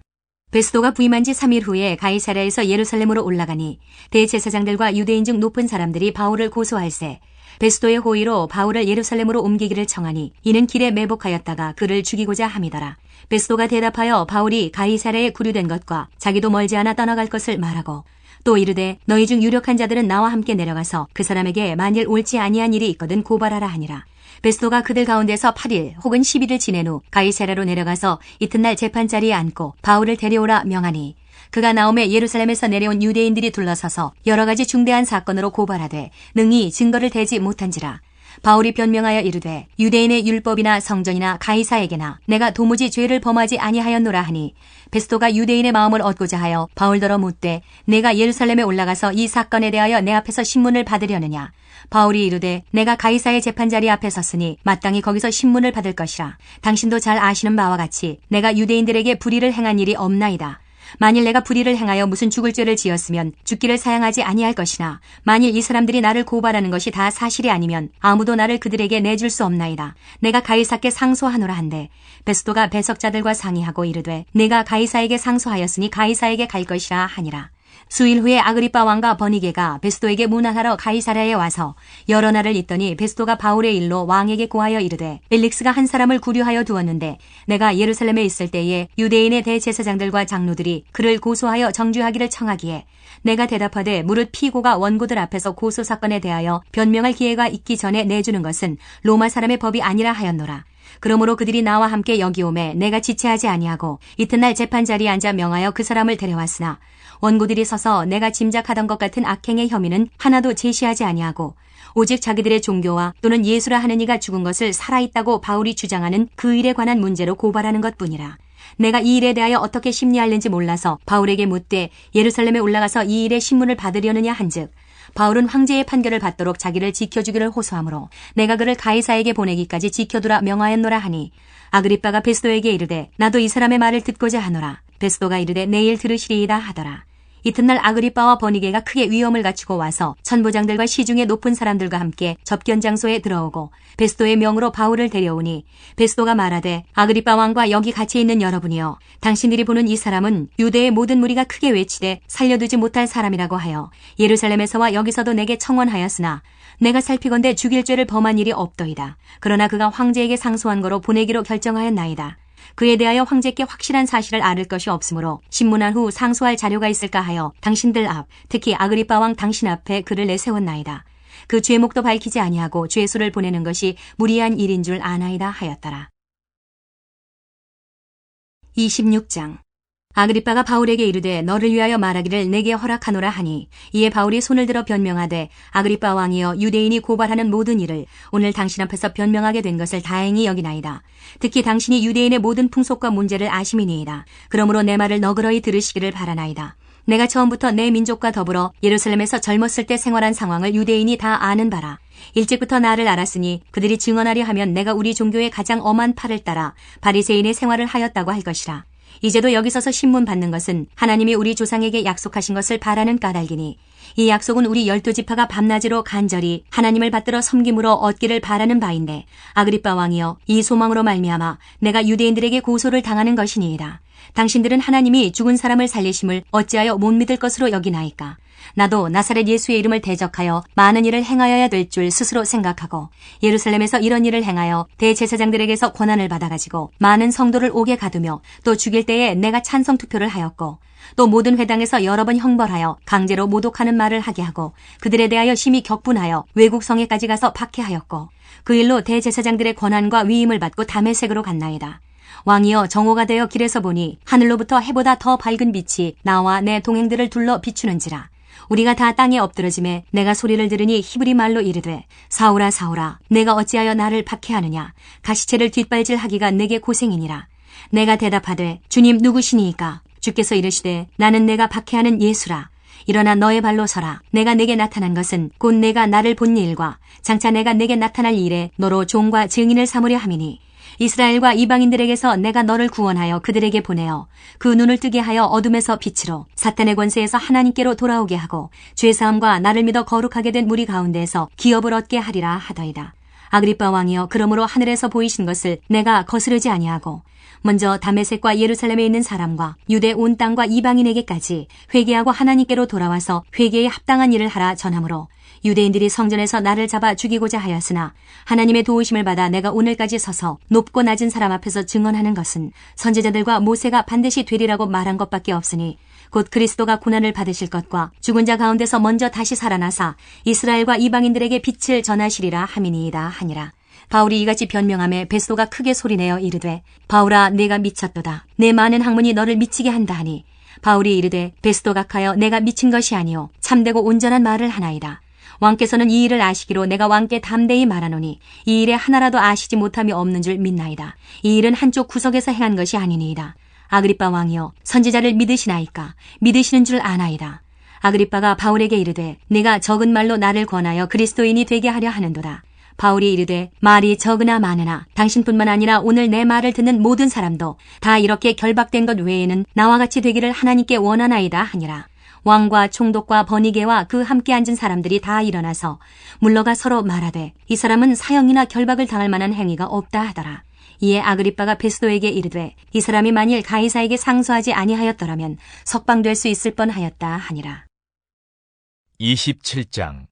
베스도가 부임한 지 3일 후에 가이사랴에서 예루살렘으로 올라가니 대제사장들과 유대인 중 높은 사람들이 바울을 고소할세 베스도의 호의로 바울을 예루살렘으로 옮기기를 청하니 이는 길에 매복하였다가 그를 죽이고자 함이더라. 베스도가 대답하여 바울이 가이사랴에 구류된 것과 자기도 멀지 않아 떠나갈 것을 말하고 또 이르되 너희 중 유력한 자들은 나와 함께 내려가서 그 사람에게 만일 옳지 아니한 일이 있거든 고발하라 하니라. 베스도가 그들 가운데서 8일 혹은 10일을 지낸 후 가이사랴로 내려가서 이튿날 재판자리에 앉고 바울을 데려오라 명하니 그가 나오매 예루살렘에서 내려온 유대인들이 둘러서서 여러 가지 중대한 사건으로 고발하되 능히 증거를 대지 못한지라. 바울이 변명하여 이르되 유대인의 율법이나 성전이나 가이사에게나 내가 도무지 죄를 범하지 아니하였노라 하니 베스도가 유대인의 마음을 얻고자 하여 바울더러 묻되 내가 예루살렘에 올라가서 이 사건에 대하여 내 앞에서 신문을 받으려느냐. 바울이 이르되 내가 가이사의 재판자리 앞에 섰으니 마땅히 거기서 신문을 받을 것이라. 당신도 잘 아시는 바와 같이 내가 유대인들에게 불의를 행한 일이 없나이다. 만일 내가 불의를 행하여 무슨 죽을 죄를 지었으면 죽기를 사양하지 아니할 것이나 만일 이 사람들이 나를 고발하는 것이 다 사실이 아니면 아무도 나를 그들에게 내줄 수 없나이다. 내가 가이사께 상소하노라 한데 베스도가 배석자들과 상의하고 이르되 내가 가이사에게 상소하였으니 가이사에게 갈 것이라 하니라. 수일 후에 아그리빠 왕과 버니게가 베스도에게 문안하러 가이사랴에 와서 여러 날을 있더니 베스도가 바울의 일로 왕에게 고하여 이르되 벨릭스가 한 사람을 구류하여 두었는데 내가 예루살렘에 있을 때에 유대인의 대제사장들과 장로들이 그를 고소하여 정죄하기를 청하기에 내가 대답하되 무릇 피고가 원고들 앞에서 고소 사건에 대하여 변명할 기회가 있기 전에 내주는 것은 로마 사람의 법이 아니라 하였노라. 그러므로 그들이 나와 함께 여기 오매 내가 지체하지 아니하고 이튿날 재판 자리에 앉아 명하여 그 사람을 데려왔으나 원고들이 서서 내가 짐작하던 것 같은 악행의 혐의는 하나도 제시하지 아니하고 오직 자기들의 종교와 또는 예수라 하는 이가 죽은 것을 살아있다고 바울이 주장하는 그 일에 관한 문제로 고발하는 것뿐이라. 내가 이 일에 대하여 어떻게 심리할는지 몰라서 바울에게 묻되 예루살렘에 올라가서 이 일의 신문을 받으려느냐 한즉 바울은 황제의 판결을 받도록 자기를 지켜주기를 호소하므로 내가 그를 가이사에게 보내기까지 지켜두라 명하였노라 하니 아그리빠가 베스도에게 이르되 나도 이 사람의 말을 듣고자 하노라. 베스도가 이르되 내일 들으시리이다 하더라. 이튿날 아그리빠와 버니게가 크게 위험을 갖추고 와서 천부장들과 시중의 높은 사람들과 함께 접견 장소에 들어오고 베스도의 명으로 바울을 데려오니 베스도가 말하되 아그리빠 왕과 여기 같이 있는 여러분이여 당신들이 보는 이 사람은 유대의 모든 무리가 크게 외치되 살려두지 못할 사람이라고 하여 예루살렘에서와 여기서도 내게 청원하였으나 내가 살피건대 죽일 죄를 범한 일이 없더이다. 그러나 그가 황제에게 상소한 거로 보내기로 결정하였나이다. 그에 대하여 황제께 확실한 사실을 알을 것이 없으므로 신문한 후 상소할 자료가 있을까 하여 당신들 앞, 특히 아그리빠 왕 당신 앞에 그를 내세웠나이다. 그 죄목도 밝히지 아니하고 죄수를 보내는 것이 무리한 일인 줄 아나이다 하였더라. 26장 아그리빠가 바울에게 이르되 너를 위하여 말하기를 내게 허락하노라 하니 이에 바울이 손을 들어 변명하되 아그리빠 왕이여 유대인이 고발하는 모든 일을 오늘 당신 앞에서 변명하게 된 것을 다행히 여기나이다. 특히 당신이 유대인의 모든 풍속과 문제를 아심이니이다. 그러므로 내 말을 너그러이 들으시기를 바라나이다. 내가 처음부터 내 민족과 더불어 예루살렘에서 젊었을 때 생활한 상황을 유대인이 다 아는 바라. 일찍부터 나를 알았으니 그들이 증언하려 하면 내가 우리 종교의 가장 엄한 팔을 따라 바리새인의 생활을 하였다고 할 것이라. 이제도 여기 서서 신문 받는 것은 하나님이 우리 조상에게 약속하신 것을 바라는 까닭이니 이 약속은 우리 12지파가 밤낮으로 간절히 하나님을 받들어 섬김으로 얻기를 바라는 바인데 아그리빠 왕이여 이 소망으로 말미암아 내가 유대인들에게 고소를 당하는 것이니이다. 당신들은 하나님이 죽은 사람을 살리심을 어찌하여 못 믿을 것으로 여기나이까. 나도 나사렛 예수의 이름을 대적하여 많은 일을 행하여야 될 줄 스스로 생각하고 예루살렘에서 이런 일을 행하여 대제사장들에게서 권한을 받아가지고 많은 성도를 옥에 가두며 또 죽일 때에 내가 찬성 투표를 하였고 또 모든 회당에서 여러 번 형벌하여 강제로 모독하는 말을 하게 하고 그들에 대하여 심히 격분하여 외국 성에까지 가서 박해하였고 그 일로 대제사장들의 권한과 위임을 받고 다메섹으로 갔나이다. 왕이여 정오가 되어 길에서 보니 하늘로부터 해보다 더 밝은 빛이 나와 내 동행들을 둘러 비추는지라. 우리가 다 땅에 엎드러짐에 내가 소리를 들으니 히브리 말로 이르되 사울아 사울아 내가 어찌하여 나를 박해하느냐. 가시체를 뒷발질하기가 내게 고생이니라. 내가 대답하되 주님 누구시니이까. 주께서 이르시되 나는 내가 박해하는 예수라. 일어나 너의 발로 서라. 내가 내게 나타난 것은 곧 내가 나를 본 일과 장차 내가 내게 나타날 일에 너로 종과 증인을 삼으려 함이니 이스라엘과 이방인들에게서 내가 너를 구원하여 그들에게 보내어 그 눈을 뜨게 하여 어둠에서 빛으로 사탄의 권세에서 하나님께로 돌아오게 하고 죄사함과 나를 믿어 거룩하게 된 무리 가운데에서 기업을 얻게 하리라 하더이다. 아그리빠 왕이여 그러므로 하늘에서 보이신 것을 내가 거스르지 아니하고 먼저 다메섹과 예루살렘에 있는 사람과 유대 온 땅과 이방인에게까지 회개하고 하나님께로 돌아와서 회개에 합당한 일을 하라 전하므로 유대인들이 성전에서 나를 잡아 죽이고자 하였으나 하나님의 도우심을 받아 내가 오늘까지 서서 높고 낮은 사람 앞에서 증언하는 것은 선지자들과 모세가 반드시 되리라고 말한 것밖에 없으니 곧 그리스도가 고난을 받으실 것과 죽은 자 가운데서 먼저 다시 살아나사 이스라엘과 이방인들에게 빛을 전하시리라 함이니이다 하니라. 바울이 이같이 변명하며 베스도가 크게 소리내어 이르되 바울아 내가 미쳤도다. 내 많은 학문이 너를 미치게 한다 하니 바울이 이르되 베스도 각하여 내가 미친 것이 아니요 참되고 온전한 말을 하나이다. 왕께서는 이 일을 아시기로 내가 왕께 담대히 말하노니 이 일에 하나라도 아시지 못함이 없는 줄 믿나이다. 이 일은 한쪽 구석에서 행한 것이 아니니이다. 아그리빠 왕이여 선지자를 믿으시나이까. 믿으시는 줄 아나이다. 아그리빠가 바울에게 이르되 네가 적은 말로 나를 권하여 그리스도인이 되게 하려 하는도다. 바울이 이르되 말이 적으나 많으나 당신뿐만 아니라 오늘 내 말을 듣는 모든 사람도 다 이렇게 결박된 것 외에는 나와 같이 되기를 하나님께 원하나이다 하니라. 왕과 총독과 버니게와 그 함께 앉은 사람들이 다 일어나서 물러가 서로 말하되 이 사람은 사형이나 결박을 당할 만한 행위가 없다 하더라. 이에 아그리빠가 베스도에게 이르되 이 사람이 만일 가이사에게 상소하지 아니하였더라면 석방될 수 있을 뻔하였다 하니라. 27장.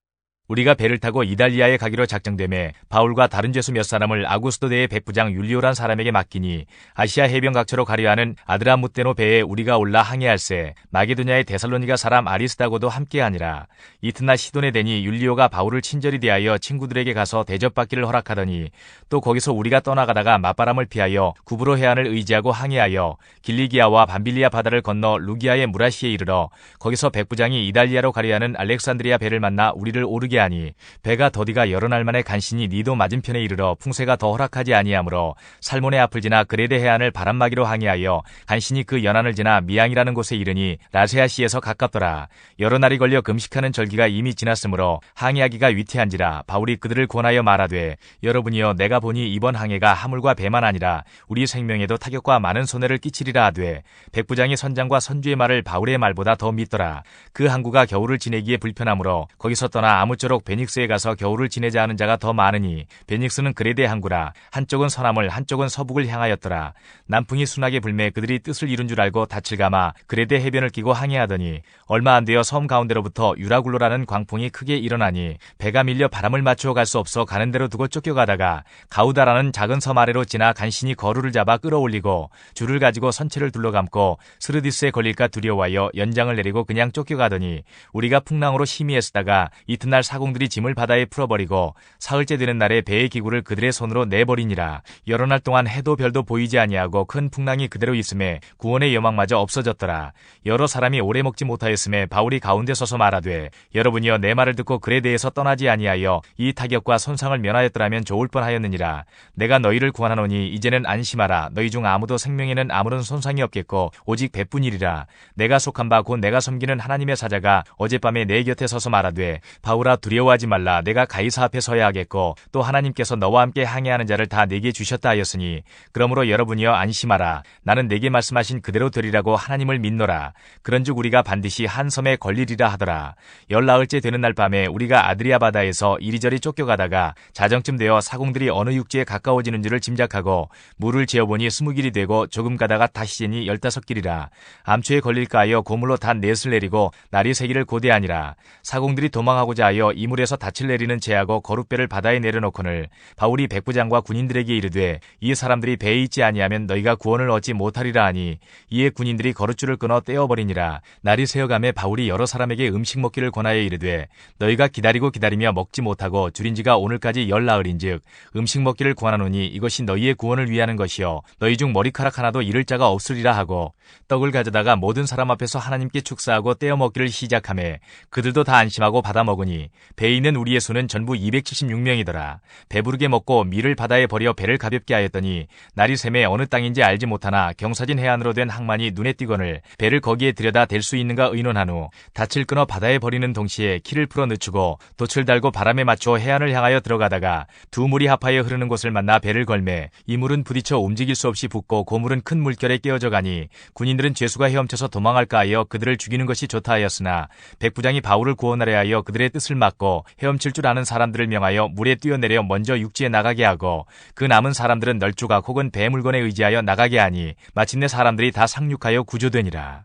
우리가 배를 타고 이달리아에 가기로 작정되매 바울과 다른 죄수 몇 사람을 아구스도대의 백부장 율리오란 사람에게 맡기니 아시아 해변 각처로 가려 하는 아드라무테노 배에 우리가 올라 항해할세 마게도냐의 데살로니가 사람 아리스다고도 함께하니라. 이튿날 시돈에 대니 율리오가 바울을 친절히 대하여 친구들에게 가서 대접받기를 허락하더니 또 거기서 우리가 떠나가다가 맞바람을 피하여 구브로 해안을 의지하고 항해하여 길리기아와 밤빌리아 바다를 건너 루기아의 무라시에 이르러 거기서 백부장이 이달리아로 가려 하는 알렉산드리아 배를 만나 우리를 오르게 하니 배가 더디가 여러 날 만에 간신히 니도 맞은편에 이르러 풍세가 더 허락하지 아니하므로 살몬의 앞을 지나 그레데 해안을 바람막이로 항해하여 간신히 그 연안을 지나 미앙이라는 곳에 이르니 라세아시에서 가깝더라. 여러 날이 걸려 금식하는 절기가 이미 지났으므로 항해하기가 위태한지라. 바울이 그들을 권하여 말하되 여러분이여 내가 보니 이번 항해가 하물과 배만 아니라 우리 생명에도 타격과 많은 손해를 끼치리라 하되 백부장이 선장과 선주의 말을 바울의 말보다 더 믿더라. 그 항구가 겨울을 지내기에 불편하므로 거기서 떠나 아무쪼록 베닉스에 가서 겨울을 지내자 하는 자가 더 많으니 베닉스는 그레데 항구라. 한쪽은 서남을 한쪽은 서북을 향하였더라. 남풍이 순하게 불매 그들이 뜻을 이룬 줄 알고 닻을 감아 그레데 해변을 끼고 항해하더니 얼마 안 되어 섬 가운데로부터 유라굴로라는 광풍이 크게 일어나니 배가 밀려 바람을 맞추어 갈 수 없어 가는 대로 두고 쫓겨가다가 가우다라는 작은 섬 아래로 지나 간신히 거루를 잡아 끌어올리고 줄을 가지고 선체를 둘러감고 스르디스에 걸릴까 두려워하여 연장을 내리고 그냥 쫓겨가더니 우리가 풍랑으로 심히 애쓰다가 이튿날 사공들이 짐을 바다에 풀어버리고 사흘째 되는 날에 배의 기구를 그들의 손으로 내버리니라. 여러 날 동안 해도 별도 보이지 아니하고 큰 풍랑이 그대로 있음에 구원의 여망마저 없어졌더라. 여러 사람이 오래 먹지 못하였음에 바울이 가운데 서서 말하되 여러분이여 내 말을 듣고 그에 대해서 떠나지 아니하여 이 타격과 손상을 면하였더라면 좋을 뻔하였느니라. 내가 너희를 구원하노니 이제는 안심하라. 너희 중 아무도 생명에는 아무런 손상이 없겠고 오직 배뿐이리라. 내가 속한 바 곧 내가 섬기는 하나님의 사자가 어젯밤에 내 곁에 서서 말하되 바울아 두려워하지 말라. 내가 가이사 앞에 서야 하겠고 또 하나님께서 너와 함께 항해하는 자를 다 내게 주셨다 하였으니 그러므로 여러분이여 안심하라. 나는 내게 말씀하신 그대로 되리라고 하나님을 믿노라. 그런즉 우리가 반드시 한 섬에 걸리리라 하더라. 14일째 되는 날 밤에 우리가 아드리아 바다에서 이리저리 쫓겨가다가 자정쯤 되어 사공들이 어느 육지에 가까워지는 줄을 짐작하고 물을 재어보니 20길이 되고 조금 가다가 다시 재니 15길이라. 암초에 걸릴까 하여 고물로 단 넷을 내리고 날이 새기를 고대하니라. 사공들이 도망하고자 하여 이물에서 닻을 내리는 제하고 거룻배를 바다에 내려놓거늘 바울이 백부장과 군인들에게 이르되 이 사람들이 배에 있지 아니하면 너희가 구원을 얻지 못하리라 하니 이에 군인들이 거룻줄을 끊어 떼어버리니라. 날이 새어가매 바울이 여러 사람에게 음식 먹기를 권하여 이르되 너희가 기다리며 먹지 못하고 줄인 지가 오늘까지 14일인즉 음식 먹기를 권하노니 이것이 너희의 구원을 위하는 것이요 너희 중 머리카락 하나도 잃을 자가 없으리라 하고 떡을 가져다가 모든 사람 앞에서 하나님께 축사하고 떼어 먹기를 시작하매 그들도 다 안심하고 받아 먹으니 배에 있는 우리의 수는 전부 276명이더라. 배부르게 먹고 밀을 바다에 버려 배를 가볍게 하였더니 날이 새매 어느 땅인지 알지 못하나 경사진 해안으로 된 항만이 눈에 띄거늘 배를 거기에 들여다 댈 수 있는가 의논한 후 닻을 끊어 바다에 버리는 동시에 키를 풀어 늦추고 돛을 달고 바람에 맞춰 해안을 향하여 들어가다가 두 물이 합하여 흐르는 곳을 만나 배를 걸매 이 물은 부딪혀 움직일 수 없이 붓고 고물은 큰 물결에 깨어져 가니 군인들은 죄수가 헤엄쳐서 도망할까 하여 그들을 죽이는 것이 좋다 하였으나 백부장이 바울을 구원하려 하여 그들의 뜻을 막고 헤엄칠 줄 아는 사람들을 명하여 물에 뛰어내려 먼저 육지에 나가게 하고 그 남은 사람들은 널조각 혹은 배 물건에 의지하여 나가게 하니 마침내 사람들이 다 상륙하여 구조되니라.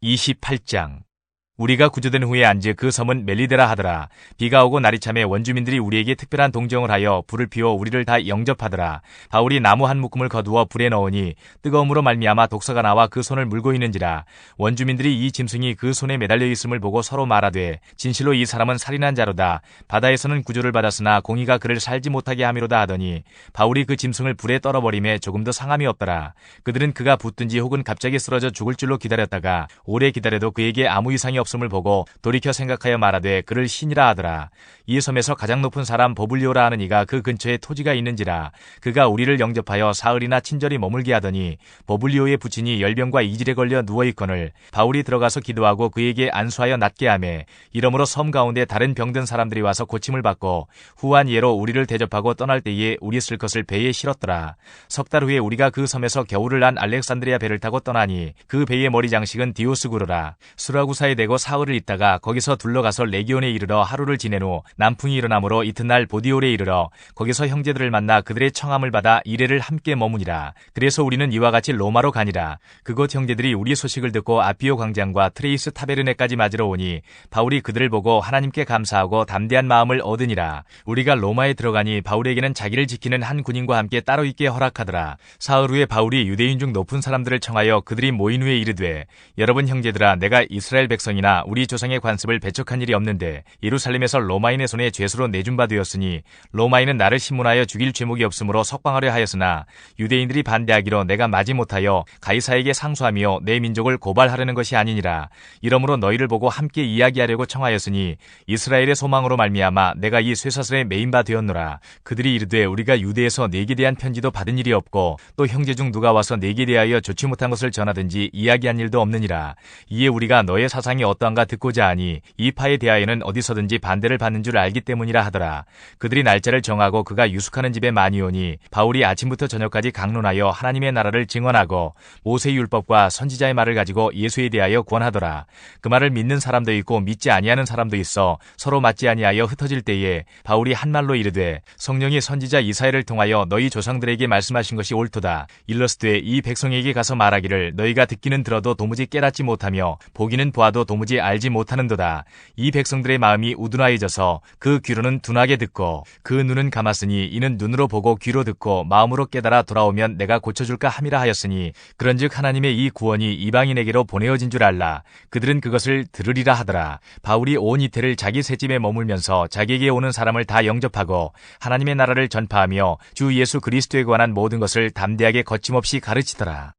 28장. 우리가 구조된 후에 안지 그 섬은 멜리데라 하더라. 비가 오고 날이 참에 원주민들이 우리에게 특별한 동정을 하여 불을 피워 우리를 다 영접하더라. 바울이 나무 한 묶음을 거두어 불에 넣으니 뜨거움으로 말미암아 독소가 나와 그 손을 물고 있는지라. 원주민들이 이 짐승이 그 손에 매달려 있음을 보고 서로 말하되 진실로 이 사람은 살인한 자로다. 바다에서는 구조를 받았으나 공의가 그를 살지 못하게 함이로다 하더니 바울이 그 짐승을 불에 떨어버림에 조금도 상함이 없더라. 그들은 그가 붙든지 혹은 갑자기 쓰러져 죽을 줄로 기다렸다가 오래 기다려도 그에게 아무 이상이 없음을 보고 돌이켜 생각하여 말하되 그를 신이라 하더라. 이 섬에서 가장 높은 사람 버불리오라 하는 이가 그 근처에 토지가 있는지라 그가 우리를 영접하여 사흘이나 친절히 머물게 하더니 버불리오의 부친이 열병과 이질에 걸려 누워있거늘 바울이 들어가서 기도하고 그에게 안수하여 낫게 하매 이러므로 섬 가운데 다른 병든 사람들이 와서 고침을 받고 후한 예로 우리를 대접하고 떠날 때에 우리 쓸 것을 배에 실었더라. 석 달 후에 우리가 그 섬에서 겨울을 난 알렉산드리아 배를 타고 떠나니 그 배의 머리 장식은 디오스구르라. 수라구사에 대고 사흘을 있다가 거기서 둘러가서 레기온에 이르러 하루를 지낸 후 남풍이 일어나므로 이튿날 보디올에 이르러 거기서 형제들을 만나 그들의 청함을 받아 이레를 함께 머무니라. 그래서 우리는 이와 같이 로마로 가니라. 그곳 형제들이 우리 소식을 듣고 아피오 광장과 트레이스 타베르네까지 맞으러 오니 바울이 그들을 보고 하나님께 감사하고 담대한 마음을 얻으니라. 우리가 로마에 들어가니 바울에게는 자기를 지키는 한 군인과 함께 따로 있게 허락하더라. 사흘 후에 바울이 유대인 중 높은 사람들을 청하여 그들이 모인 후에 이르되 여러분 형제들아 내가 이스라엘 백성이나 우리 조상의 관습을 배척한 일이 없는데 예루살렘에서 로마인의 손에 죄수로 내준 바 되었으니 로마인은 나를 신문하여 죽일 죄목이 없으므로 석방하려 하였으나 유대인들이 반대하기로 내가 마지못하여 가이사에게 상소하며 내 민족을 고발하려는 것이 아니니라. 이러므로 너희를 보고 함께 이야기하려고 청하였으니 이스라엘의 소망으로 말미암아 내가 이 쇠사슬에 매인 바 되었노라. 그들이 이르되 우리가 유대에서 네게 대한 편지도 받은 일이 없고 또 형제 중 누가 와서 네게 대하여 좋지 못한 것을 전하든지 이야기한 일도 없느니라. 이에 우리가 너의 사상이 어떠한가 듣고자 하니 이 파에 대하여는 어디서든지 반대를 받는 줄 알기 때문이라 하더라. 그들이 날짜를 정하고 그가 유숙하는 집에 많이 오니 바울이 아침부터 저녁까지 강론하여 하나님의 나라를 증언하고 모세의 율법과 선지자의 말을 가지고 예수에 대하여 권하더라. 그 말을 믿는 사람도 있고 믿지 아니하는 사람도 있어 서로 맞지 아니하여 흩어질 때에 바울이 한 말로 이르되 성령이 선지자 이사야를 통하여 너희 조상들에게 말씀하신 것이 옳도다. 일러스되 이 백성에게 가서 말하기를 너희가 듣기는 들어도 도무지 깨닫지 못하며 보기는 보아도 도무지 알지 못하는도다. 이 백성들의 마음이 우둔하여져서 그 귀로는 둔하게 듣고 그 눈은 감았으니 이는 눈으로 보고 귀로 듣고 마음으로 깨달아 돌아오면 내가 고쳐줄까 함이라 하였으니 그런즉 하나님의 이 구원이 이방인에게로 보내어진 줄 알라. 그들은 그것을 들으리라 하더라. 바울이 온 이태를 자기 셋집에 머물면서 자기에게 오는 사람을 다 영접하고 하나님의 나라를 전파하며 주 예수 그리스도에 관한 모든 것을 담대하게 거침없이 가르치더라.